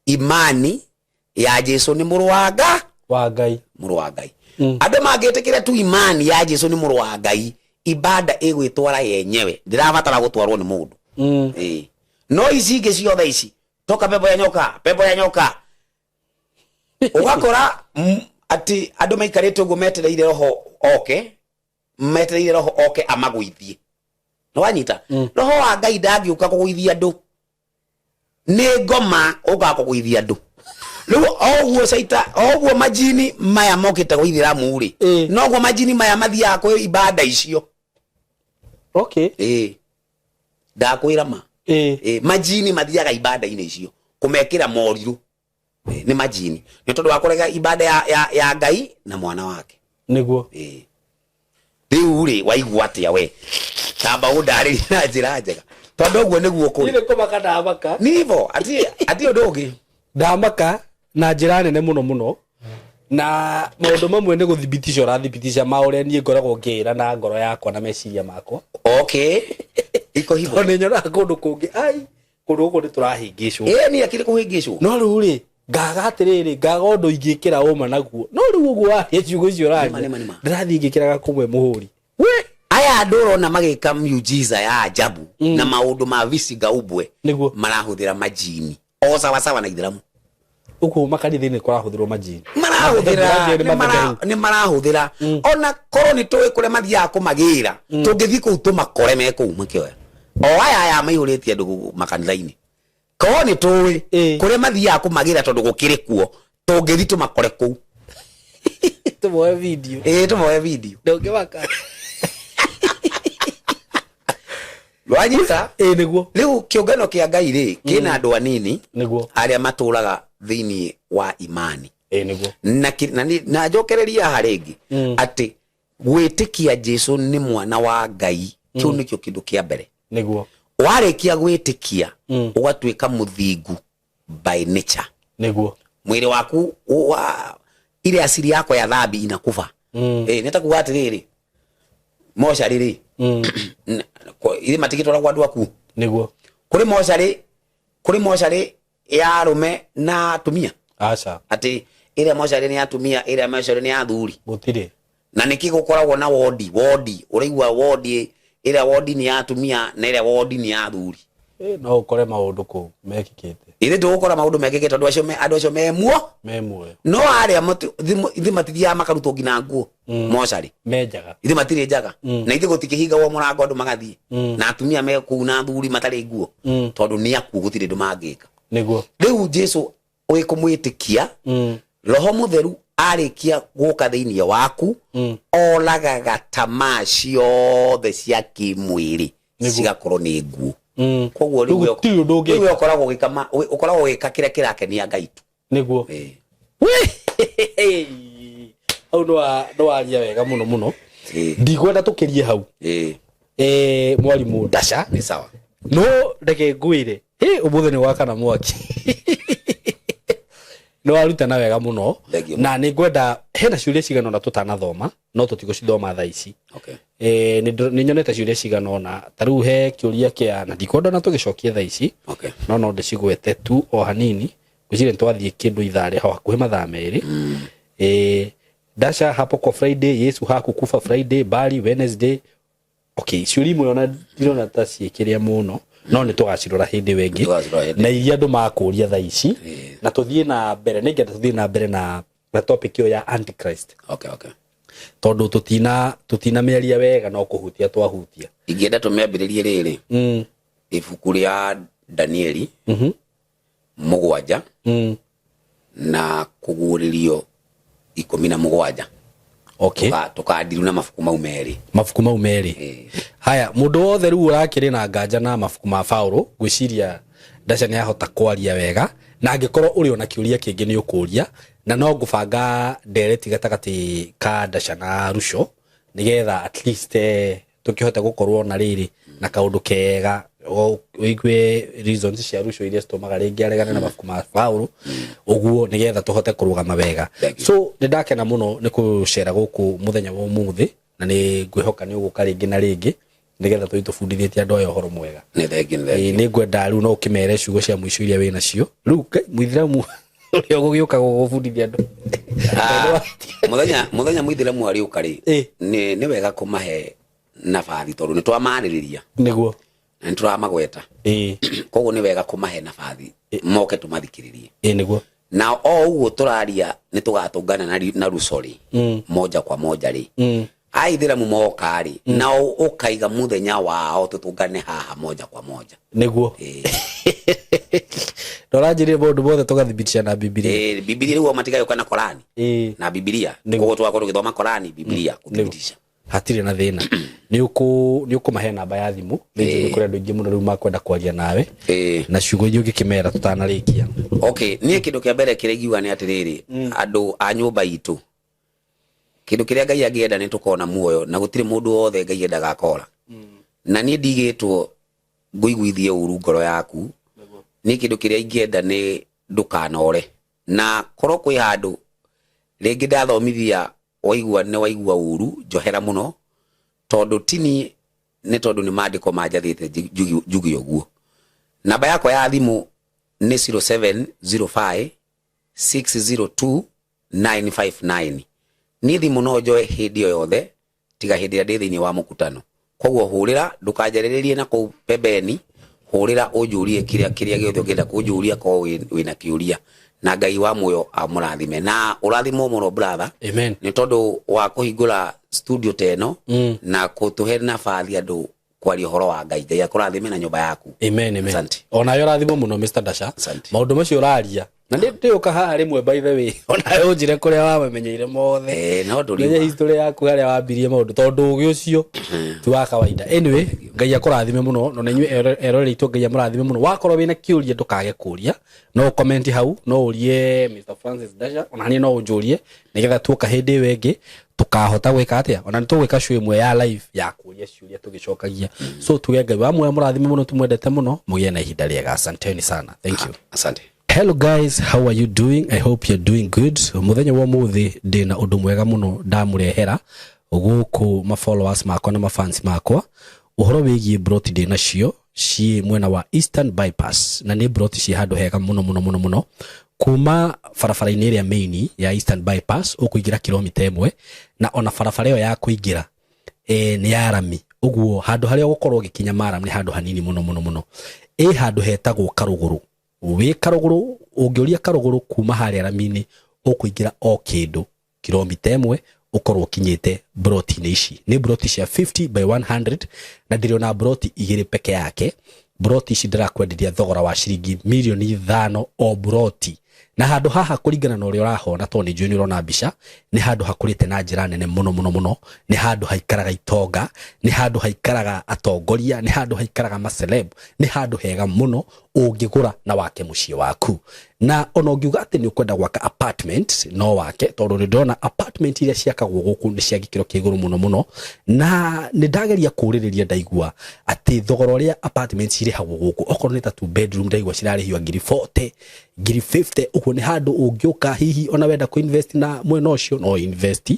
imani ya Jesu ni muru wa Ngai andu mangitikira tu imani ya Jesu ni muru wa Ngai ibada igwitwara yenyewe ndirabatara gutwarwo ni mundu no ici ingi ciothe ici toka pepo ya nyoka ugakora ati andu maikarite uguo metereire roho oke amagwithie no wanyita roho wa Ngai ndangiuka kugwithia andu ni ngoma ugakugwithia andu riu oguo majini maya mokite gwithira muri no guo majini maya mathiaga kwi ibada icio ndakwira ma majini mathiaga ibada-ini icio kumekira moriru ni majini ni tondu wa kurega ibada ya Ngai na mwana wake niguo riu ri waigua atia we tamba undari na njira njega tondu guo niguo kuri ni komaka ndamaka nivo ati undu ungi ndamaka na njira nene muno na maundu mamwe ni guthibitisha urathibitisha mauria nie ngoragwo ngira na ngoro yakwa na meciria makwa iko hivyo ni nyona kundu kungi kundu guku ni turahingicwo ni akiri kuhingicwo no riu ri ngaga atiriri ngaga undu ingikira uma naguo no riu uguo wa ciugo icio rani ndirathi ingikiraga kumwe muhuri aya andu urona magika miujiza ya ajabu na maundu ma visiga ubwe marahuthira majini sawa na Ithiramu uko makanitha-ini kurahuthirwo majini ni marahuthira ona korwo ni tuwi kuria mathiaga kumagira tungithi kuu tumakore me kuu makioya aya maihuritie andu makanitha-ini korwo ni tuwi kuria mathiaga kumagira tondu gukiri kuo tungithi tumakore kuu tumoe video ndungimaka wanyita niguo riu kiungano kia Ngai ri kina andu anini niguo aria maturaga thiini wa imani niguo na njokereria haringi ati gwitikia Jesu ni mwana wa Ngai kiu nikio kindu kia mbere niguo warikia gwitikia ugatwika muthingu by nature niguo mwiri waku ile asili yako ya dhambi inakufa nitakuwa atiriri mosha riri ile matikito la gwandu aku niguo kuri moshari ya arume na atumia ati ile moshari ni atumia ile moshari ni athuri gutire na nikigukoragwo na wodi uraigua wodi ile wodi ni atumia na ile wodi ni athuri no ukore maundu ku mekikite ile ndukora maundu mekikite tondu acio memwo no aria ithi matithia makarutwo ngina nguo moshari menjaga ithi matire njaga na ithi gutikihinga wo murango andu magathie na atumia me ku na athuri matari nguo tondu ni aku gutire ndu mangika niguo riu Jesu ugikumwitikia roho mutheru arikia guka thiini waku olagaga tamaa ciothe cia kimwiri cigakorwo ni nguo koguo riu ukoragwo ugikama ukoragwo ugika kiria kirakenia Ngai tu niguo au no aria wega muno ndigwenda tukirie hau mwalimu Ndasha ni sawa no ndeke ngwire umuthe ni wakana mwaki no arutana wega muno na ni ngwenda hena ciuria cigana na tutanathoma no tutigocithoma thaa ici ni nyonete ciuria cigana na tariu he kiuria kia na ndikwenda na tugicokie thaa ici no ndicigwete tu o hanini gwicire twathie kindu ithare hakuhe mathaa meri Ndasha hapo kwa Friday Yesu hakukufa Friday bali Wednesday ciuria imwe ona ndirona ta ciekiria muno no ni tugacirora hindi wengi na iria andu makuria thaa ici na tuthie na mbere ningenda tuthie na mbere na topic yo ya Antichrist. Okay. Tondu tutina meria wega no kuhutia twahutia. Ingenda tumeambiririe riri. Ibuku ria Danieli. Mugwanja. Na kuguririo 17. Okay. Tukadiru na mafuku mau meri. Haya, mundu wothe riu urakiri na nganja na mafuku ma Paulo gwiciria Ndasha ni ahota kwaria wega na angikorwo uri ona kiuria kingi ni ukuria na no ngubanga ndereti gatagati ka Ndasha na Rusho nigetha at least tukihota gukorwo na riri na kaundu kega oigwe reasons cia Rusho iria stomaga ringi aregana na mafuku ma Paulo uguo nigetha tuhote kurugama wega. So ndakena muno ni kushare guku muthenya wa umuthi na ni ngwihoka ni uguka ringi na ringi nigetha tubundithie andu ayo horo mwega. Ni ngwenda riu no ukimere ciugo cia mwisho iria wina cio riu muithiramu uri gugiuka gugubundithia andu muthenya muithiramu ari ukari ni wega kumahe nabathi tondu ni twamaririria niguo na turamagweta koguo ni wega kumahe nabathi moke tumathikiririe niguo na uguo turaria ni tugatungana na Rusori moja kwa moja ri aithiramu moka ri na ukaiga muthenya wao tutungane haha moja kwa moja niguo Dorajire bodu bothe tugathibitisha na Biblia. Biblia riu matigayo kana Qurani. Na Biblia. Koguo twakorwo githoma Qurani Biblia kuthibitisha. Hatire na thina. Ni ukumahe namba ya thimu. Ni kuri andu ingi muno riu makwenda kwaria nawe. Na ciugo iria ngikimera tutanarikia. Okay, nie kindu kia mbere kiregiwa ni atiriri andu a nyumba itu. Kindu kiria Ngai angienda ni tukona muoyo na gutire mundu wothe Ngai endaga akora. Na nie ndigitwo nguiguithie uru ngoro yaku. Ni kindu kiria ingienda ni ndukanore na korwo kwi handu ringi ndathomithia waigua uru njohera muno tondu tini ni tondu ni maandiko manjathite njugi uguo. Namba yako ya thimu ni 0705 602 959. Ni thimu no njoe hindi yothe tiga hindi ya thiini wa mukutano. Koguo hurira ndukanjariririe na ku pembeni hurira unjurie kiria giothe ungenda kunjuria ko wina kiuria na Ngai wa muyo amurathime na urathimo muno brother. Amen. Ni tondu wa kuhingura studio teno na kutuhe nabathi andu kwari horo wa Ngai. Ngai akurathime na nyumba yaku. Amen. Asante. Ona yo rathimo muno Mr. Ndasha. Maundu macio uraria na ndi uka haha rimwe by the way ona yo njire kuria wamenyeire mothe no nduri ni history yaku haria wambirie maundu tondu ugi ucio tu wa kawaida. Anyway, Ngai akurathime muno no nenyu erore itu Ngai amurathime muno. Wakorwo wina kiuria ndukage kuria no comment hau no urie Mr. Francis Ndasha ona ni no unjurie nigetha tuoka hindi wengi tukahota gwika atia ona nitugwika show imwe ya live ya kuria ciuria tugicokagia. So tuge Ngai wa muyo murathime muno tumwendete muno mugie na ihinda riega. Asanteni sana. Thank you. Asante. Hello guys, how are you doing? I hope you're doing good. Muthenya wa muthi ndina undu mwega muno ndamurehera guku ma followers makwa na ma fans makwa uhoro wigie broti ndina cio ci mwena wa Eastern Bypass na ni broti ci handu hega muno kuma farafara-ini iria main ya Eastern Bypass ukuingira kilomita 1 na ona farafara iyo ya kuingira ni ya rami uguo handu haria gukorwo gikinya maram ni handu hanini muno handu hetagwo Karuguru. We Karuguru ungiuria Karuguru kuma haria ramini ukuingira o kindu kilomita 1 ukorwo kinyite broti ici ni broti cia 50 by 100 na ndiriona broti igiri peke yake. Broti ici ndirakwenderia thogora wa ciringi milioni 5 o broti na handu haha kuringana na uria urahona to ni juni urona mbica ni handu hakurite na njira nene muno ni handu haikaraga itonga ni handu haikaraga atongoria ni handu haikaraga maceleb ni handu hega muno ungigura na wake mucie waku na ona ungiuga ati ni ukwenda gwaka apartment no wake tondu ni ndona apartment iria ciakagwo guku ni cia gikiro kiguru muno na ni ndageria kuririria ndaigua ati thogora uria apartments iri hagu guku okorwo ni ta 2 bedroom ndaigua cirarihio ngiri 40 ngiri 50 uko ni handu ungiuka hihi ona wenda ku invest na mwena ucio no invest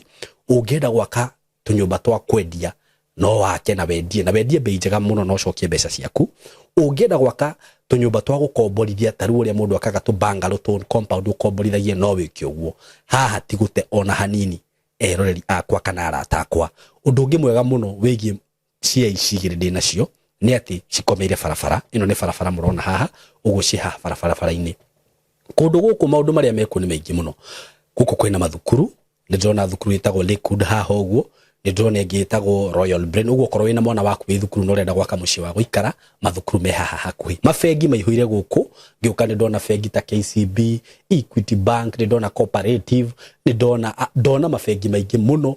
ungenda gwaka tunyumba twa kwendia no wake na wendie bei njega muno no cokie mbeca ciaku. Ungenda gwaka tunyumba twa gukomborithia taru uria mundu akaga tu bungalow tone compound ukomborithagie no wiki uguo haha tigute ona hanini eroreri akwa kana arata akwa. Undu ungi mwega muno wigie cia icigire ndina cio ni ati cikomeire farafara ino ni farafara murona haha uguo ci haha farafara-ini kundu guku maundu maria meko ni maingi muno guku kwina mathukuru ni ndona thukuru itagwo Lakewood haha uguo ni ndona ingi itagwo Royal Brain uguo korwo wina mwana waku wi thukuru no renda gwaka mucii wa guikara mathukuru me haha hakuhi mafengi maihuire guku ngiuka ni ndona fengi ta KCB Equity Bank ni ndona Cooperative ni ndona mafengi maingi muno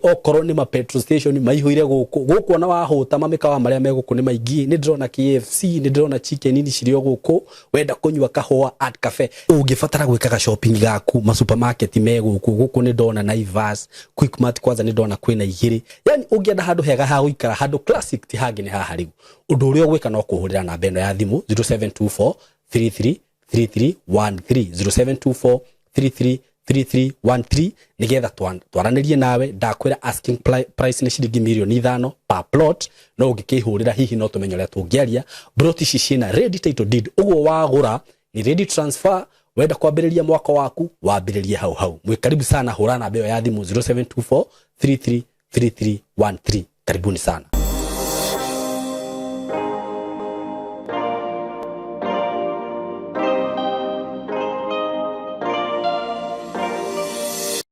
okorwo ni ma petrol station maihuire guku ona wahuta mamikawa maria me guku ni maingi ni ndona KFC ni ndona chicken ini cirio guku wenda kunywa kahua at cafe ungifatara gwikaga shopping gaku ma supermarket me guku ni ndona Naivas Quickmart kwanza ni ndona kwina igiri yani ungienda handu hega ha guikara handu classic ti hangi ni haha riu undu uria gwika no kuhurira na beno ya thimu 0724 33 3313 0724 33 3313 nigetha twaranirie nawe ndakwira asking price ni shilingi milioni 5 per plot no ungikihurira hihi no tumenyo ria tungiaria plot ici cina ready title deed uguo wagura ni ready transfer wenda kwambiriria mwaka waku wambiririe hau mwikaribu sana hurana beo ya thimu 0724 33 3313 karibuni sana.